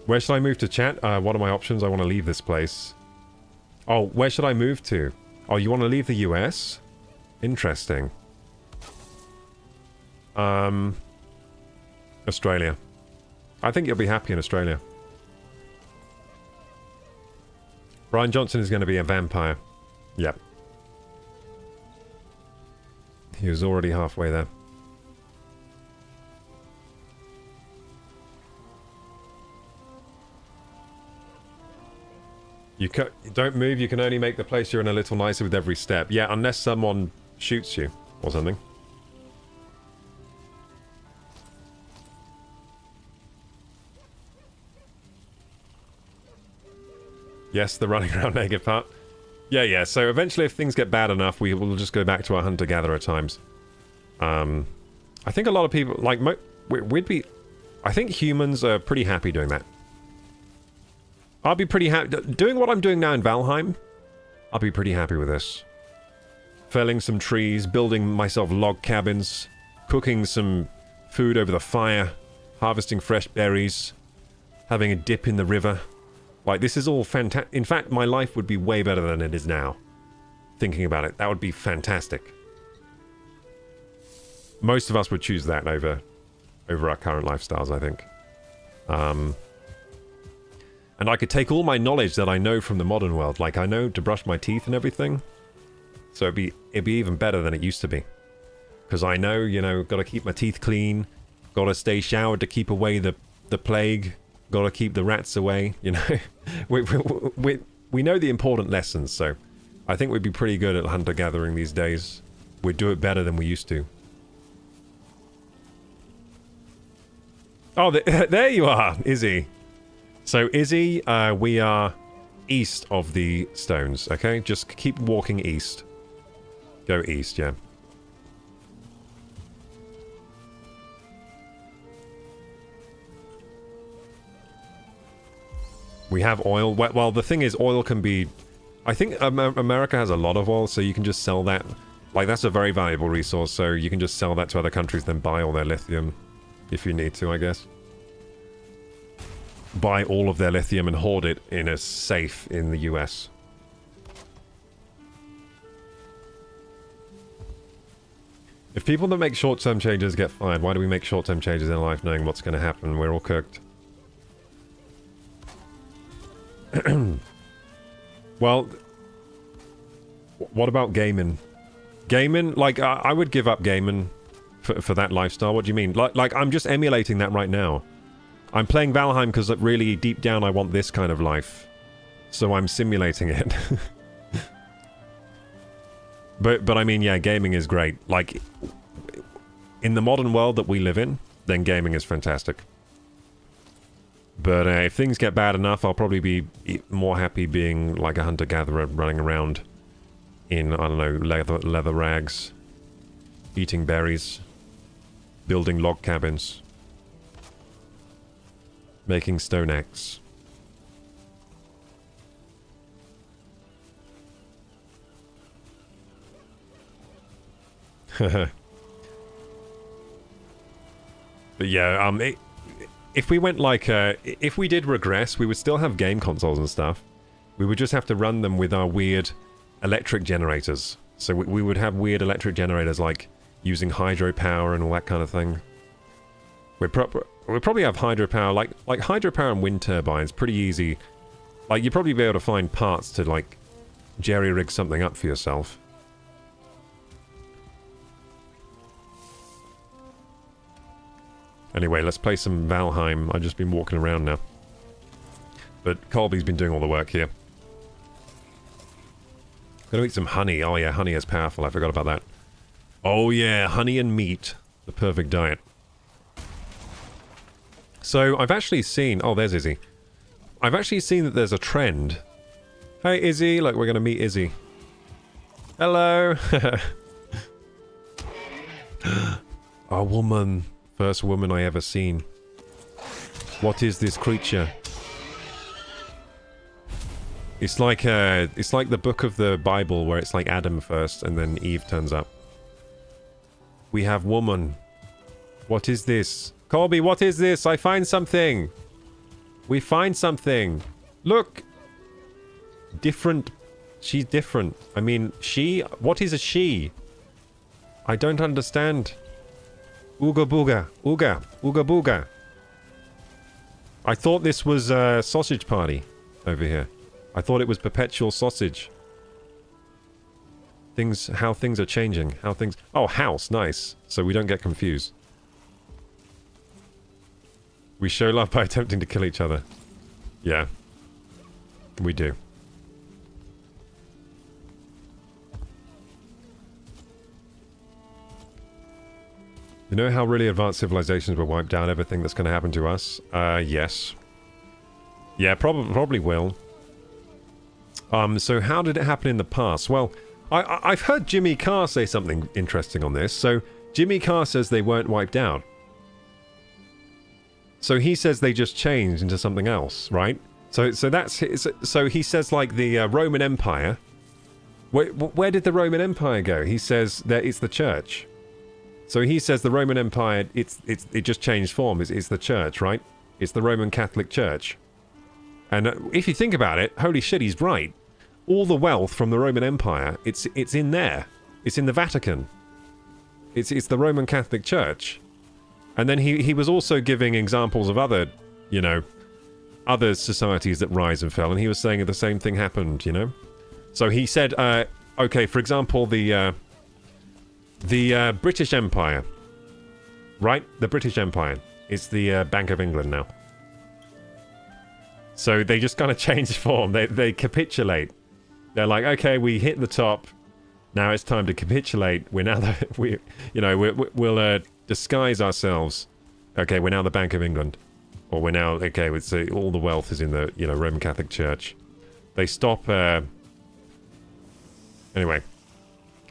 Where should I move to, chat? What are my options? I want to leave this place. Oh, where should I move to? Oh, you want to leave the US? Interesting. Australia. I think you'll be happy in Australia. Brian Johnson is going to be a vampire. Yep. He was already halfway there. You don't move, you can only make the place you're in a little nicer with every step. Yeah, unless someone shoots you or something. Yes, the running around naked part. Yeah, so eventually if things get bad enough, we will just go back to our hunter-gatherer times. I think a lot of people, like, I think humans are pretty happy doing that. I'll be pretty happy. Doing what I'm doing now in Valheim, I'll be pretty happy with this. Felling some trees, building myself log cabins, cooking some food over the fire, harvesting fresh berries, having a dip in the river. Like, this is all fantastic. In fact, my life would be way better than it is now. Thinking about it, that would be fantastic. Most of us would choose that over our current lifestyles, I think. And I could take all my knowledge that I know from the modern world, like I know to brush my teeth and everything. So it'd be even better than it used to be. Because I know, you know, gotta keep my teeth clean, gotta stay showered to keep away the plague, gotta keep the rats away, you know. we know the important lessons, so I think we'd be pretty good at hunter-gathering these days. We'd do it better than we used to. Oh, there you are, Izzy. So, Izzy, we are east of the stones, okay? Just keep walking east. Go east, yeah. We have oil. Well, the thing is, oil can be... I think America has a lot of oil, so you can just sell that. Like, that's a very valuable resource, so you can just sell that to other countries, then buy all their lithium. If you need to, I guess. Buy all of their lithium and hoard it in a safe in the US. If people that make short-term changes get fired, why do we make short-term changes in life knowing what's going to happen? We're all cooked. Well, what about gaming? Gaming? Like, I would give up gaming for that lifestyle. What do you mean? Like, I'm just emulating that right now. I'm playing Valheim because really deep down I want this kind of life. So I'm simulating it. But I mean, yeah, gaming is great. Like, in the modern world that we live in, then gaming is fantastic. But if things get bad enough, I'll probably be more happy being like a hunter-gatherer running around in, I don't know, leather rags, eating berries, building log cabins, making stone axe. But yeah, if we went like, if we did regress, we would still have game consoles and stuff. We would just have to run them with our weird electric generators. So we would have weird electric generators like using hydropower and all that kind of thing. We'd probably have hydropower, like hydropower and wind turbines, pretty easy Like, you'd probably be able to find parts to, like, jerry-rig something up for yourself. Anyway, let's play some Valheim. I've just been walking around now. But Colby's been doing all the work here. Gotta eat some honey. Oh yeah, honey is powerful. I forgot about that. Oh yeah, honey and meat. The perfect diet. So, I've actually seen... Oh, there's Izzy. I've actually seen that there's a trend. Hey, Izzy. Look, we're gonna meet Izzy. Hello. A woman. First woman I ever seen. What is this creature? It's like the book of the Bible where it's like Adam first and then Eve turns up. We have woman. What is this? Colby, what is this? I find something. We find something. Look. Different. She's different. I mean, she... What is a she? I don't understand. Ooga booga. Ooga. Ooga booga. I thought this was a sausage party over here. I thought it was perpetual sausage. How things are changing. How things... Oh, house. Nice. So we don't get confused. We show love by attempting to kill each other. Yeah. We do. You know how really advanced civilizations will wipe down everything that's going to happen to us? Yes. Yeah, probably will. So how did it happen in the past? Well, I've heard Jimmy Carr say something interesting on this. So, Jimmy Carr says they weren't wiped out. So he says they just changed into something else, right? So he says like the Roman Empire. Where did the Roman Empire go? He says that it's the church. So he says the Roman Empire, it just changed form. It's the church, right? It's the Roman Catholic Church. And if you think about it, holy shit, he's right. All the wealth from the Roman Empire, it's in there. It's in the Vatican. It's the Roman Catholic Church. And then he was also giving examples of other, you know, other societies that rise and fell, and he was saying that the same thing happened, you know? So he said, okay, for example, the British Empire, right? The British Empire. It's the Bank of England now. So they just kind of change form. They capitulate. They're like, okay, we hit the top. Now it's time to capitulate. We're now we'll disguise ourselves. Okay, we're now the Bank of England, or we're now okay. All the wealth is in the Roman Catholic Church. They stop. Anyway,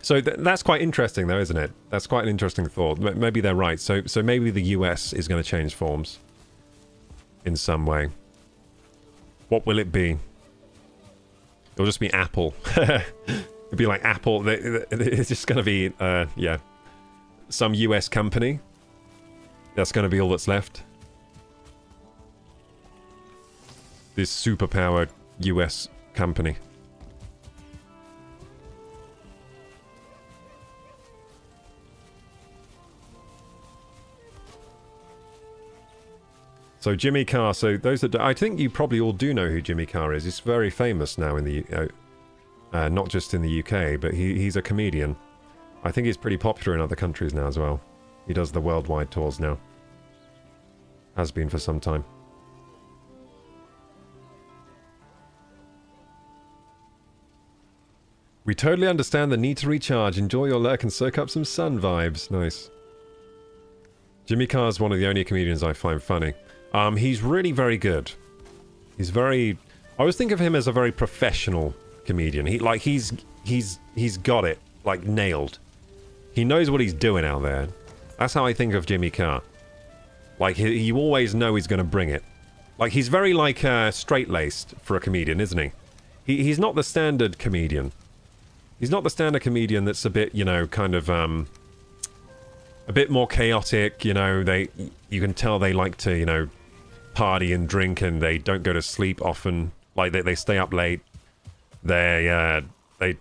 so that's quite interesting, though, isn't it? That's quite an interesting thought. Maybe they're right. So maybe the US is going to change forms in some way. What will it be? It'll just be Apple. It'll be like Apple. It's just going to be, yeah, some US company. That's going to be all that's left. This superpowered US company. So Jimmy Carr, so those that I think you probably all do know who Jimmy Carr is. He's very famous now in the, not just in the UK, but he's a comedian. I think he's pretty popular in other countries now as well. He does the worldwide tours now. Has been for some time. We totally understand the need to recharge. Enjoy your lurk and soak up some sun vibes. Nice. Jimmy Carr's one of the only comedians I find funny. He's really very good. He's very... I always think of him as a very professional comedian. He's got it, like, nailed. He knows what he's doing out there. That's how I think of Jimmy Carr. Like, you always know he's going to bring it. Like, he's very, like, straight-laced for a comedian, isn't he? He's not the standard comedian. He's not the standard comedian that's a bit, kind of, a bit more chaotic, you can tell they like to, party and drink, and they don't go to sleep often. Like, they stay up late. They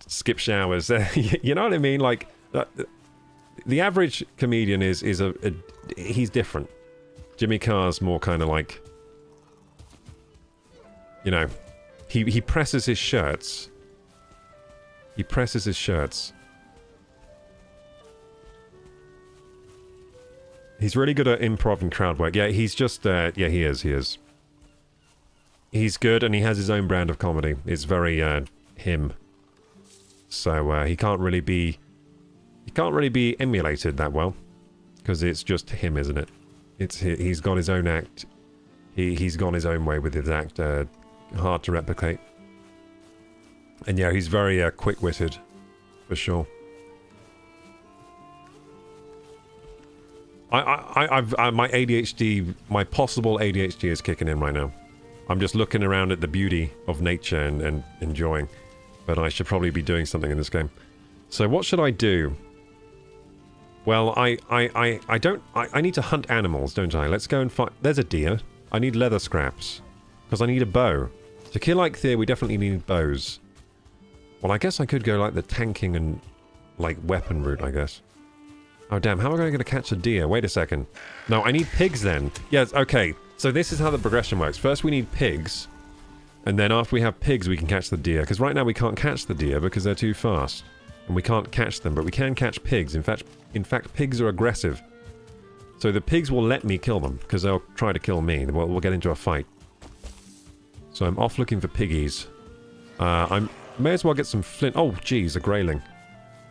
skip showers. You know what I mean? Like, the average comedian is he's different. Jimmy Carr's more kind of like, He presses his shirts. He presses his shirts. He's really good at improv and crowd work. Yeah, he's just... yeah, he is. He's good, and he has his own brand of comedy. It's very, him. So, he can't really be... He can't really be emulated that well. Because it's just him, isn't it? He's got his own act. He's gone his own way with his act. Hard to replicate. And yeah, he's very quick-witted. For sure. My ADHD, my possible ADHD is kicking in right now. I'm just looking around at the beauty of nature and enjoying. But I should probably be doing something in this game. So what should I do? Well, I need to hunt animals, don't I? Let's go and find... There's a deer. I need leather scraps. Because I need a bow. To kill Eikthyr, we definitely need bows. Well, I guess I could go like the tanking and like weapon route, I guess. Oh, damn. How am I going to catch a deer? Wait a second. No, I need pigs then. Yes, okay. So this is how the progression works. First, we need pigs. And then after we have pigs, we can catch the deer. Because right now we can't catch the deer because they're too fast. And we can't catch them, but we can catch pigs. In fact, pigs are aggressive. So the pigs will let me kill them, because they'll try to kill me. We'll get into a fight. So I'm off looking for piggies. I may as well get some flint. Oh, geez, a grayling.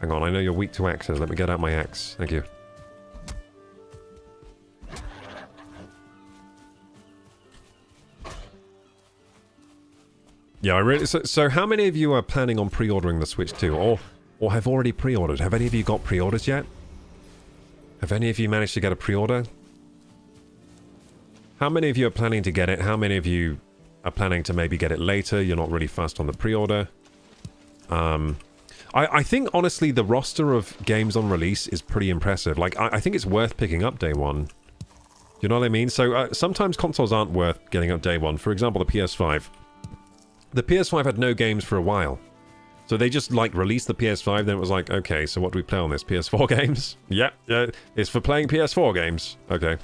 Hang on, I know you're weak to axes. Let me get out my axe. Thank you. Yeah, I really... So how many of you are planning on pre-ordering the Switch 2? Or have already pre-ordered? Have any of you got pre-orders yet? Have any of you managed to get a pre-order? How many of you are planning to get it? How many of you are planning to maybe get it later? You're not really fussed on the pre-order. I think, honestly, the roster of games on release is pretty impressive. Like, I think it's worth picking up day one. You know what I mean? So, sometimes consoles aren't worth getting up day one. For example, the PS5. The PS5 had no games for a while. So they just, like, released the PS5, then it was like, okay, so what do we play on this? PS4 games? Yep, it's for playing PS4 games. Okay.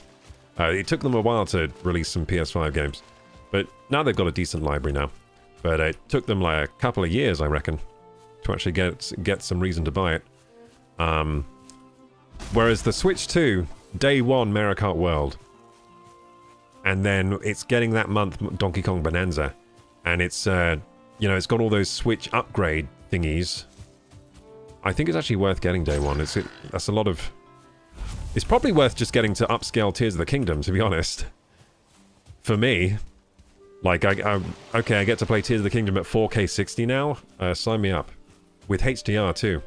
It took them a while to release some PS5 games. But now they've got a decent library now. But it took them, like, a couple of years, I reckon, to actually get some reason to buy it. Whereas the Switch 2, day one, Mario Kart World. And then it's getting that month Donkey Kong Bonanza. And it's, you know, it's got all those Switch upgrade thingies. I think it's actually worth getting day one. That's a lot of... It's probably worth just getting to upscale Tears of the Kingdom, to be honest. For me. Like, okay, I get to play Tears of the Kingdom at 4K 60 now. Sign me up. With HDR, too.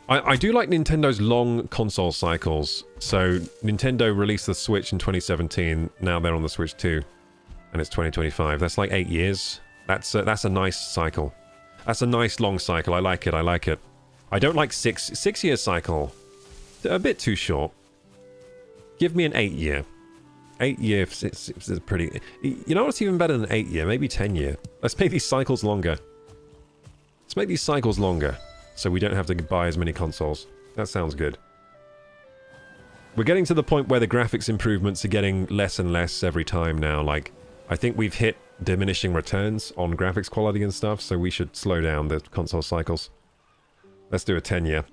I do like Nintendo's long console cycles. So, Nintendo released the Switch in 2017. Now they're on the Switch 2. And it's 2025. That's like 8 years. That's a nice cycle. That's a nice long cycle. I like it. I don't like 6 year cycle. A bit too short. Give me an 8 year. 8 year is pretty... You know what's even better than 8 year? Maybe 10 year. Let's make these cycles longer. So we don't have to buy as many consoles. That sounds good. We're getting to the point where the graphics improvements are getting less and less every time now. Like, I think we've hit diminishing returns on graphics quality and stuff, so we should slow down the console cycles. Let's do a 10 year.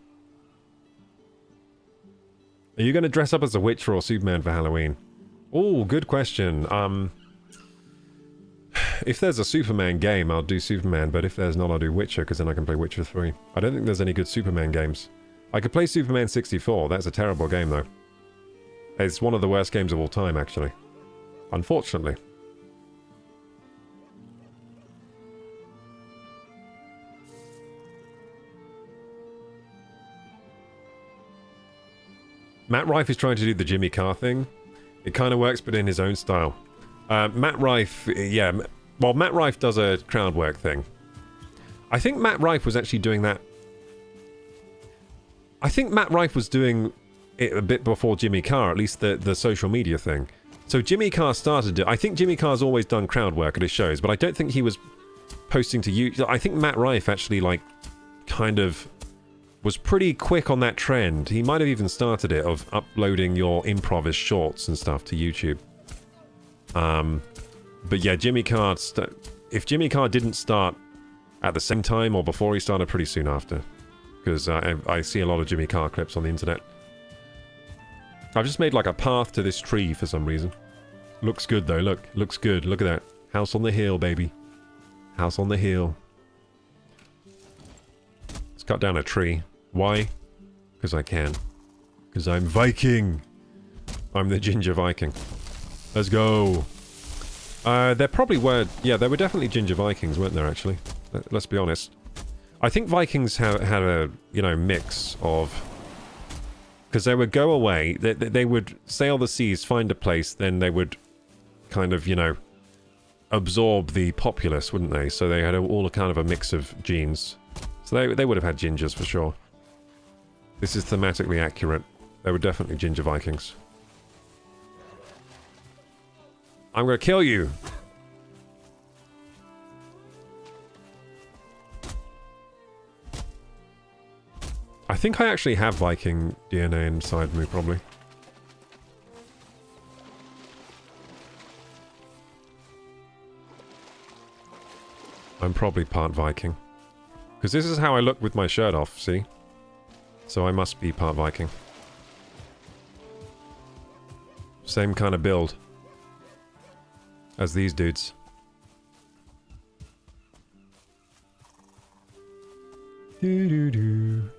Are you going to dress up as a Witcher or Superman for Halloween? Oh, good question. If there's a Superman game, I'll do Superman, but if there's not, I'll do Witcher, because then I can play Witcher 3. I don't think there's any good Superman games. I could play Superman 64, that's a terrible game, though. It's one of the worst games of all time, actually. Unfortunately. Matt Rife is trying to do the Jimmy Carr thing. It kind of works, but in his own style. Matt Rife, yeah. Well, Matt Rife does a crowd work thing. I think Matt Rife was actually doing that. I think Matt Rife was doing it a bit before Jimmy Carr, at least the social media thing. So Jimmy Carr started it. I think Jimmy Carr's always done crowd work at his shows, but I don't think he was posting to you. I think Matt Rife actually, like, kind of was pretty quick on that trend. He might have even started it, of uploading your improv as shorts and stuff to YouTube. But yeah, Jimmy Carr... if Jimmy Carr didn't start at the same time or before, he started pretty soon after. Because I see a lot of Jimmy Carr clips on the internet. I've just made like a path to this tree for some reason. Looks good though, look. Looks good. Look at that. House on the hill, baby. House on the hill. Let's cut down a tree. Why? Because I can. Because I'm Viking. I'm the Ginger Viking. Let's go. There probably were... Yeah, there were definitely Ginger Vikings, weren't there, actually? Let's be honest. I think Vikings had a, you know, mix of... Because they would go away, they would sail the seas, find a place, then they would kind of, you know, absorb the populace, wouldn't they? So they had all a kind of a mix of genes. So they would have had gingers for sure. This is thematically accurate. They were definitely Ginger Vikings. I'm gonna kill you! I think I actually have Viking DNA inside me, probably. I'm probably part Viking. Because this is how I look with my shirt off, see? So I must be part Viking. Same kind of build as these dudes. Doo-doo-doo.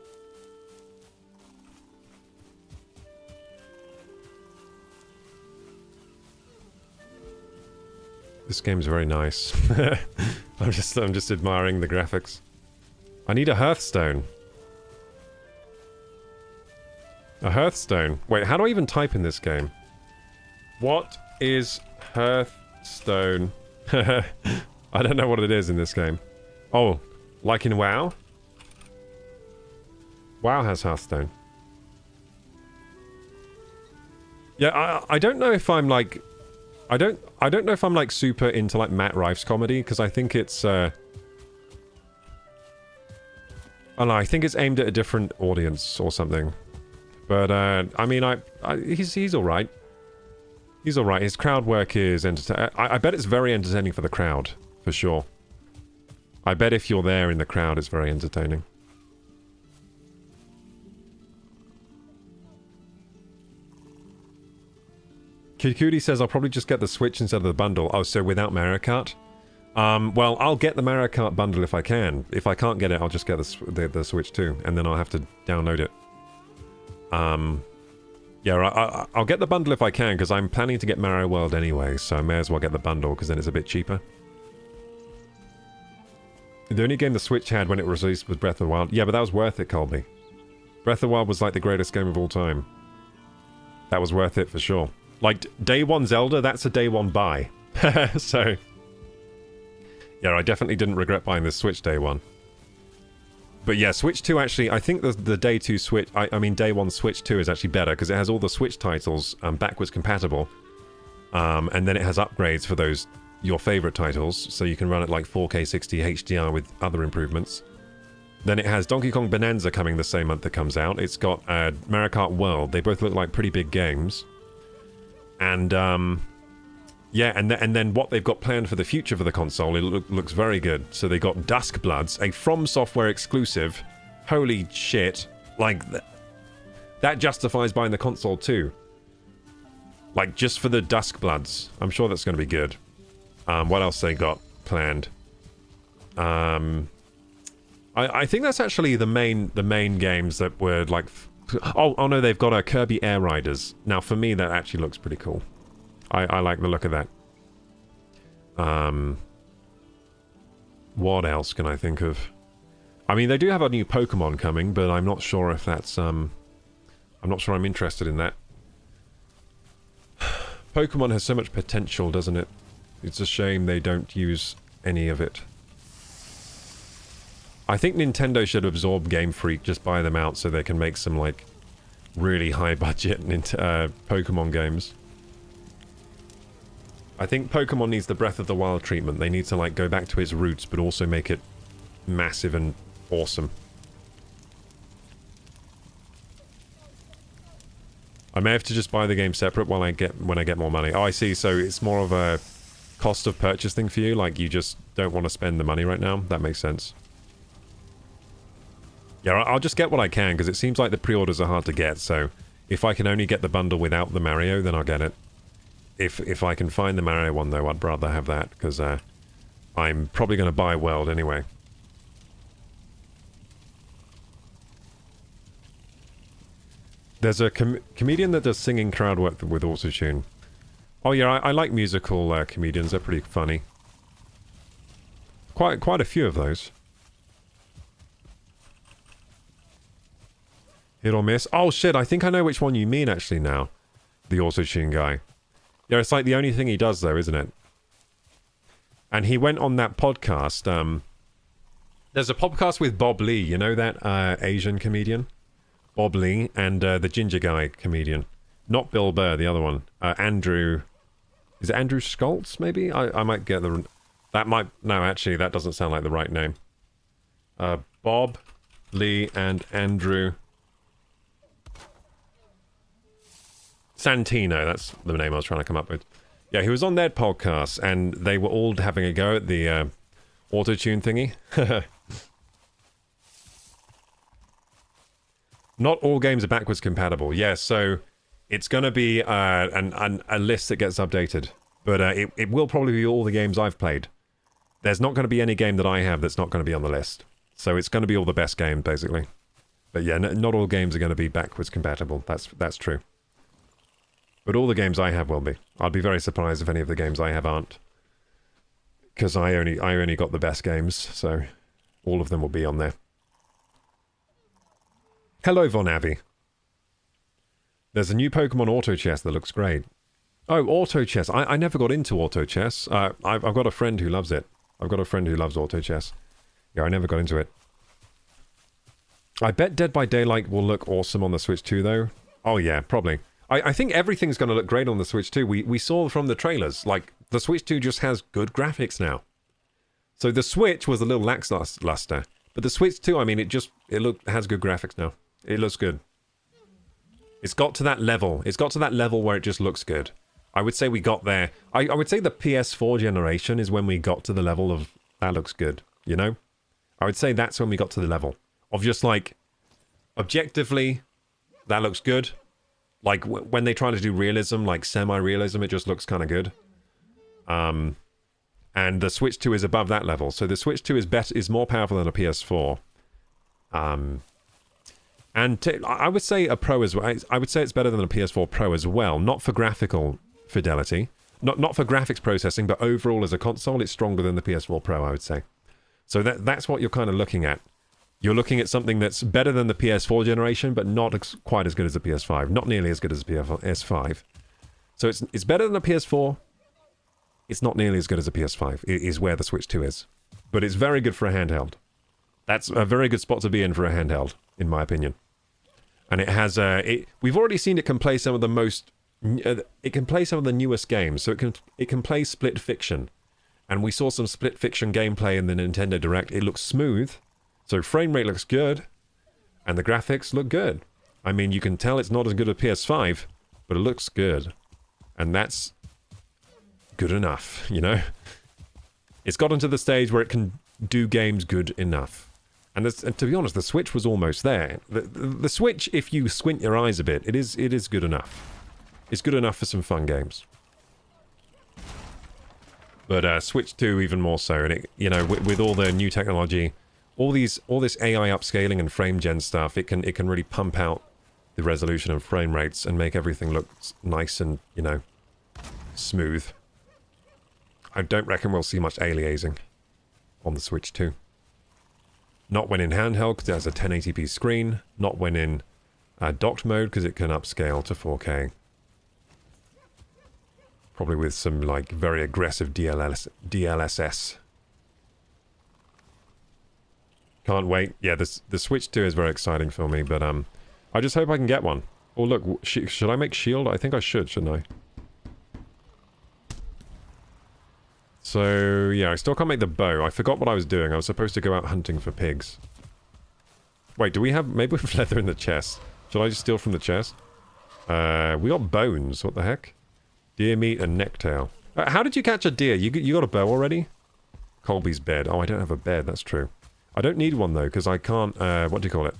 This game's very nice. I'm just admiring the graphics. I need a Hearthstone. A Hearthstone. Wait, how do I even type in this game? What is Hearthstone? I don't know what it is in this game. Oh, like in WoW? WoW has Hearthstone. Yeah, I don't know if I'm like... I don't know if I'm like super into like Matt Rife's comedy, because I think it's I don't know, I think it's aimed at a different audience or something. But I mean, he's all right. He's all right. His crowd work is entertaining. I bet it's very entertaining for the crowd, for sure. I bet if you're there in the crowd, it's very entertaining. Kid Cootie says I'll probably just get the Switch instead of the bundle. Oh, so without Mario Kart? Well, I'll get the Mario Kart bundle if I can. If I can't get it, I'll just get the Switch too, and then I'll have to download it. Yeah, I'll get the bundle if I can, because I'm planning to get Mario World anyway, so I may as well get the bundle, because then it's a bit cheaper. The only game the Switch had when it was released was Breath of the Wild. Yeah, but that was worth it, Colby. Breath of the Wild was like the greatest game of all time. That was worth it for sure. Like, day one Zelda, that's a day one buy. So, yeah, I definitely didn't regret buying this Switch day one. But yeah, Switch 2 actually, I think the day 2 Switch, I mean day 1 Switch 2 is actually better, because it has all the Switch titles backwards compatible. And then it has upgrades for those, your favorite titles, so you can run it like 4K 60 HDR with other improvements. Then it has Donkey Kong Bonanza coming the same month it comes out. It's got Mario Kart World. They both look like pretty big games. And, yeah, and then what they've got planned for the future for the console, it looks very good. So they got Dusk Bloods, a From Software exclusive. Holy shit. Like, that justifies buying the console too. Like, just for the Dusk Bloods. I'm sure that's going to be good. What else they got planned? I think that's actually the main games that were like... Oh no, they've got a Kirby Air Riders. Now, for me, that actually looks pretty cool. I like the look of that. What else can I think of? I mean, they do have a new Pokemon coming, but I'm not sure if that's... I'm not sure I'm interested in that. Pokemon has so much potential, doesn't it? It's a shame they don't use any of it. I think Nintendo should absorb Game Freak, just buy them out so they can make some, like, really high-budget Pokemon games. I think Pokemon needs the Breath of the Wild treatment. They need to, like, go back to its roots, but also make it massive and awesome. I may have to just buy the game separate when I get more money. Oh, I see. So it's more of a cost of purchase thing for you. Like, you just don't want to spend the money right now. That makes sense. Yeah, I'll just get what I can, because it seems like the pre-orders are hard to get. So if I can only get the bundle without the Mario, then I'll get it. If I can find the Mario one, though, I'd rather have that, because I'm probably going to buy World anyway. There's a comedian that does singing crowd work with autotune. Oh yeah, I like musical comedians. They're pretty funny. Quite a few of those. Hit or miss. Oh shit, I think I know which one you mean actually now. The autotune guy. Yeah, it's like the only thing he does though, isn't it? And he went on that podcast. There's a podcast with Bob Lee. You know that Asian comedian? Bob Lee and the ginger guy comedian. Not Bill Burr, the other one. Andrew... Is it Andrew Schultz, maybe? I might get the... That might... No, actually, that doesn't sound like the right name. Bob Lee and Andrew... Santino, that's the name I was trying to come up with. Yeah, he was on their podcast, and they were all having a go at the auto-tune thingy. Not all games are backwards compatible. Yeah, so it's going to be a list that gets updated. But it will probably be all the games I've played. There's not going to be any game that I have that's not going to be on the list. So it's going to be all the best games, basically. But yeah, not all games are going to be backwards compatible. That's true. But all the games I have will be. I'd be very surprised if any of the games I have aren't. Because I only got the best games, so all of them will be on there. Hello, Von Avi. There's a new Pokemon Auto Chess that looks great. Oh, Auto Chess. I never got into Auto Chess. I've got a friend who loves it. I've got a friend who loves Auto Chess. Yeah, I never got into it. I bet Dead by Daylight will look awesome on the Switch 2, though. Oh, yeah, probably. I think everything's going to look great on the Switch 2. We saw from the trailers, like, the Switch 2 just has good graphics now. So the Switch was a little lackluster. But the Switch 2, I mean, it has good graphics now. It looks good. It's got to that level. It's got to that level where it just looks good. I would say we got there. I would say the PS4 generation is when we got to the level of, that looks good, you know? I would say that's when we got to the level of just like, objectively, that looks good. Like, when they try to do realism, like semi-realism, it just looks kind of good. And the Switch 2 is above that level. So the Switch 2 is more powerful than a PS4. And I would say a Pro as well. I would say it's better than a PS4 Pro as well. Not for graphical fidelity. Not for graphics processing, but overall as a console, it's stronger than the PS4 Pro, I would say. So that's what you're kind of looking at. You're looking at something that's better than the PS4 generation, but not quite as good as the PS5. Not nearly as good as the PS5. So it's better than the PS4. It's not nearly as good as the PS5. It is where the Switch 2 is. But it's very good for a handheld. That's a very good spot to be in for a handheld, in my opinion. And it has we've already seen it can play some of the most it can play some of the newest games. So it can play Split Fiction. And we saw some Split Fiction gameplay in the Nintendo Direct. It looks smooth. So frame rate looks good. And the graphics look good. I mean, you can tell it's not as good as PS5, but it looks good. And that's good enough, you know? It's gotten to the stage where it can do games good enough. And to be honest, the Switch was almost there. The Switch, if you squint your eyes a bit, it is good enough. It's good enough for some fun games. But Switch 2 even more so. And it, you know, with all the new technology, all this AI upscaling and frame gen stuff, it can really pump out the resolution and frame rates and make everything look nice and, you know, smooth. I don't reckon we'll see much aliasing on the Switch 2. Not when in handheld, because it has a 1080p screen. Not when in docked mode, because it can upscale to 4K. Probably with some, like, very aggressive DLSS. Can't wait. Yeah, the Switch 2 is very exciting for me, but I just hope I can get one. Oh, look, should I make shield? I think I should, shouldn't I? So, yeah, I still can't make the bow. I forgot what I was doing. I was supposed to go out hunting for pigs. Wait, do we have... Maybe we have leather in the chest. Should I just steal from the chest? We got bones. What the heck? Deer meat and necktail. How did you catch a deer? You got a bow already? Colby's bed. Oh, I don't have a bed. That's true. I don't need one, though, because I can't... what do you call it?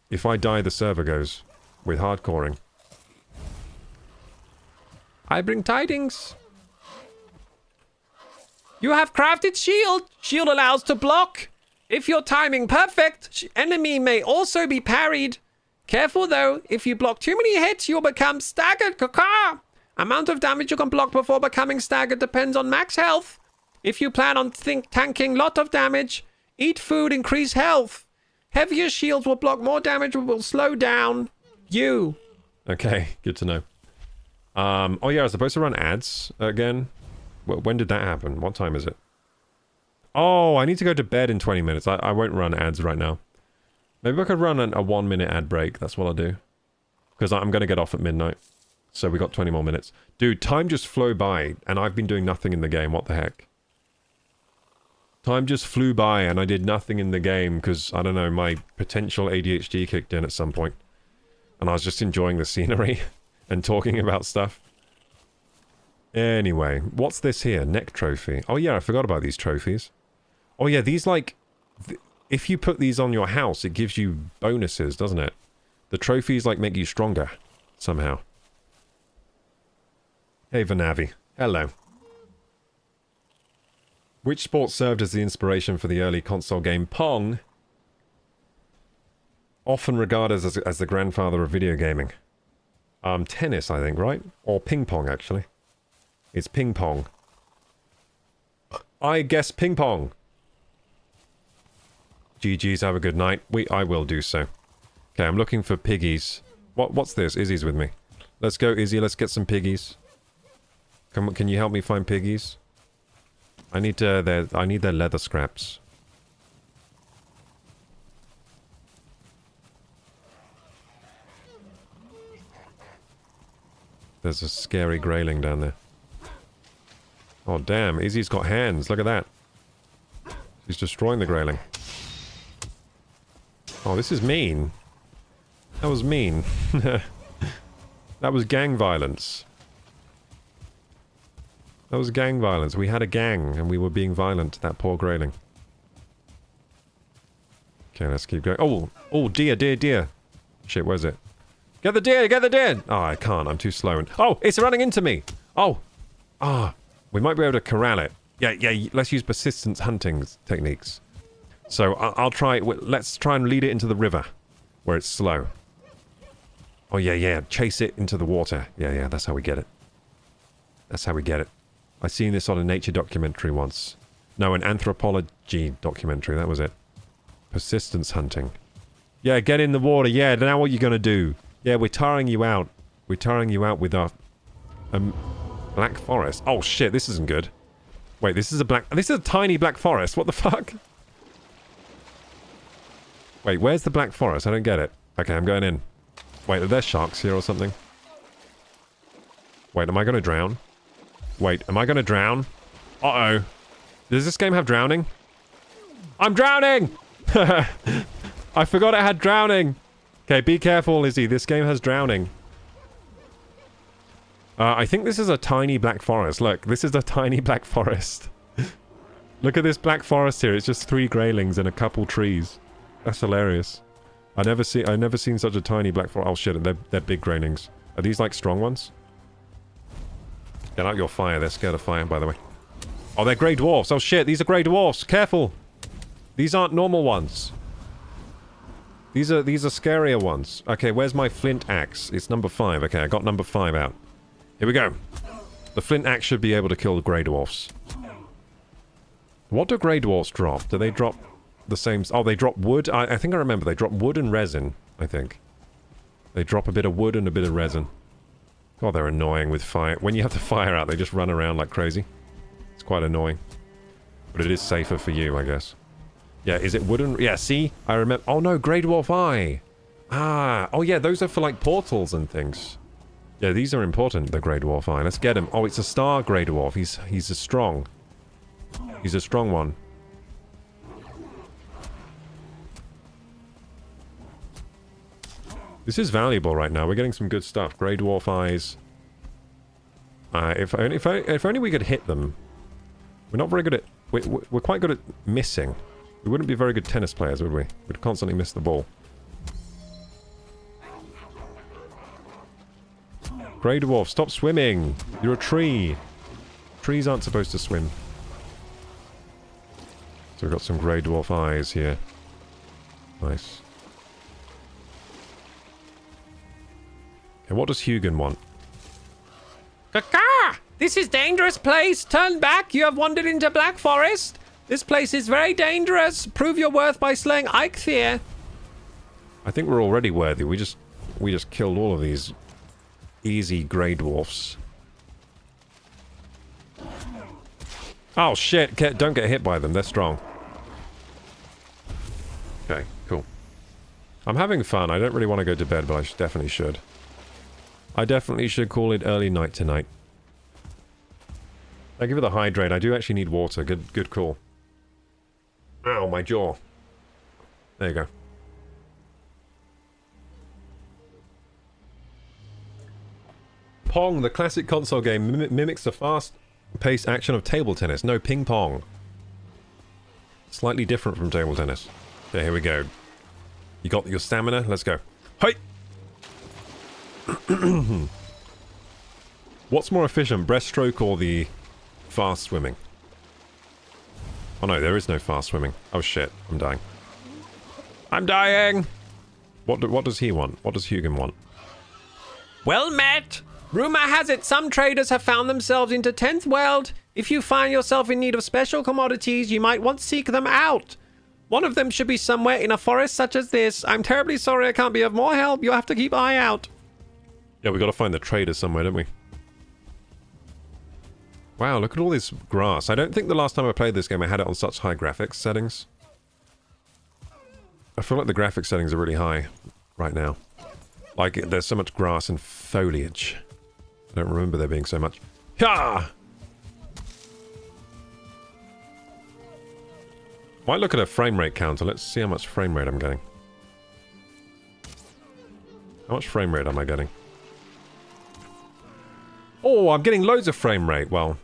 If I die, the server goes. With hardcoring. I bring tidings. You have crafted shield. Shield allows to block. If your timing perfect, enemy may also be parried. Careful though, if you block too many hits, you'll become staggered. Caca. Amount of damage you can block before becoming staggered depends on max health. If you plan on tanking lot of damage, eat food, increase health. Heavier shields will block more damage, will slow down you. Okay, good to know. Oh yeah, I was supposed to run ads again. When did that happen? What time is it? Oh, I need to go to bed in 20 minutes. I won't run ads right now. Maybe I could run a 1 minute ad break. That's what I'll do. Because I'm going to get off at midnight. So we got 20 more minutes. Dude, time just flew by and I've been doing nothing in the game. What the heck? Time just flew by and I did nothing in the game because, I don't know, my potential ADHD kicked in at some point. And I was just enjoying the scenery and talking about stuff. Anyway, what's this here? Neck trophy. Oh yeah, I forgot about these trophies. Oh yeah, these like... if you put these on your house, it gives you bonuses, doesn't it? The trophies like make you stronger. Somehow. Hey Vanavi. Hello. Which sport served as the inspiration for the early console game Pong? Often regarded as the grandfather of video gaming. Tennis, I think, right? Or ping pong, actually. It's ping pong. I guess ping pong. GG's, have a good night. I will do so. Okay, I'm looking for piggies. What's this? Izzy's with me. Let's go, Izzy. Let's get some piggies. Can you help me find piggies? I need their leather scraps. There's a scary grayling down there. Oh damn, Izzy's got hands. Look at that. She's destroying the grayling. Oh, this is mean. That was mean. That was gang violence. That was gang violence. We had a gang and we were being violent to that poor grayling. Okay, let's keep going. Oh, deer, deer, deer. Shit, where's it? Get the deer, get the deer! Oh, I can't. I'm too slow. Oh, it's running into me. Oh. Ah. We might be able to corral it. Yeah, let's use persistence hunting techniques. So, I'll try... let's try and lead it into the river, where it's slow. Oh, yeah. Chase it into the water. Yeah, that's how we get it. That's how we get it. I seen this on a nature documentary once. No, an anthropology documentary. That was it. Persistence hunting. Yeah, get in the water. Yeah, now what are you going to do? Yeah, we're tiring you out. We're tiring you out with our... black forest. Oh, shit, this isn't good. Wait, this is a tiny black forest. What the fuck? Wait, where's the black forest? I don't get it. Okay, I'm going in. Wait, are there sharks here or something? Wait, am I going to drown? Wait, am I going to drown? Uh-oh. Does this game have drowning? I'm drowning! I forgot it had drowning. Okay, be careful, Lizzie. This game has drowning. I think this is a tiny black forest. Look, this is a tiny black forest. Look at this black forest here. It's just 3 greylings and a couple trees. That's hilarious. I've never seen such a tiny black forest. Oh shit, they're big greylings. Are these like strong ones? Get out your fire. They're scared of fire, by the way. Oh, they're grey dwarfs. Oh shit, these are grey dwarfs. Careful. These aren't normal ones. These are scarier ones. Okay, where's my flint axe? It's number 5. Okay, I got number 5 out. Here we go. The flint axe should be able to kill the grey dwarfs. What do grey dwarfs drop? Do they drop the same... Oh, they drop wood? I think I remember. They drop wood and resin, I think. They drop a bit of wood and a bit of resin. God, they're annoying with fire. When you have the fire out, they just run around like crazy. It's quite annoying. But it is safer for you, I guess. Yeah, is it wooden? Yeah, see? I remember... Oh no, Grey Dwarf Eye! Ah! Oh yeah, those are for like portals and things. Yeah, these are important, the Grey Dwarf Eye. Let's get him. Oh, it's a star Grey Dwarf. He's a strong. He's a strong one. This is valuable right now. We're getting some good stuff. Grey Dwarf Eyes. If only we could hit them. We're not very good at... We're quite good at missing. We wouldn't be very good tennis players, would we? We'd constantly miss the ball. Grey Dwarf, stop swimming! You're a tree! Trees aren't supposed to swim. So we've got some Grey Dwarf Eyes here. Nice. Okay, what does Hugin want? Kaka! This is dangerous place. Turn back. You have wandered into Black Forest. This place is very dangerous. Prove your worth by slaying Eikthyr. I think we're already worthy. We just killed all of these easy Grey Dwarfs. Oh shit, don't get hit by them. They're strong. Okay, cool. I'm having fun. I don't really want to go to bed, but I definitely should. I definitely should call it early night tonight. Thank you for the hydrate. I do actually need water. Good call. Ow, my jaw. There you go. Pong, the classic console game, mimics the fast-paced action of table tennis. No, ping pong. Slightly different from table tennis. Okay, here we go. You got your stamina? Let's go. Hey! What's more efficient, breaststroke or the fast swimming? Oh no, there is no fast swimming. Oh shit, I'm dying. I'm dying! What does he want? What does Hugin want? Well met! Rumor has it some traders have found themselves into 10th world. If you find yourself in need of special commodities, you might want to seek them out. One of them should be somewhere in a forest such as this. I'm terribly sorry I can't be of more help. You'll have to keep eye out. Yeah, we gotta find the traders somewhere, don't we? Wow, look at all this grass. I don't think the last time I played this game I had it on such high graphics settings. I feel like the graphics settings are really high right now. Like, there's so much grass and foliage. I don't remember there being so much. Ha! Might look at a frame rate counter. Let's see how much frame rate I'm getting. How much frame rate am I getting? Oh, I'm getting loads of frame rate. Well,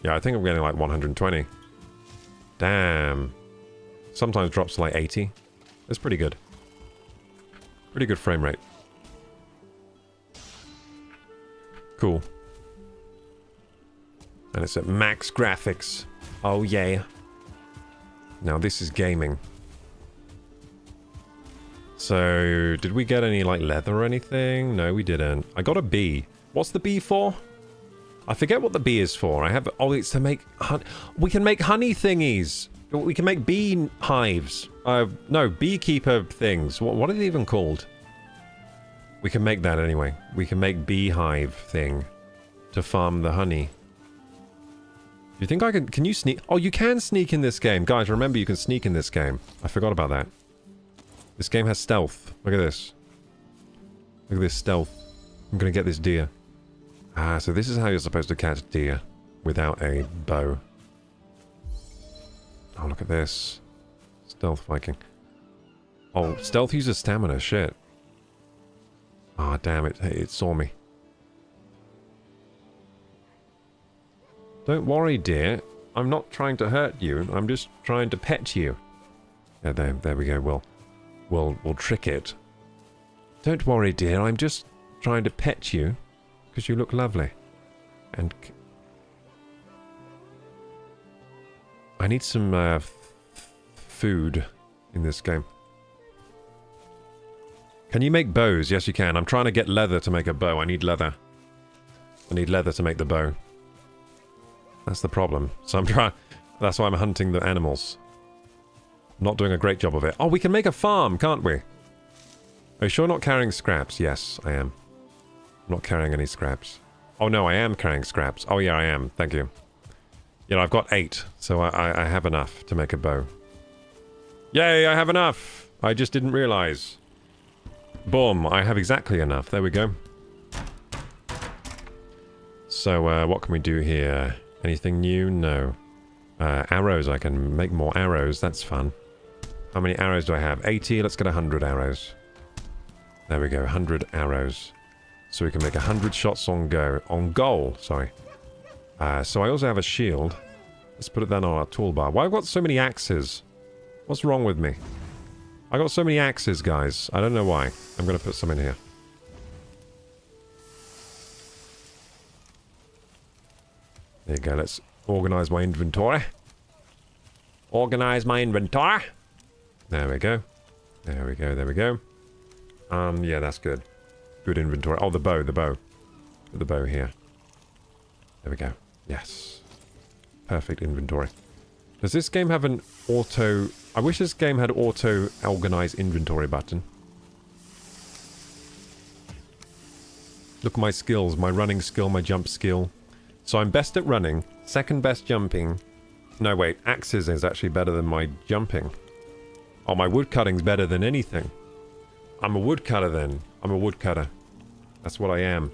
yeah, I think I'm getting like 120. Damn. Sometimes drops to like 80. That's pretty good. Pretty good frame rate. Cool. And it's at max graphics. Oh yeah. Now this is gaming. So, did we get any like leather or anything? No, we didn't. I got a bee. What's the bee for? I forget what the bee is for. I have... Oh, it's to make... We can make honey thingies. We can make bee hives. No, beekeeper things. What are they even called? We can make that anyway. We can make beehive thing to farm the honey. You think I can you sneak? Oh, you can sneak in this game. Guys, remember you can sneak in this game. I forgot about that. This game has stealth. Look at this. Look at this stealth. I'm gonna get this deer. Ah, so this is how you're supposed to catch deer without a bow. Oh, look at this. Stealth Viking. Oh, stealth uses stamina. Shit. Ah, damn it. It saw me. Don't worry, dear. I'm not trying to hurt you. I'm just trying to pet you. Yeah, there we go. We'll trick it. Don't worry, dear. I'm just trying to pet you because you look lovely. And I need some food in this game. Can you make bows? Yes, you can. I'm trying to get leather to make a bow. I need leather. I need leather to make the bow. That's the problem. So I'm trying... That's why I'm hunting the animals. I'm not doing a great job of it. Oh, we can make a farm, can't we? Are you sure not carrying scraps? Yes, I am. I'm not carrying any scraps. Oh, no, I am carrying scraps. Oh, yeah, I am. Thank you. You know, I've got 8, so I have enough to make a bow. Yay, I have enough! I just didn't realize. Boom, I have exactly enough. There we go. So, what can we do here? Anything new? No. Arrows, I can make more arrows. That's fun. How many arrows do I have? 80. Let's get 100 arrows. There we go, 100 arrows. So we can make 100 shots on goal, sorry. So I also have a shield. Let's put it down on our toolbar. Why have I got so many axes? What's wrong with me? I got so many axes, guys. I don't know why. I'm going to put some in here. There you go. Let's organize my inventory. Organize my inventory. There we go. There we go. There we go. Yeah, that's good. Good inventory. Oh, the bow. The bow. Put the bow here. There we go. Yes. Perfect inventory. Does this game have an auto... I wish this game had auto organize inventory button. Look at my skills. My running skill, my jump skill. So I'm best at running. Second best jumping. No, wait. Axes is actually better than my jumping. Oh, my woodcutting's better than anything. I'm a woodcutter then. I'm a woodcutter. That's what I am.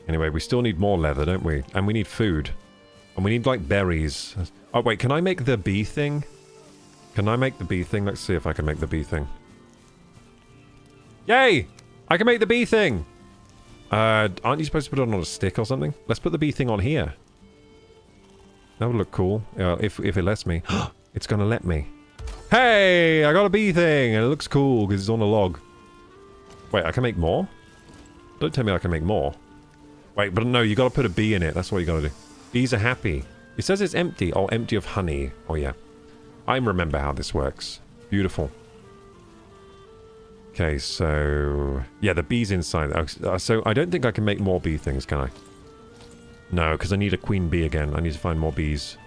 Anyway, we still need more leather, don't we? And we need food. And we need, like, berries. Oh, wait, can I make the bee thing? Can I make the bee thing? Let's see if I can make the bee thing. Yay! I can make the bee thing! Aren't you supposed to put it on a stick or something? Let's put the bee thing on here. That would look cool. If it lets me. It's gonna let me. Hey! I got a bee thing! And it looks cool because it's on a log. Wait, I can make more? Don't tell me I can make more. Wait, but no, you gotta put a bee in it. That's what you gotta do. Bees are happy. It says it's empty. Oh, empty of honey. Oh, yeah. I remember how this works. Beautiful. Okay, so... yeah, the bee's inside. So I don't think I can make more bee things, can I? No, because I need a queen bee again. I need to find more bees.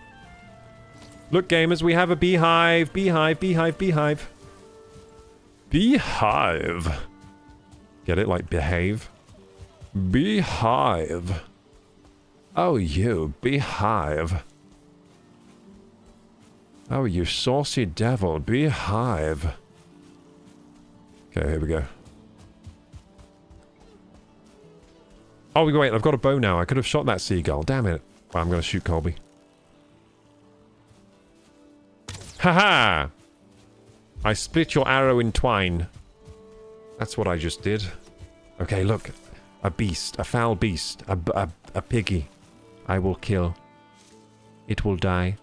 Look, gamers, we have a beehive. Beehive, beehive, beehive. Beehive. Get it? Like behave? Beehive. Oh, you beehive. Oh, you saucy devil. Beehive. Okay, here we go. Oh, wait, I've got a bow now. I could have shot that seagull. Damn it. Well, I'm going to shoot Colby. Haha! I split your arrow in twine. That's what I just did. Okay, look. A beast. A foul beast. A piggy. I will kill. It will die.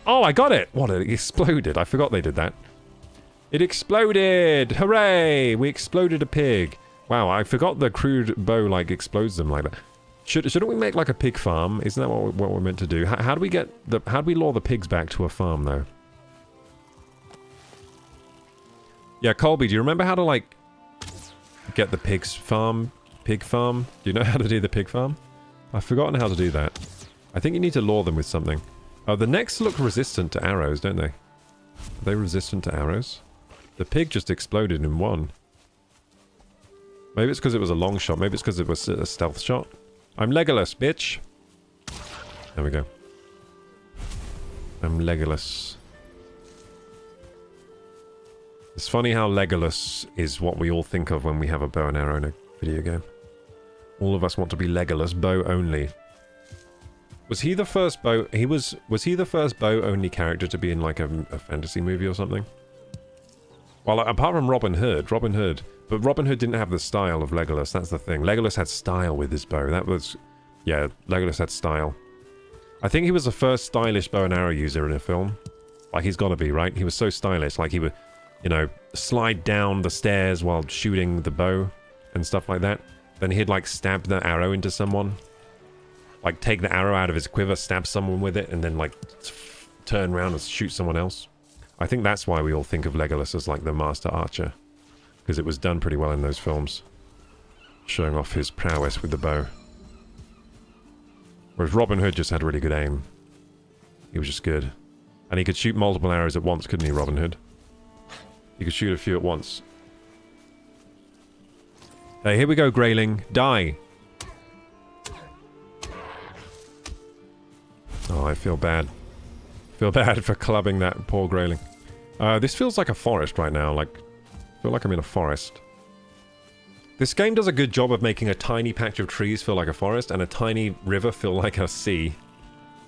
Oh, I got it! What, it exploded. I forgot they did that. It exploded! Hooray! We exploded a pig. Wow, I forgot the crude bow, like, explodes them like that. Shouldn't we make, like, a pig farm? Isn't that what we're meant to do? How do we get the... how do we lure the pigs back to a farm, though? Yeah, Colby, do you remember how to, like... get the pigs farm? Pig farm? Do you know how to do the pig farm? I've forgotten how to do that. I think you need to lure them with something. Oh, the necks look resistant to arrows, don't they? Are they resistant to arrows? The pig just exploded in one. Maybe it's because it was a long shot. Maybe it's because it was a stealth shot. I'm Legolas, bitch! There we go. I'm Legolas. It's funny how Legolas is what we all think of when we have a bow and arrow in a video game. All of us want to be Legolas, bow only. Was he the first bow... Was he the first bow-only character to be in, like, a fantasy movie or something? Well, apart from Robin Hood. But Robin Hood didn't have the style of Legolas, that's the thing. Legolas had style with his bow. That was... yeah, Legolas had style. I think he was the first stylish bow and arrow user in a film. Like, he's gotta be, right? He was so stylish. Like, he would, you know, slide down the stairs while shooting the bow and stuff like that. Then he'd, like, stab the arrow into someone. Like, take the arrow out of his quiver, stab someone with it, and then, like, turn around and shoot someone else. I think that's why we all think of Legolas as, like, the master archer. Because it was done pretty well in those films. Showing off his prowess with the bow. Whereas Robin Hood just had really good aim. He was just good. And he could shoot multiple arrows at once, couldn't he, Robin Hood? He could shoot a few at once. Hey, here we go, Grayling. Die! Oh, I feel bad. Feel bad for clubbing that poor Grayling. This feels like a forest right now, like... I feel like I'm in a forest. This game does a good job of making a tiny patch of trees feel like a forest and a tiny river feel like a sea.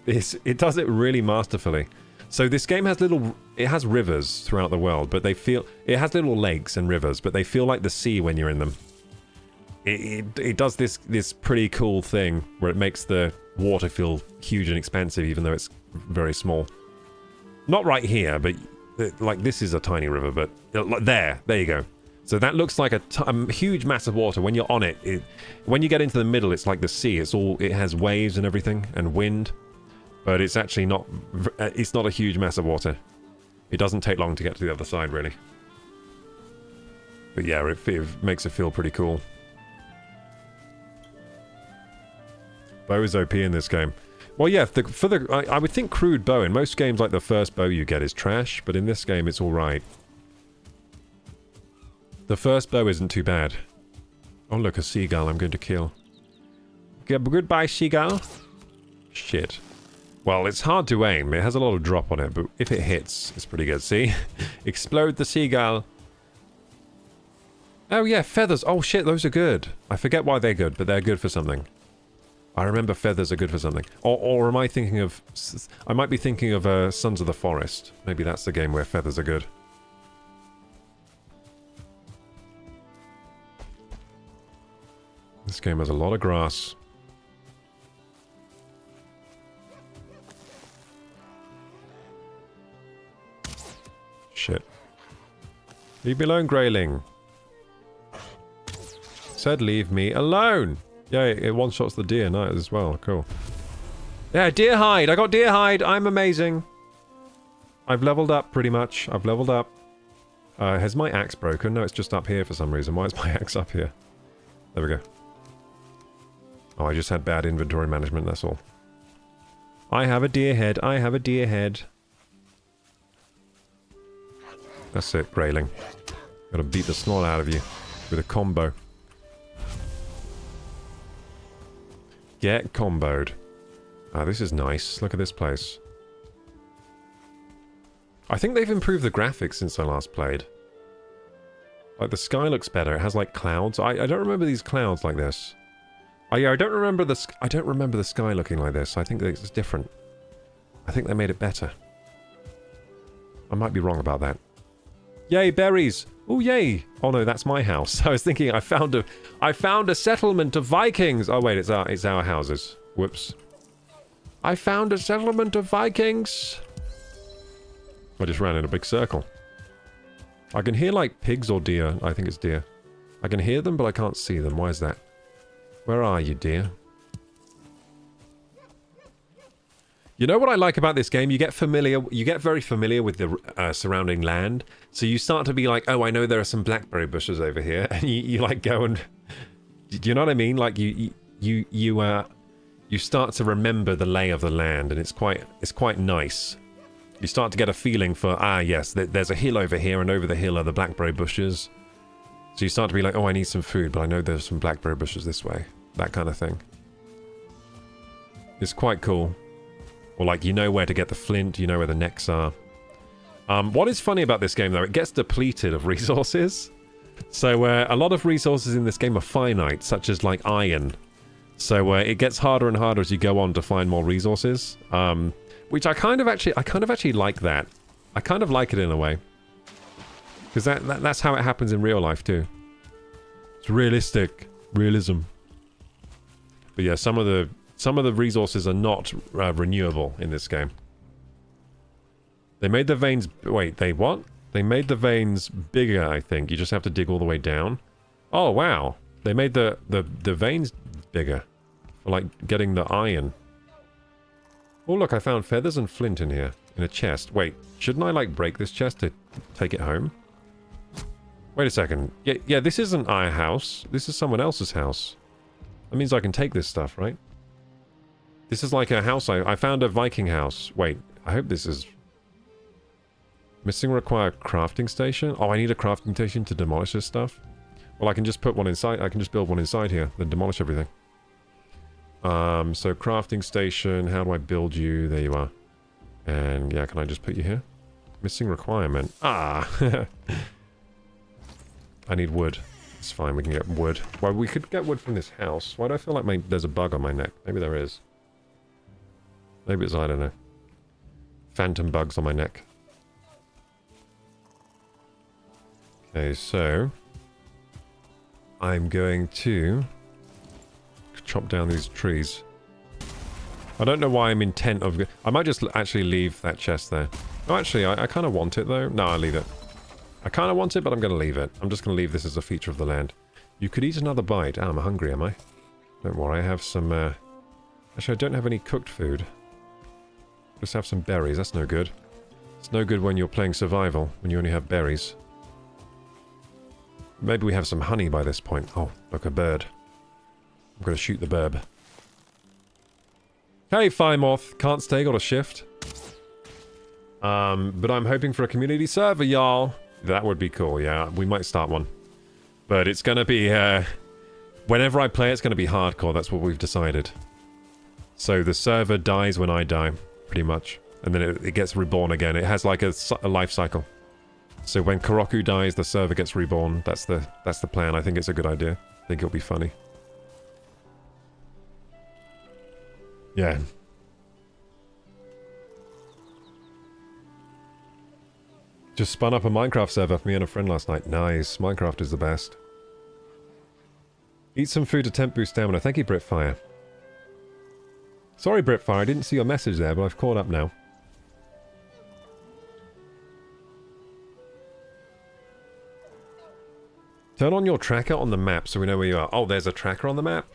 It does it really masterfully. So this game has it has rivers throughout the world, but it has little lakes and rivers, but they feel like the sea when you're in them. It does this pretty cool thing where it makes the water feel huge and expansive, even though it's very small. Not right here, but like this is a tiny river, but there you go. So that looks like a huge mass of water. When you're on it, when you get into the middle, it's like the sea. It has waves and everything and wind, but it's actually not. It's not a huge mass of water. It doesn't take long to get to the other side, really. But yeah, it makes it feel pretty cool. Bow is OP in this game. Well, yeah, I would think crude bow. In most games, like the first bow you get is trash, but in this game, it's all right. The first bow isn't too bad. Oh, look, a seagull I'm going to kill. Goodbye, seagull. Shit. Well, it's hard to aim. It has a lot of drop on it, but if it hits, it's pretty good. See? Explode the seagull. Oh, yeah, feathers. Oh, shit, those are good. I forget why they're good, but they're good for something. I remember feathers are good for something. Or am I thinking of... I might be thinking of Sons of the Forest. Maybe that's the game where feathers are good. This game has a lot of grass. Shit. Leave me alone, Greyling. Said leave me alone. Yeah, it one-shots the deer night as well. Cool. Yeah, deer hide. I got deer hide. I'm amazing. I've leveled up pretty much. I've leveled up. Has my axe broken? No, it's just up here for some reason. Why is my axe up here? There we go. Oh, I just had bad inventory management, that's all. I have a deer head. I have a deer head. That's it, Greyling. Gotta beat the snot out of you with a combo. Get comboed. Ah, this is nice. Look at this place. I think they've improved the graphics since I last played. Like, the sky looks better. It has, like, clouds. I don't remember these clouds like this. Oh, yeah, I don't remember the sky looking like this. I think it's different. I think they made it better. I might be wrong about that. Yay, berries! Oh, yay! Oh no, that's my house. I was thinking I found a settlement of Vikings. Oh wait, it's our houses. Whoops. I found a settlement of Vikings. I just ran in a big circle. I can hear like pigs or deer. I think it's deer. I can hear them, but I can't see them. Why is that? Where are you, dear? You know what I like about this game? You get very familiar with the surrounding land. So you start to be like, oh, I know there are some blackberry bushes over here. And you like go and... Do you know what I mean? Like you start to remember the lay of the land, and it's quite nice. You start to get a feeling for, yes, there's a hill over here, and over the hill are the blackberry bushes. So you start to be like, oh, I need some food, but I know there's some blackberry bushes this way. That kind of thing. It's quite cool. Or like, you know where to get the flint, you know where the necks are. What is funny about this game, though, it gets depleted of resources. So a lot of resources in this game are finite, such as like iron. So it gets harder and harder as you go on to find more resources. Which I kind of actually like that. I kind of like it in a way. Because that's how it happens in real life too. It's realistic. Realism. But yeah, some of the resources are not renewable in this game. They made the veins... Wait, they what? They made the veins bigger, I think. You just have to dig all the way down. Oh, wow. They made the veins bigger. For, like, getting the iron. Oh, look, I found feathers and flint in here. In a chest. Wait, shouldn't I, like, break this chest to take it home? Wait a second. Yeah, this isn't our house. This is someone else's house. That means I can take this stuff, right? This is like a house. I found a Viking house. Wait, I hope this is... Missing require crafting station? Oh, I need a crafting station to demolish this stuff? Well, I can just put one inside. I can just build one inside here, then demolish everything. So crafting station. How do I build you? There you are. And yeah, can I just put you here? Missing requirement. Ah! I need wood. It's fine, we can get wood. Well, we could get wood from this house. Why do I feel like there's a bug on my neck? Maybe there is. Maybe it's, I don't know. phantom bugs on my neck. Okay, so I'm going to chop down these trees. I don't know why I'm intent of... I might just actually leave that chest there. Oh, actually, I kind of want it, though. No, I'll leave it. I kind of want it, but I'm going to leave it. I'm just going to leave this as a feature of the land. You could eat another bite. Ah, I'm hungry, am I? Don't worry, I have some... Actually, I don't have any cooked food. Just have some berries. That's no good. It's no good when you're playing survival, when you only have berries. Maybe we have some honey by this point. Oh, look, a bird. I'm going to shoot the burb. Hey, Moth. Can't stay, got a shift. But I'm hoping for a community server, y'all. That would be cool, yeah. We might start one. But it's going to be, whenever I play, it's going to be hardcore. That's what we've decided. So the server dies when I die, pretty much. And then it gets reborn again. It has like a life cycle. So when Koroku dies, the server gets reborn. That's the plan. I think it's a good idea. I think it'll be funny. Yeah. Just spun up a Minecraft server for me and a friend last night. Nice. Minecraft is the best. Eat some food to temp boost stamina. Thank you, Britfire. Sorry, Britfire. I didn't see your message there, but I've caught up now. Turn on your tracker on the map so we know where you are. Oh, there's a tracker on the map?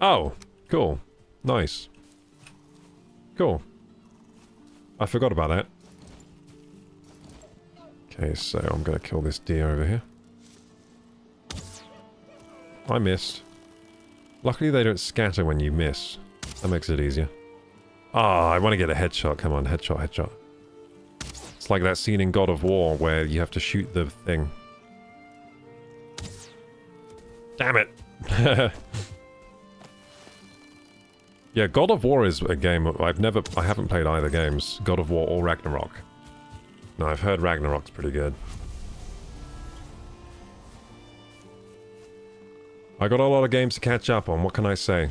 Oh, cool. Nice. Cool. I forgot about that. Okay, so I'm going to kill this deer over here. I missed. Luckily they don't scatter when you miss. That makes it easier. Ah, I want to get a headshot. Come on, headshot, headshot. It's like that scene in God of War where you have to shoot the thing. Damn it! Yeah, God of War is a game I haven't played either games. God of War or Ragnarok. No, I've heard Ragnarok's pretty good. I got a lot of games to catch up on, what can I say?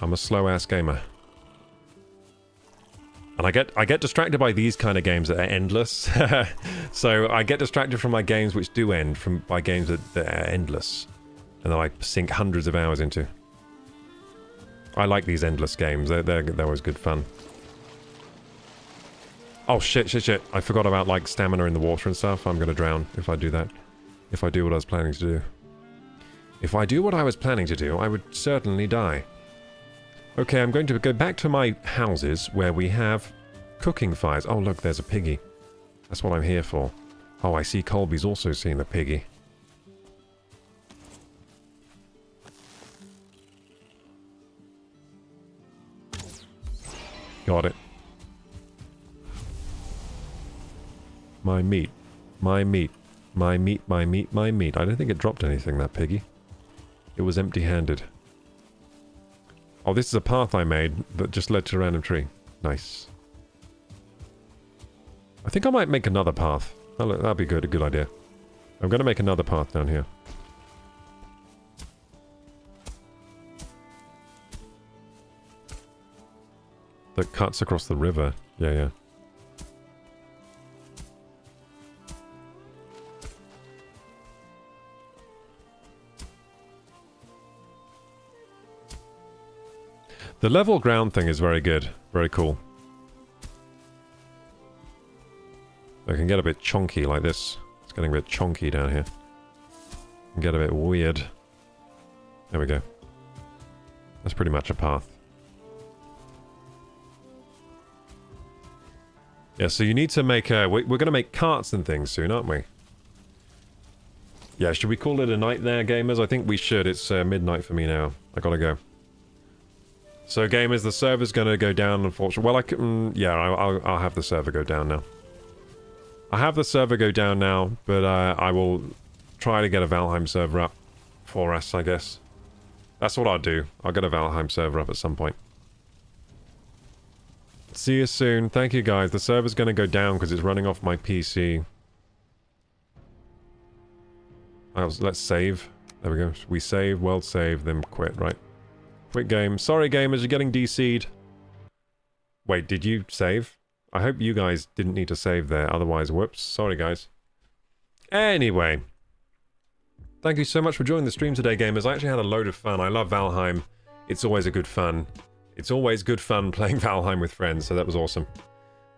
I'm a slow-ass gamer. And I get distracted by these kind of games that are endless. So I get distracted from my games which do end, by games that are endless. And that I sink hundreds of hours into. I like these endless games, they're always good fun. Oh shit. I forgot about like stamina in the water and stuff. I'm gonna drown if I do that. If I do what I was planning to do. If I do what I was planning to do, I would certainly die. Okay, I'm going to go back to my houses where we have cooking fires. Oh look, there's a piggy. That's what I'm here for. Oh, I see Colby's also seen the piggy. Got it. My meat. My meat. My meat, my meat, my meat. I don't think it dropped anything, that piggy. It was empty-handed. Oh, this is a path I made that just led to a random tree. Nice. I think I might make another path. That'll be good, a good idea. I'm going to make another path down here. That cuts across the river. Yeah. The level ground thing is very good. Very cool. I can get a bit chonky like this. It's getting a bit chonky down here. Can get a bit weird. There we go. That's pretty much a path. Yeah, so you need to make we're going to make carts and things soon, aren't we? Yeah, should we call it a night there, gamers? I think we should. It's midnight for me now. I gotta go. So, gamers, the server's gonna go down, unfortunately. Well, I can... yeah, I'll have the server go down now. I have the server go down now, but I will try to get a Valheim server up for us, I guess. That's what I'll do. I'll get a Valheim server up at some point. See you soon. Thank you, guys. The server's gonna go down because it's running off my PC. Let's save. There we go. We save, world save, then quit, right? Quit game. Sorry, gamers, you're getting DC'd. Wait, did you save? I hope you guys didn't need to save there, otherwise, whoops. Sorry, guys. Anyway. Thank you so much for joining the stream today, gamers. I actually had a load of fun. I love Valheim. It's always a good fun. It's always good fun playing Valheim with friends, so that was awesome.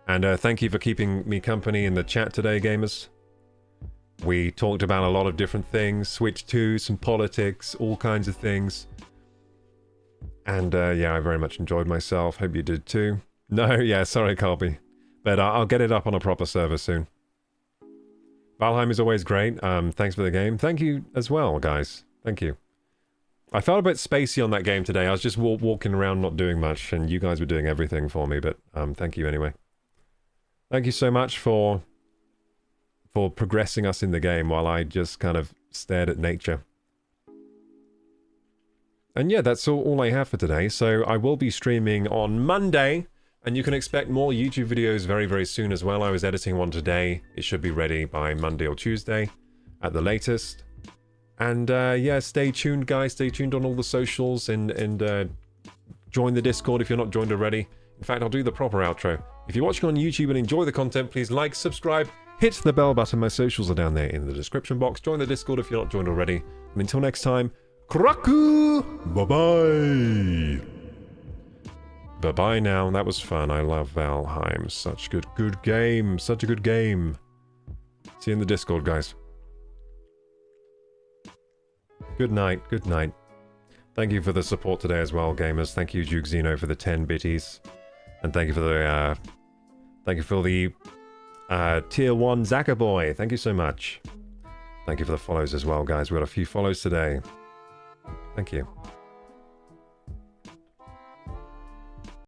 And thank you for keeping me company in the chat today, gamers. We talked about a lot of different things, Switch 2, some politics, all kinds of things. And yeah, I very much enjoyed myself. Hope you did too. No, yeah, sorry, Colby. But I'll get it up on a proper server soon. Valheim is always great. Thanks for the game. Thank you as well, guys. Thank you. I felt a bit spacey on that game today. I was just walking around not doing much, and you guys were doing everything for me, but thank you anyway. Thank you so much for progressing us in the game while I just kind of stared at nature. And yeah, that's all I have for today. So I will be streaming on Monday, and you can expect more YouTube videos very, very soon as well. I was editing one today. It should be ready by Monday or Tuesday at the latest. And yeah, stay tuned, guys. Stay tuned on all the socials and join the Discord if you're not joined already. In fact, I'll do the proper outro. If you're watching on YouTube and enjoy the content, please like, subscribe, hit the bell button. My socials are down there in the description box. Join the Discord if you're not joined already. And until next time, Koroku! Bye-bye! Bye-bye now. That was fun. I love Valheim. Such good game. Such a good game. See you in the Discord, guys. Good night. Good night. Thank you for the support today as well, gamers. Thank you, Duke Zeno, for the 10 bitties. And thank you for the, Tier 1 Zaka Boy. Thank you so much. Thank you for the follows as well, guys. We got a few follows today. Thank you.